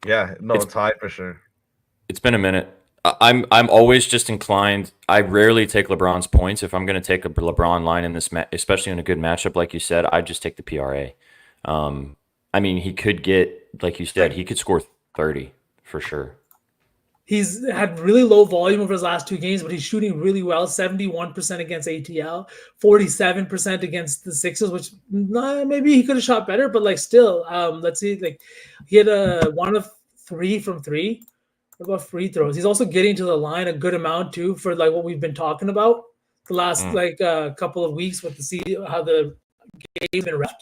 Yeah, no, it's high for sure. It's been a minute. I'm always just inclined. I rarely take LeBron's points. If I'm going to take a LeBron line in this, especially in a good matchup, like you said, I just take the PRA. He could get, like you said, he could score 30 for sure. He's had really low volume over his last 2 games, but he's shooting really well. 71% against ATL, 47% against the Sixers, which maybe he could have shot better, but like still, let's see, like he had a 1 of 3 from 3. What about free throws? He's also getting to the line a good amount too for like what we've been talking about the last couple of weeks with how the game's been ref.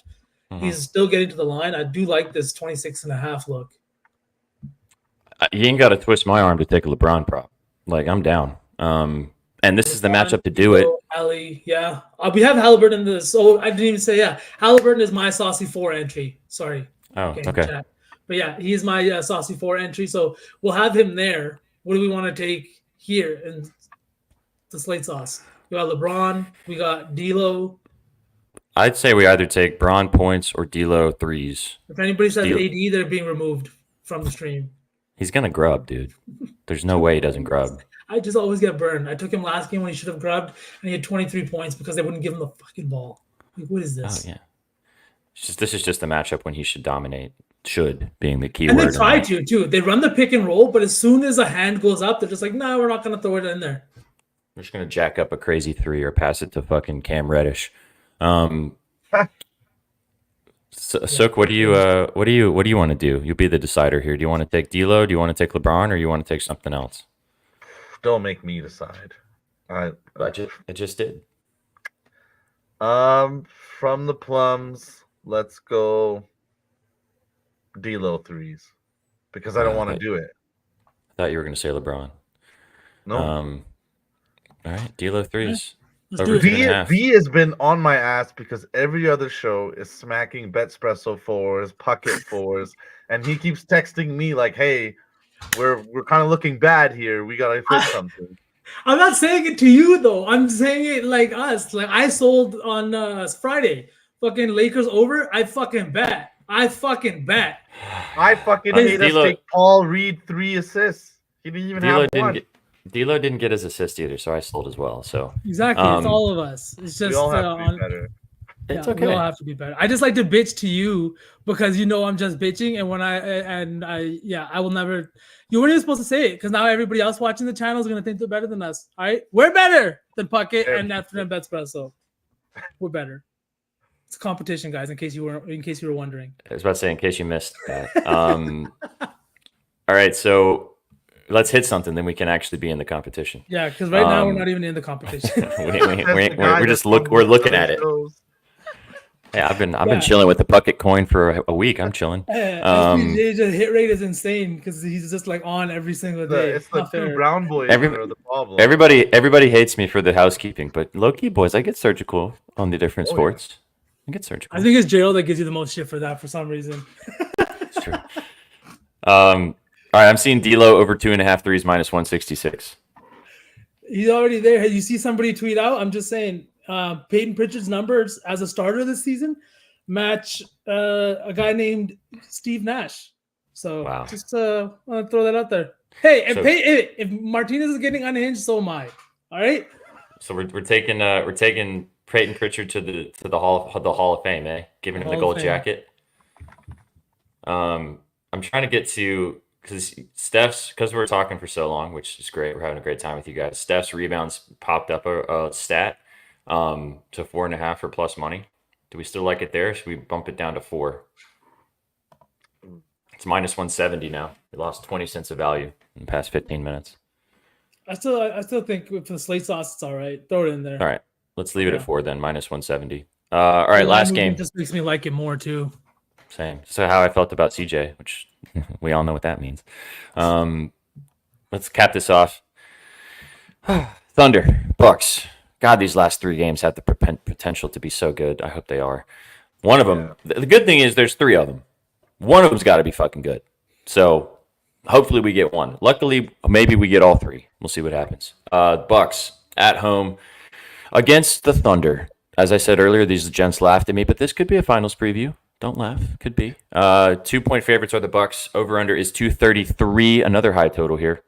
He's still getting to the line. I do like this 26.5 look. You ain't got to twist my arm to take a LeBron prop. Like I'm down. And this is the matchup to do it. Ali, yeah. We have Halliburton in this. So I didn't even say Halliburton is my Saucy 4 entry. Sorry. Oh, okay. Chat. But yeah, he's my Saucy 4 entry. So we'll have him there. What do we want to take here in the slate sauce? We got LeBron. We got D'Lo. I'd say we either take Bron points or D'Lo threes. If anybody says AD, they're being removed from the stream. He's going to grub, dude. There's no way he doesn't grub. I just always get burned. I took him last game when he should have grubbed, and he had 23 points because they wouldn't give him the fucking ball. Like, what is this? Oh, yeah. This is just a matchup when he should dominate. Should being the key and word. And they try to, too. They run the pick and roll, but as soon as a hand goes up, they're just like, no, we're not going to throw it in there. We're just going to jack up a crazy 3 or pass it to fucking Cam Reddish. Sook, what do you want to do? You'll be the decider here. Do you want to take D'Lo? Do you want to take LeBron, or you want to take something else? Don't make me decide. I just did. From the plums, let's go D-Lo threes because I don't want to do it. I thought you were going to say LeBron. No. All right, D'Lo threes. Let's do Over it. 2.5. V has been on my ass because every other show is smacking Betspresso fours, Puckett fours, and he keeps texting me like, "Hey, we're kind of looking bad here. We gotta fix something." I'm not saying it to you though. I'm saying it like us. Like I sold on Friday. Fucking Lakers over. I fucking bet. I fucking made us D'Lo- take Paul Reed 3 assists. He didn't even have one. D'Lo didn't get his assist either, so I sold as well. So Exactly. It's all of us. It's just We all have to be better. it's yeah, okay. We all have to be better. I just like to bitch to you because you know I'm just bitching, and when I will never. You weren't even supposed to say it because now everybody else watching the channel is gonna think they're better than us. All right, we're better than Puckett and after them Betspresso. We're better. It's a competition, guys. In case you were wondering. I was about to say in case you missed that. All right, so let's hit something, then we can actually be in the competition. Yeah, because right now we're not even in the competition. we're looking at it. Yeah, I've been chilling with the Puckett coin for a week. I'm chilling. SPJ's hit rate is insane because he's just like on every single day. It's the two brown boys that are the problem. Everybody hates me for the housekeeping, but low-key, boys, I get surgical on the different sports. I get surgical. I think it's Gerald that gives you the most shit for that for some reason. It's true. All right, I'm seeing D'Lo over 2.5 threes minus 166. He's already there. You see somebody tweet out? I'm just saying, Peyton Pritchard's numbers as a starter this season match a guy named Steve Nash. So just want to throw that out there. Hey, if Martinez is getting unhinged, so am I. All right. So we're taking Peyton Pritchard to the Hall of Fame, eh? Giving him the gold jacket. I'm trying to get to because we're talking for so long, which is great. We're having a great time with you guys. Steph's rebounds popped up a stat to 4.5 for plus money. Do we still like it there? Should we bump it down to 4? It's minus 170 now. We lost 20 cents of value in the past 15 minutes. I still think for the slate sauce, it's all right. Throw it in there. All right, let's leave it at 4 then. Minus 170. All right, last game. Just makes me like it more too. Same. So how I felt about CJ, which we all know what that means. Let's cap this off. Thunder, Bucks. God, these last 3 games have the potential to be so good. I hope they are. One of them. The good thing is there's 3 of them. One of them's got to be fucking good. So hopefully we get one. Luckily, maybe we get all 3. We'll see what happens. Bucks at home against the Thunder. As I said earlier, these gents laughed at me, but this could be a finals preview. Don't laugh. Could be. 2-point favorites are the Bucks. Over/under is 233. Another high total here.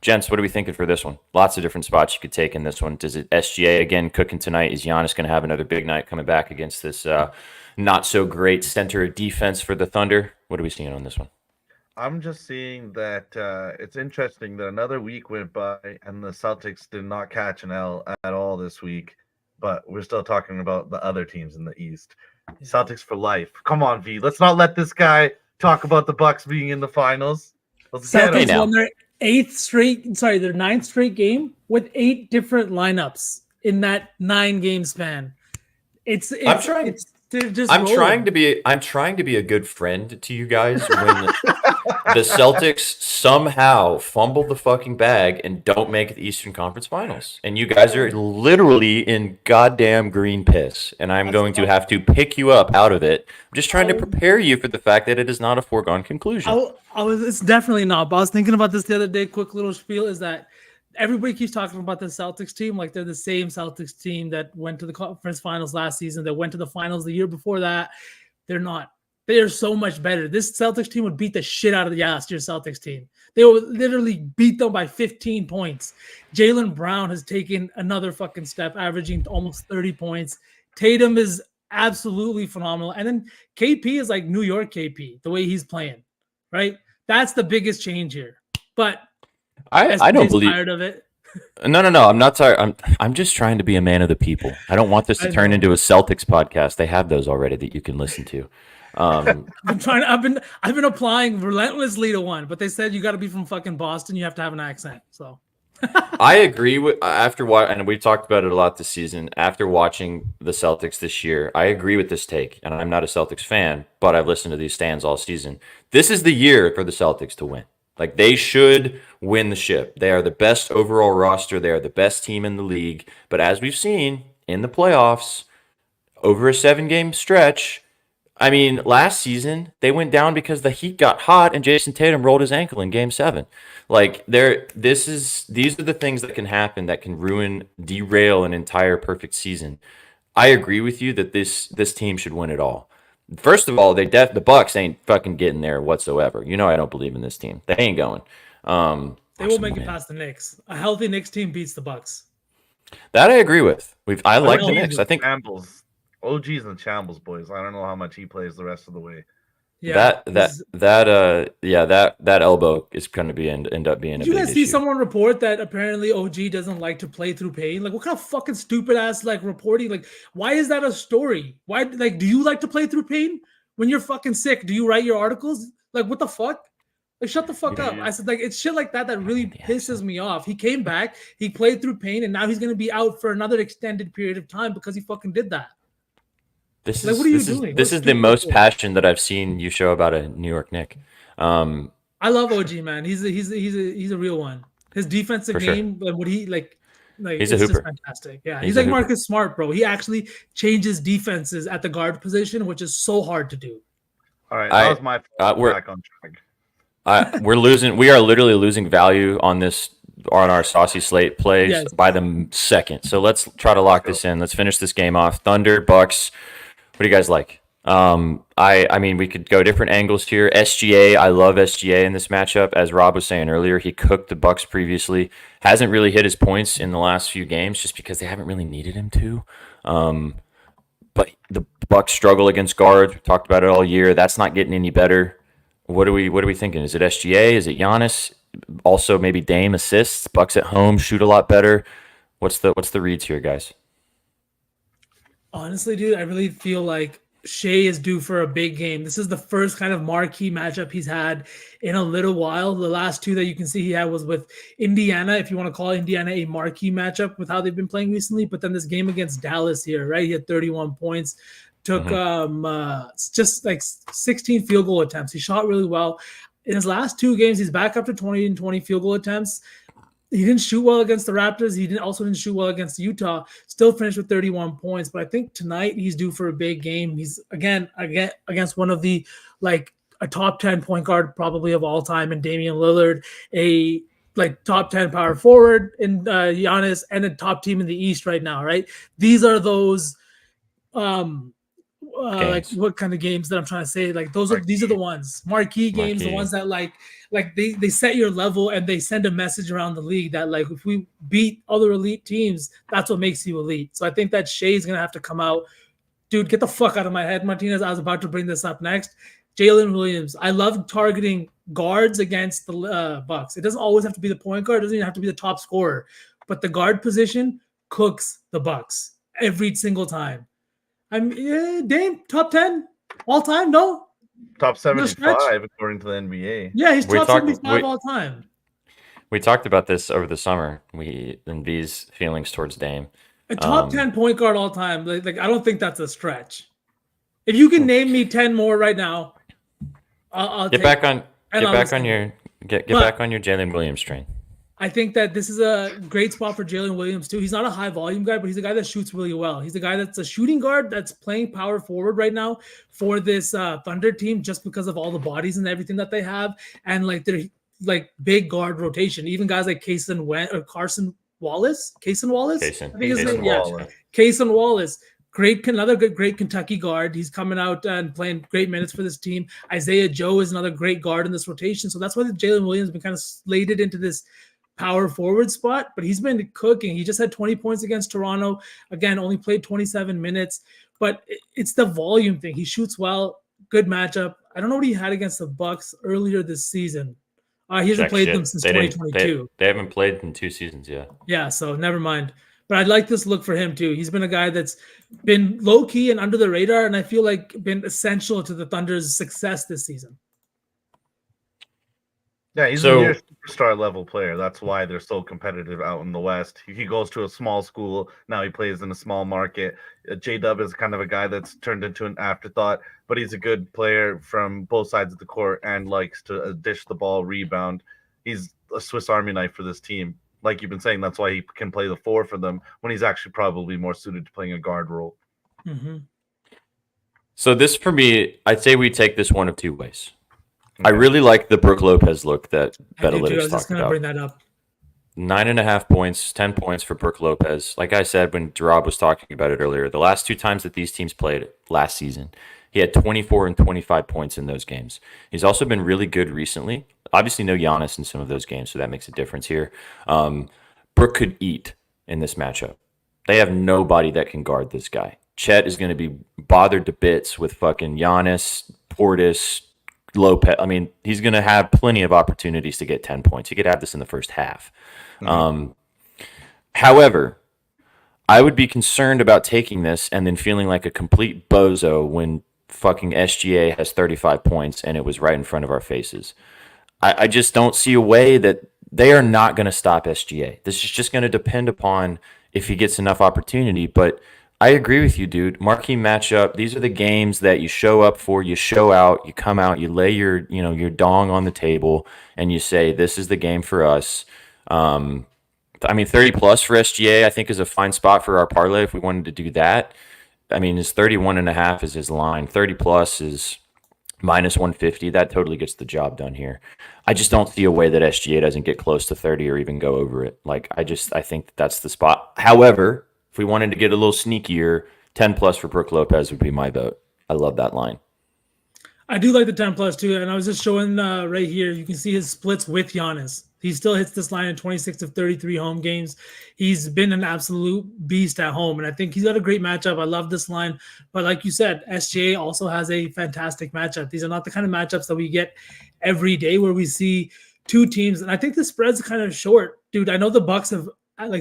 Gents, what are we thinking for this one? Lots of different spots you could take in this one. Does it SGA again cooking tonight? Is Giannis going to have another big night coming back against this not so great center of defense for the Thunder? What are we seeing on this one? I'm just seeing that it's interesting that another week went by and the Celtics did not catch an L at all this week, but we're still talking about the other teams in the East. Celtics for life. Come on, V. Let's not let this guy talk about the Bucks being in the finals. Let's get Celtics him. won their their 9th straight game with 8 different lineups in that 9-game span. I'm trying to be a good friend to you guys when the Celtics somehow fumble the fucking bag and don't make the Eastern Conference Finals. And you guys are literally in goddamn green piss. And I'm going to have to pick you up out of it. I'm just trying to prepare you for the fact that it is not a foregone conclusion. It's definitely not. But I was thinking about this the other day. Quick little spiel is that everybody keeps talking about the Celtics team like they're the same Celtics team that went to the conference finals last season, that went to the finals the year before that. They're not. They are so much better. This Celtics team would beat the shit out of the last year's Celtics team. They would literally beat them by 15 points. Jaylen Brown has taken another fucking step, averaging almost 30 points. Tatum is absolutely phenomenal. And then KP is like New York KP, the way he's playing, right? That's the biggest change here. But I don't believe tired of it. No. I'm not tired. I'm just trying to be a man of the people. I don't want this to turn into a Celtics podcast. They have those already that you can listen to. I've been applying relentlessly to one, but they said you got to be from fucking Boston. You have to have an accent. So I agree with and we talked about it a lot this season. After watching the Celtics this year, I agree with this take, and I'm not a Celtics fan, but I've listened to these stands all season. This is the year for the Celtics to win. Like they should win the ship. They are the best overall roster. They are the best team in the league. But as we've seen in the playoffs, over a 7-game stretch, I mean, last season they went down because the Heat got hot and Jason Tatum rolled his ankle in Game 7. Like these are the things that can happen that can derail an entire perfect season. I agree with you that this team should win it all. First of all, the Bucks ain't fucking getting there whatsoever. You know I don't believe in this team. They ain't going. They will make it past the Knicks. A healthy Knicks team beats the Bucks. That I agree with. I like the Knicks. I think shambles. OG's in shambles, boys. I don't know how much he plays the rest of the way. Yeah, that elbow is going to end up being. Did you guys see someone report that apparently OG doesn't like to play through pain? Like, what kind of fucking stupid ass like reporting? Like, why is that a story? Why, like, do you like to play through pain when you're fucking sick? Do you write your articles? Like, what the fuck? Like, shut the fuck up. I said, like, it's shit like that really pisses me off. He came back, he played through pain, and now he's gonna be out for another extended period of time because he fucking did that. This like, is what are you doing? This is the most passion that I've seen you show about a New York Knick. I love OG, man. He's a real one. His defensive game, and what he like he's it's a hooper. Just fantastic. Yeah, he's like Marcus Smart, bro. He actually changes defenses at the guard position, which is so hard to do. All right, that was my back on track. We are literally losing value on our Saucy slate plays by the second. So let's try to lock this in. Let's finish this game off. Thunder, Bucks. What do you guys like? I mean, we could go different angles here. SGA, I love SGA in this matchup. As Rob was saying earlier, he cooked the Bucks previously. Hasn't really hit his points in the last few games just because they haven't really needed him to. But the Bucks struggle against guards. We talked about it all year. That's not getting any better. What are we thinking? Is it SGA? Is it Giannis? Also, maybe Dame assists. Bucks at home shoot a lot better. What's the reads here, guys? Honestly, dude, I really feel like Shea is due for a big game. This is the first kind of marquee matchup he's had in a little while. The last two that you can see he had was with Indiana, if you want to call Indiana a marquee matchup with how they've been playing recently. But then this game against Dallas here, right? He had 31 points, took just like 16 field goal attempts. He shot really well. In his last two games, he's back up to 20 and 20 field goal attempts. He didn't shoot well against the Raptors. He didn't shoot well against Utah. Still finished with 31 points. But I think tonight he's due for a big game. He's again against one of the like a top 10 point guard probably of all time in Damian Lillard, a like top 10 power forward in Giannis, and a top team in the East right now. Right? These are those like what kind of games that I'm trying to say? Like these are the ones marquee games, the ones that like they set your level and they send a message around the league that like if we beat other elite teams, that's what makes you elite. So I think that Shea's gonna have to come out. Dude, get the fuck out of my head, Martinez. I was about to bring this up next. Jalen Williams. I love targeting guards against the Bucks. It doesn't always have to be the point guard. It doesn't even have to be the top scorer, but the guard position cooks the Bucks every single time. Dame, top 10 all time? No. Top 75 according to the NBA. Yeah, he's top 75 all time. We talked about this over the summer. And V's feelings towards Dame. A top 10 point guard all time. Like I don't think that's a stretch. If you can name me 10 more right now, I'll get back on your Jalen Williams train. I think that this is a great spot for Jalen Williams too. He's not a high volume guy, but he's a guy that shoots really well. He's a guy that's a shooting guard that's playing power forward right now for this Thunder team just because of all the bodies and everything that they have. And like they're like big guard rotation. Even guys like Cason Wallace. Cason Wallace. Another great Kentucky guard. He's coming out and playing great minutes for this team. Isaiah Joe is another great guard in this rotation. So that's why Jalen Williams has been kind of slated into this power forward spot, but he's been cooking. He just had 20 points against Toronto. Again, only played 27 minutes, but it's the volume thing. He shoots well, good matchup. I don't know what he had against the Bucks earlier this season. He hasn't played them since 2022. They haven't played in 2 seasons yet. Yeah, so never mind. But I'd like this look for him too. He's been a guy that's been low key and under the radar, and I feel like been essential to the Thunder's success this season. Yeah, he's So- a near superstar level player. That's why they're so competitive out in the West. He goes to a small school. Now he plays in a small market. J-Dub is kind of a guy that's turned into an afterthought, but he's a good player from both sides of the court and likes to dish the ball, rebound. He's a Swiss Army knife for this team. Like you've been saying, that's why he can play the 4 for them when he's actually probably more suited to playing a guard role. Mm-hmm. So this for me, I'd say we take this one of two ways. I really like the Brook Lopez look that I do too. I Betalytics was just talked going to about. bring that up. 9.5 points, 10 points for Brook Lopez. Like I said when Rob was talking about it earlier, the last 2 times that these teams played last season, he had 24 and 25 points in those games. He's also been really good recently. Obviously, no Giannis in some of those games, so that makes a difference here. Brook could eat in this matchup. They have nobody that can guard this guy. Chet is going to be bothered to bits with fucking Giannis, Portis, Lopez. I mean, he's going to have plenty of opportunities to get 10 points. He could have this in the first half. However, I would be concerned about taking this and then feeling like a complete bozo when fucking SGA has 35 points and it was right in front of our faces. I just don't see a way that they are not going to stop SGA. This is just going to depend upon if he gets enough opportunity. But I agree with you, dude. Marquee matchup. These are the games that you show up for. You show out. You come out. You lay your dong on the table, and you say, "This is the game for us." I mean, 30 plus for SGA, I think, is a fine spot for our parlay if we wanted to do that. I mean, his 31.5 is his line. 30 plus is minus 150. That totally gets the job done here. I just don't see a way that SGA doesn't get close to 30 or even go over it. I think that's the spot. However, if we wanted to get a little sneakier, 10 plus for Brook Lopez would be my vote. I love that line. I do like the 10 plus too. And I was just showing right here, you can see his splits with Giannis. He still hits this line in 26 of 33 home games. He's been an absolute beast at home. And I think he's got a great matchup. I love this line. But like you said, SGA also has a fantastic matchup. These are not the kind of matchups that we get every day where we see 2 teams. And I think the spread's kind of short. Dude, I know the Bucks have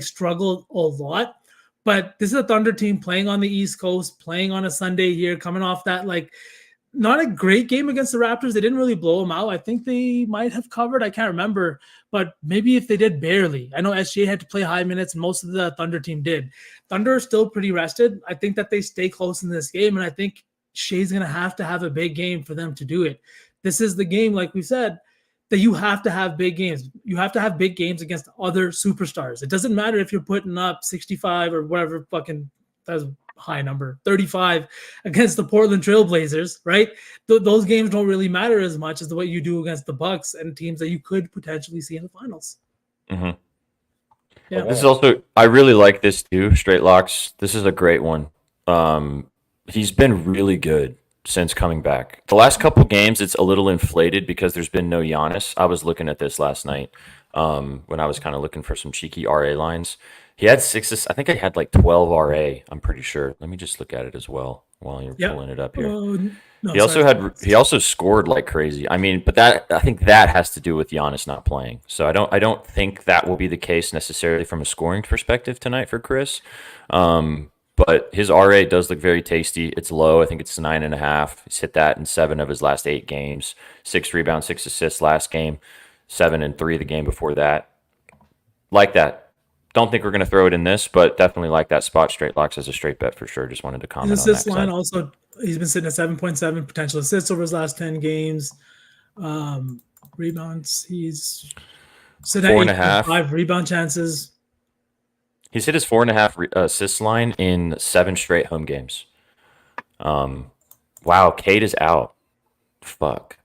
struggled a lot. But this is a Thunder team playing on the East Coast, playing on a Sunday here, coming off that not a great game against the Raptors. They didn't really blow them out. I think they might have covered. I can't remember. But maybe if they did, barely. I know SGA had to play high minutes, and most of the Thunder team did. Thunder are still pretty rested. I think that they stay close in this game, and I think Shea's going to have a big game for them to do it. This is the game, like we said, that you have to have big games. You have to have big games against other superstars. It doesn't matter if you're putting up 65 or whatever fucking that's a high number, 35 against the Portland Trailblazers, right? Those games don't really matter as much as the way you do against the Bucks and teams that you could potentially see in the finals. Mm-hmm. Yeah. This is also, I really like this too, Straight Locks. This is a great one. He's been really good since coming back. The last couple games, it's a little inflated because there's been no Giannis. I was looking at this last night when I was kind of looking for some cheeky RA lines. He had 6. I think I had 12 RA. I'm pretty sure. Let me just look at it as well while you're pulling it up here. He also scored like crazy. I mean, but I think that has to do with Giannis not playing. So I don't think that will be the case necessarily from a scoring perspective tonight for Chris. But his RA does look very tasty. It's low. I think it's 9.5. He's hit that in 7 of his last 8 games. 6 rebounds, 6 assists last game. 7 and 3 the game before that. Like that. Don't think we're going to throw it in this, but definitely like that spot. Straight Locks as a straight bet for sure. Just wanted to comment his on that. assist line also, he's been sitting at 7.7 potential assists over his last 10 games. Rebounds, he's sitting at 8.5 rebound chances. He's hit his 4.5 assist line in 7 straight home games. Wow, Cade is out. Fuck.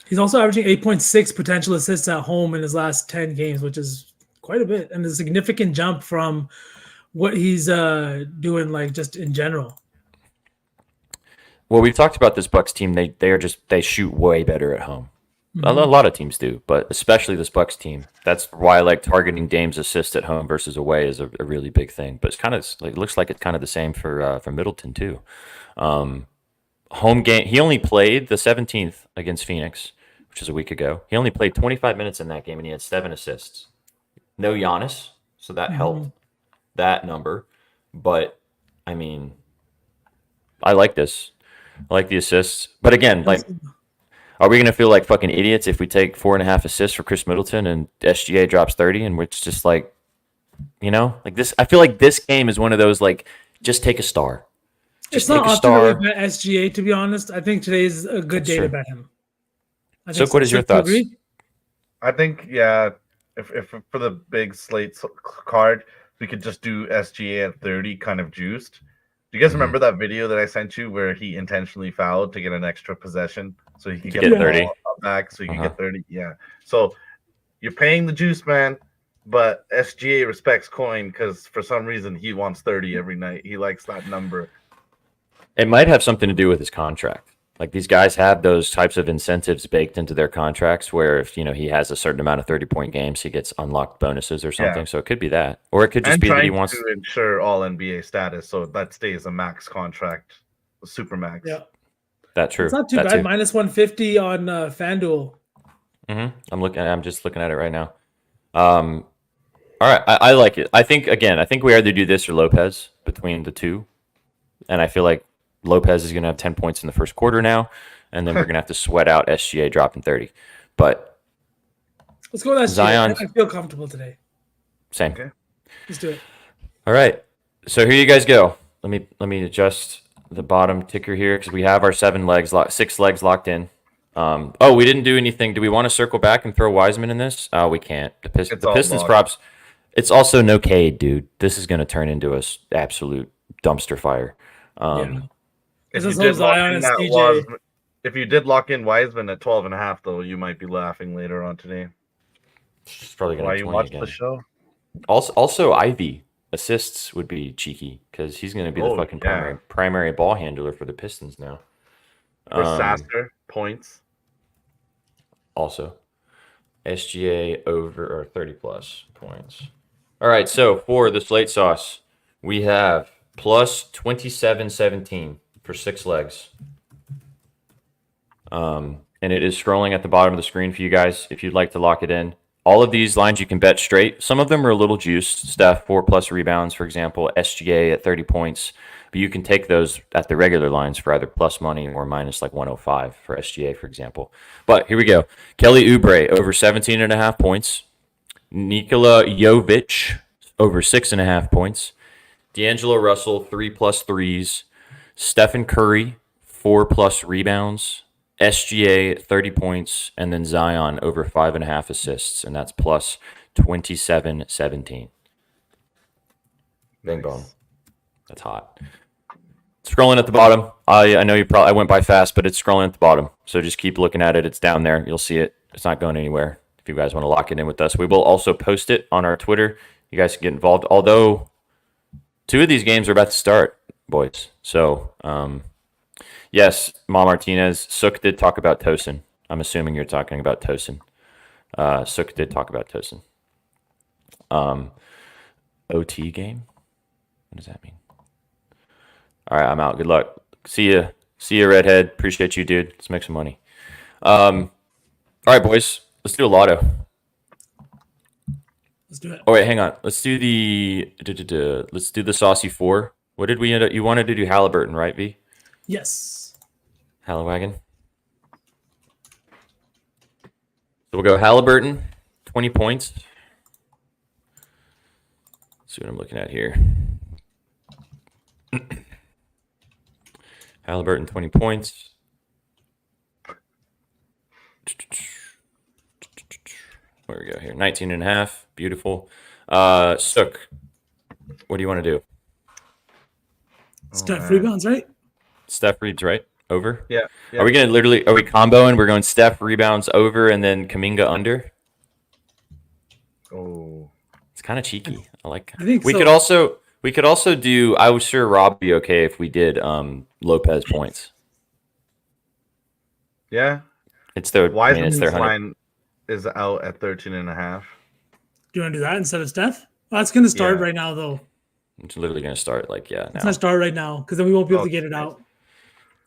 He's also averaging 8.6 potential assists at home in his last 10 games, which is quite a bit, and a significant jump from what he's doing just in general. Well, we've talked about this Bucks team. They shoot way better at home. Mm-hmm. A lot of teams do, but especially this Bucks team. That's why I like targeting Dame's assist at home versus away is a really big thing. But it's kind of it looks like it's kind of the same for Middleton too. Home game. He only played the 17th against Phoenix, which is a week ago. He only played 25 minutes in that game, and he had 7 assists. No Giannis, so that helped that number. But, I mean, I like this. I like the assists. But again, Are we gonna feel like fucking idiots if we take 4.5 assists for Chris Middleton and SGA drops 30 and we're just like, like this? I feel like this game is one of those like, just take a star. It's Just not take a often that star. we bet SGA, to be honest. I think today is a good That's day to true. bet him. I So, think what is your Suk, do you thoughts? agree? I think, yeah, if for the big slate card, we could just do SGA at 30, kind of juiced. Do you guys Mhm. remember that video that I sent you where he intentionally fouled to get an extra possession so he could To get get the 30. ball back so he could Uh-huh. get 30? Yeah. So you're paying the juice, man, but SGA respects coin because for some reason he wants 30 every night. He likes that number. It might have something to do with his contract. Like these guys have those types of incentives baked into their contracts where if, he has a certain amount of 30-point games, he gets unlocked bonuses or something. Yeah. So it could be that. Or it could just And be that he trying wants to ensure all NBA status so that stays a max contract, a super max. Yeah. that true. It's not too that bad. too. Minus 150 on FanDuel. I'm just looking at it right now. All right, I like it. I think we either do this or Lopez between the two, and I feel like Lopez is going to have 10 points in the first quarter now, and then we're going to have to sweat out SGA dropping 30. But Let's go with SGA. Zion- I feel comfortable today. same. Okay. Let's do it. All right, so here you guys go. Let me adjust the bottom ticker here because we have our 6 legs locked in. We didn't do anything. Do we want to circle back and throw Wiseman in this? We can't. The It's all Pistons locked. props. It's also no Cade, dude. This is going to turn into a absolute dumpster fire. Yeah. If This you, is did lock Zion in and that CJ. Wiseman, if you did lock in Wiseman at 12.5, though, you might be laughing later on today. It's probably going Why to you 20 watch again. the show? Also, Ivy assists would be cheeky because he's going to be the Oh, fucking yeah. primary ball handler for the Pistons now. For Sasser, points. Also, SGA over or 30 plus points. All right, so for the slate sauce, we have plus 27-17 for 6 legs. And it is scrolling at the bottom of the screen for you guys if you'd like to lock it in. All of these lines you can bet straight. Some of them are a little juiced. Steph, 4+ rebounds, for example. SGA at 30 points. But you can take those at the regular lines for either plus money or minus like 105 for SGA, for example. But here we go. Kelly Oubre over 17.5 points. Nikola Jovic over 6.5 points. D'Angelo Russell, 3+ threes. Stephen Curry, 4+ rebounds. SGA 30 points, and then Zion over 5.5 assists, and that's plus 27-17. Bing bong. That's hot. Scrolling at the bottom. I know I went by fast, but it's scrolling at the bottom. So just keep looking at it. It's down there. You'll see it. It's not going anywhere. If you guys want to lock it in with us, we will also post it on our Twitter. You guys can get involved. Although 2 of these games are about to start, boys. So, yes, Ma Martinez. Suk did talk about Tosin. I'm assuming you're talking about Tosin. Suk did talk about Tosin. OT game? What does that mean? All right, I'm out. Good luck. See ya, Redhead. Appreciate you, dude. Let's make some money. All right, boys. Let's do a lotto. Let's do it. Oh wait, hang on. Let's do the Saucy 4. What did we end up? You wanted to do Halliburton, right, V? Yes. Halliwagon. So we'll go Halliburton, 20 points. Let's see what I'm looking at here. Halliburton, 20 points. Where we go here? 19.5. Beautiful. Sook, what do you want to do? Steph man. rebounds, right? Steph reads, right? Over? Yeah. Are we comboing? We're going Steph rebounds over and then Kuminga under? Oh. It's kind of cheeky. I think we so. could also do. I was sure Rob would be okay if we did Lopez points. Yeah. It's their Wiseman's 100. line is out at 13.5. Do you want to do that instead of Steph? Well, that's going to start Yeah. right now, though. It's literally going to start It's now. not start right now because then we won't be able to get it out.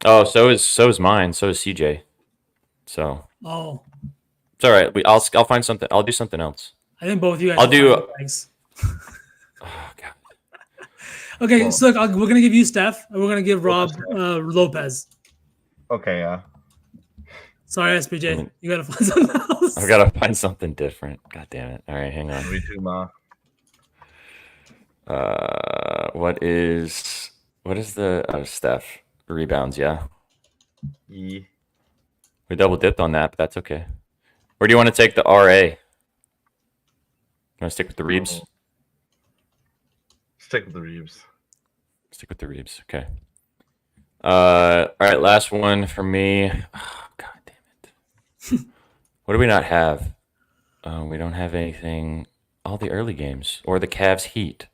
Oh, so is mine. So is CJ. So Oh, it's all right. I'll find something. I'll do something else. I think both of you guys. I'll will do- find the bags. Oh God. Okay, Well- so look, we're going to give you Steph and we're going to give Rob Lopez. Okay, yeah. Sorry, SPJ. I mean- You gotta find something else. I've got to find something different. God damn it! All right, hang on. Me too, Ma. What is the Steph rebounds? Yeah, E. we double dipped on that, but that's okay. Or do you want to take the RA? You want to stick with the Reeves? Oh. Stick with the Reeves. Stick with the Reeves. Okay. All right, last one for me. Oh, God damn it. What do we not have? We don't have anything. All the early games or the Cavs Heat.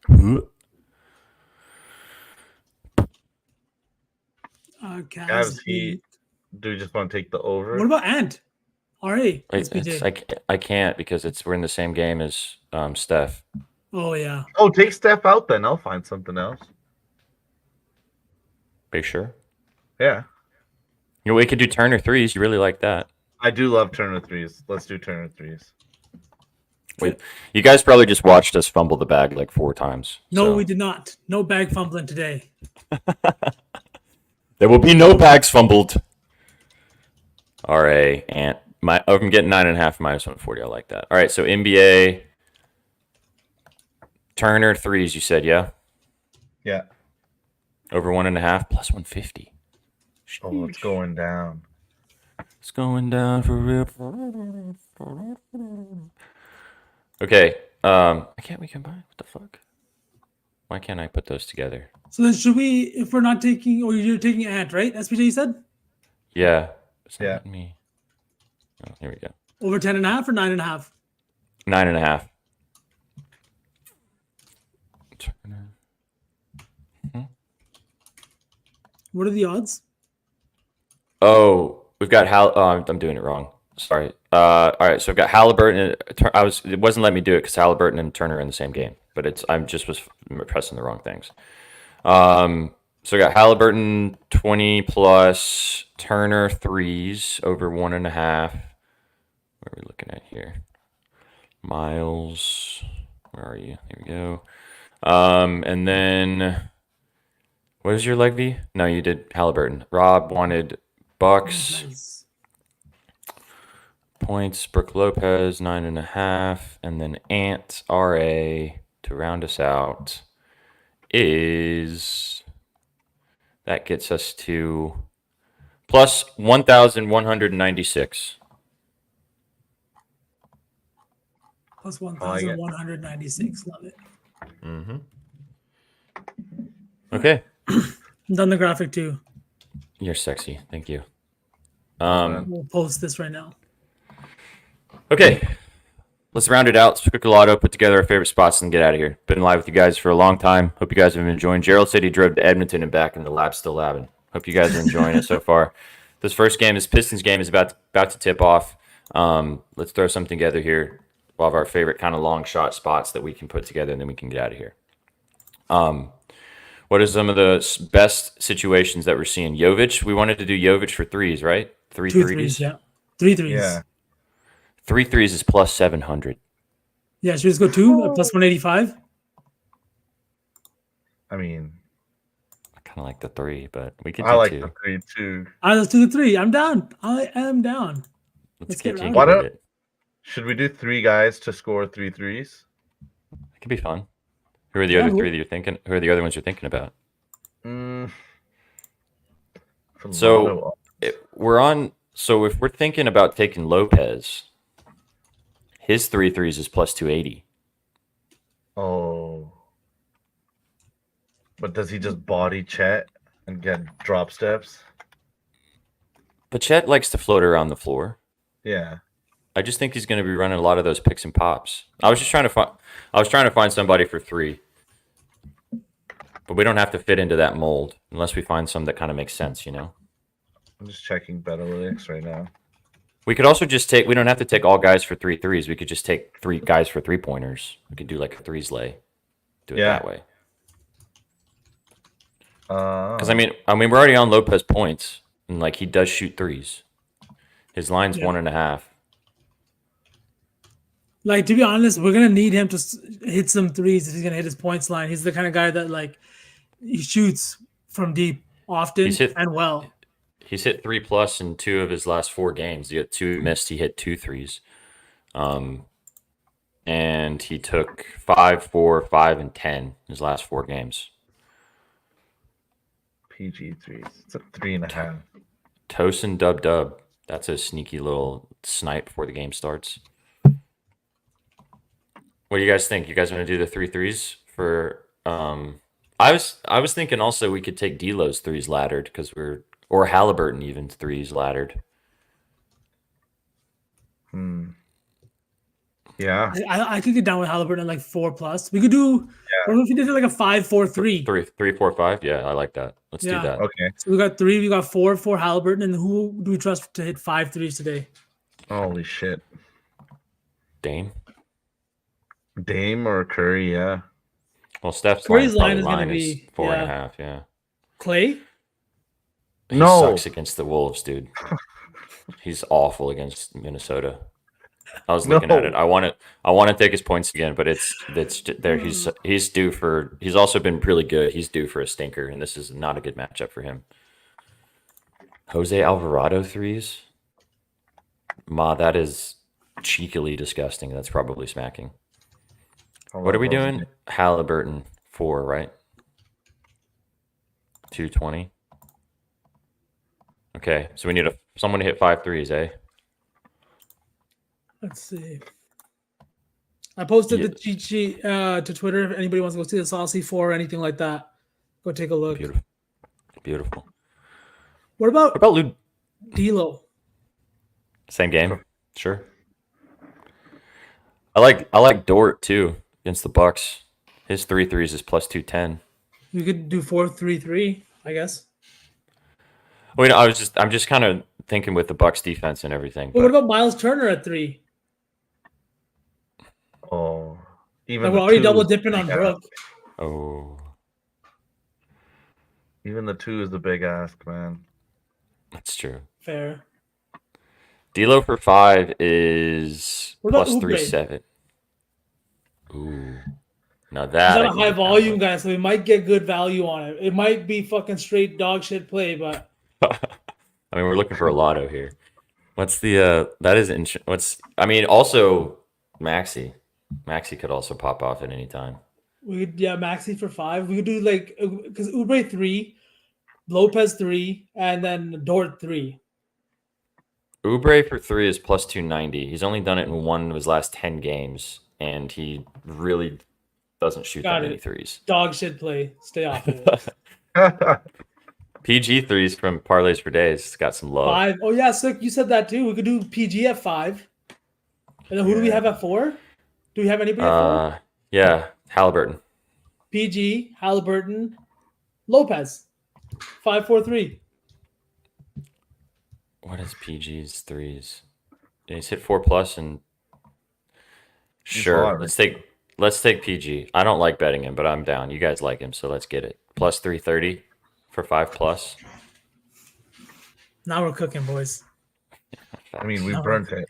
Cavs Heat. Do you just want to take the over? What about Ant? RA. Wait, SPJ. I can't because we're in the same game as Steph. Oh yeah. Oh, take Steph out then. I'll find something else. Are you sure? Yeah. You know, we could do Turner threes. You really like that. I do love Turner threes. Let's do Turner threes. Wait, you guys probably just watched us fumble the bag like 4 times. No, so. we did not. No bag fumbling today. There will be no bags fumbled. RA, Ant. I'm getting 9.5 minus 140. I like that. All right, so NBA. Turner threes, you said, yeah? Yeah. Over 1.5 plus 150. Oh, it's going down. It's going down for real. Okay. I can't we combine? What the fuck? Why can't I put those together? So then should we, if we're not taking, or you're taking Ant, right? SPJ you said? Yeah. It's not Yeah. letting me. Oh, here we go. Over 10.5 or 9.5? 9.5. Turner. What are the odds? Oh, we've got I'm doing it wrong. Sorry. All right, so I've got Halliburton. It wasn't letting me do it because Halliburton and Turner are in the same game, but I'm just was pressing the wrong things. So I got Halliburton 20 plus Turner threes over 1.5. What are we looking at here? Miles, where are you? Here we go. And then what is your leg V? No, you did Halliburton. Rob wanted Bucks. Nice. Points, Brooke Lopez, 9.5. And then Ant RA to round us out is that gets us to plus 1,196. Plus 1,196. Love it. Mm-hmm. Okay. Done the graphic too. You're sexy. Thank you. We'll post this right now. Okay. Let's round it out. Let's quick lotto, put together our favorite spots, and get out of here. Been live with you guys for a long time. Hope you guys have been enjoying. Gerald said he drove to Edmonton and back, and the lab's still labbing. Hope you guys are enjoying it so far. This first game, this Pistons game, is about to tip off. Let's throw something together here. We'll have our favorite kind of long shot spots that we can put together, and then we can get out of here. What are some of the best situations that we're seeing? Jovic, we wanted to do Jovic for threes, right? 3 2 threes. threes, yeah. 3 threes. Yeah. 3 threes is plus 700. Yeah, should we just go 2 at plus 185? I mean, I kind of like the 3, but we could I do like 2. the 3 too. All right, let's do the 3. I'm down. I am down. Let's get get around jiggy Why with don't- it. Should we do 3 guys to score 3 threes? It could be fun. Who are the Yeah, other who- 3 that you're thinking? Who are the other ones you're thinking about? For So- lotto, So if we're thinking about taking Lopez, his 3 threes is plus 280. oh. But does he just body Chet and get drop steps? But Chet likes to float around the floor. Yeah. I just think he's going to be running a lot of those picks and pops. I was trying to find somebody for 3. But we don't have to fit into that mold unless we find some that kind of makes sense, you know? I'm just checking Betalytics right now. We could also just we don't have to take all guys for 3 threes. We could just take 3 guys for 3-pointers. We could do like a threes lay. Do it Yeah. that way. Because I I mean, we're already on Lopez points, and like he does shoot threes. His line's Yeah. 1.5. Like, to be honest, we're going to need him to hit some threes if he's going to hit his points line. He's the kind of guy that, like, he shoots from deep often He's hit- and well. He's hit 3+ in 2 of his last 4 games. He had 2 missed. He hit 2 threes. And he took 5, 4, 5, and 10 in his last 4 games. PG threes. It's a 3.5. Tosin Dub. That's a sneaky little snipe before the game starts. What do you guys think? You guys want to do the 3 threes for? I was thinking also we could take D'Lo's threes laddered because or Halliburton even threes laddered. Yeah. I could get down with Halliburton at like 4+. We could do. What if we did like a 5-4-3? 3, 4, 5. Yeah, I like that. Let's do that. Okay. So we got 3. We got 4 for Halliburton, and who do we trust to hit 5 threes today? Holy shit. Dame. Dame or Curry, yeah. Well, Steph's Curry's line line is going to is be 4.5. Yeah. Clay. He No. sucks against the Wolves, dude. He's awful against Minnesota. I was looking at it. I want to take his points again, but it's there. He's due for. He's also been really good. He's due for a stinker, and this is not a good matchup for him. Jose Alvarado threes. That is cheekily disgusting. That's probably smacking. What are we doing? Halliburton 4, right? 220. Okay, so we need someone to hit 5 threes, eh? Let's see. I posted the cheat sheet to Twitter. If anybody wants to go see the Saucy 4 or anything like that, go take a look. Beautiful. What about Lou? D'Lo? Same game, sure. I like Dort too against the Bucks. His 3 threes is +210. We could do 4-3-3, I guess. Wait, I'm just kind of thinking with the Bucks defense and everything. But what about Miles Turner at 3? Oh, even Like we're already double dipping on Brook. Oh, even the 2 is the big ask, man. that's true. Fair. D'Lo for 5 is What about +3.7. Ooh, now He's that not a high volume guy, so we might get good value on it. It might be fucking straight dog shit play, but I mean, we're looking for a lotto here. What's the that is also Maxi. Maxi could also pop off at any time. we could Maxi for 5. We could do like because Oubre 3, Lopez 3, and then Dort 3. Oubre for 3 is +290. He's only done it in 1 of his last 10 games, and he really doesn't shoot that many threes. Dog shit play. Stay off of it. PG threes from Parlays for Days. It's got some love. 5. Oh yeah, so you said that too. We could do PG at 5. And then who do we have at 4? Do we have anybody at 4? Yeah, Halliburton. PG, Halliburton, Lopez. 5-4-3. What is PG's threes? He's hit 4+ and sure. Let's take PG. I don't like betting him, but I'm down. You guys like him, so let's get it. +330 for 5+. Now we're cooking, boys. I mean, we burnt it.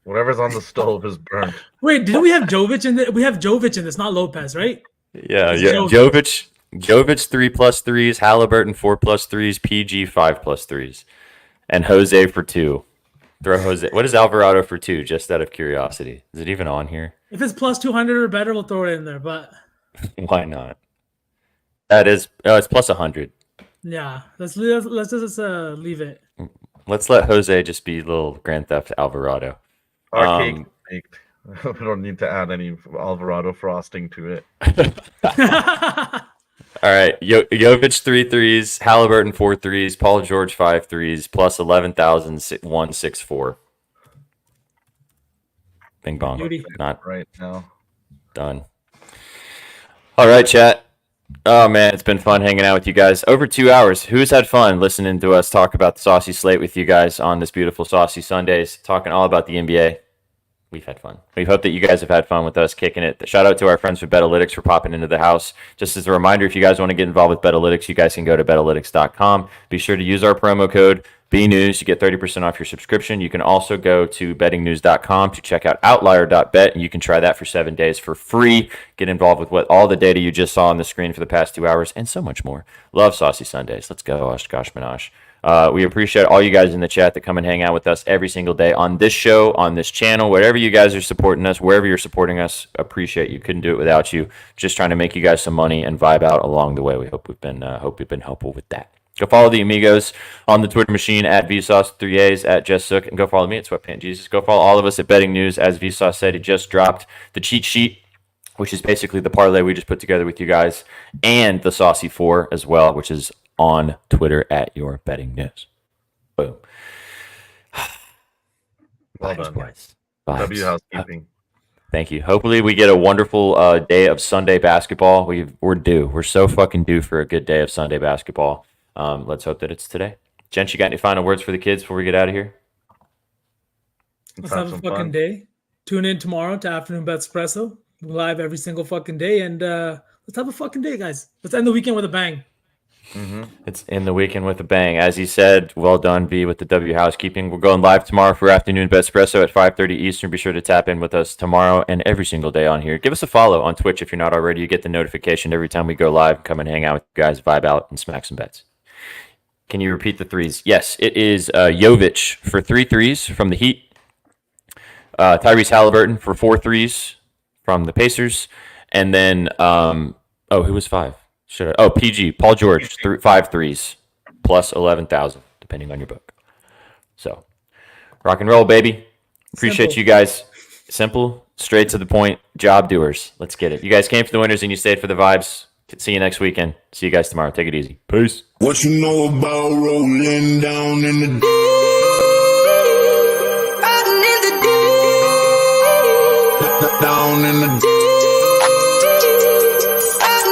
Whatever's on the stove is burnt. Wait, didn't we have Jovic in this? We have Jovic in this, not Lopez, right? Yeah. Jovic 3+ threes, Halliburton 4+ threes, PG 5+ threes, and Jose for 2. Throw Jose. What is Alvarado for 2? Just out of curiosity, is it even on here? If it's +200 or better, we'll throw it in there. But Why not? That is. Oh, it's +100. yeah, let's just leave it. Let's let Jose just be little Grand Theft Alvarado. Our cake is baked. We don't need to add any Alvarado frosting to it. All right, Jovic 3 threes, Halliburton 4 threes, Paul George 5 threes, +11,164. Bing bong. Beauty. Not Right now. done. All right, chat. Oh man, it's been fun hanging out with you guys. Over 2 hours. Who's had fun listening to us talk about the Saucy slate with you guys on this beautiful Saucy Sundays, talking all about the NBA? We've had fun. We hope that you guys have had fun with us kicking it. Shout out to our friends with Betalytics for popping into the house. Just as a reminder, if you guys want to get involved with Betalytics, you guys can go to betalytics.com. Be sure to use our promo code BNews. You get 30% off your subscription. You can also go to bettingnews.com to check out outlier.bet, and you can try that for 7 days for free. Get involved with all the data you just saw on the screen for the past 2 hours and so much more. Love Saucy Sundays. Let's go, Oshkosh Minaj. We appreciate all you guys in the chat that come and hang out with us every single day on this show, on this channel, wherever you guys are supporting us, wherever you're supporting us. Appreciate you. Couldn't do it without you. Just trying to make you guys some money and vibe out along the way. We hope we've been helpful with that. Go follow the amigos on the Twitter machine at Vsauce, 3As, at Jess Sook, and go follow me at Sweatpant Jesus. Go follow all of us at Betting News. As Vsauce said, he just dropped the cheat sheet, which is basically the parlay we just put together with you guys, and the Saucy 4 as well, which is on Twitter at Your Betting News. Boom. Well Vibes, done. boys. W Vibes. housekeeping. Thank you. Hopefully we get a wonderful day of Sunday basketball. We're due. We're so fucking due for a good day of Sunday basketball. Let's hope that it's today. Gents, you got any final words for the kids before we get out of here? Let's have a fucking day. Tune in tomorrow to Afternoon Bet Espresso. We're live every single fucking day. And let's have a fucking day, guys. Let's end the weekend with a bang. Mm-hmm. It's in the weekend with a bang. As he said, well done, V, with the W housekeeping. We're going live tomorrow for Afternoon Bet Espresso at 5:30 Eastern. Be sure to tap in with us tomorrow and every single day on here. Give us a follow on Twitch if you're not already. You get the notification every time we go live. Come and hang out with you guys, vibe out, and smack some bets. Can you repeat the threes? Yes, it is Jovic for 3 threes from the Heat. Tyrese Halliburton for 4 threes from the Pacers. And then, who was 5? PG, Paul George, 5 threes, plus 11,000, depending on your book. So, rock and roll, baby. Appreciate you guys. Simple, straight to the point, job doers. Let's get it. You guys came for the winners and you stayed for the vibes. See you next weekend. See you guys tomorrow. Take it easy. Peace. What you know about rolling down in the down in the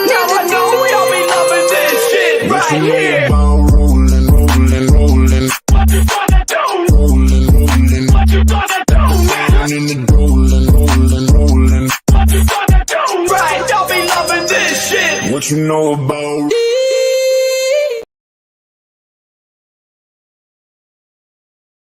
Now I know we all be loving this shit What you right know here. about rolling What you gonna do? rolling What you gonna do now? down in the rolling What you gonna do? Right, y'all be loving this shit. What you know about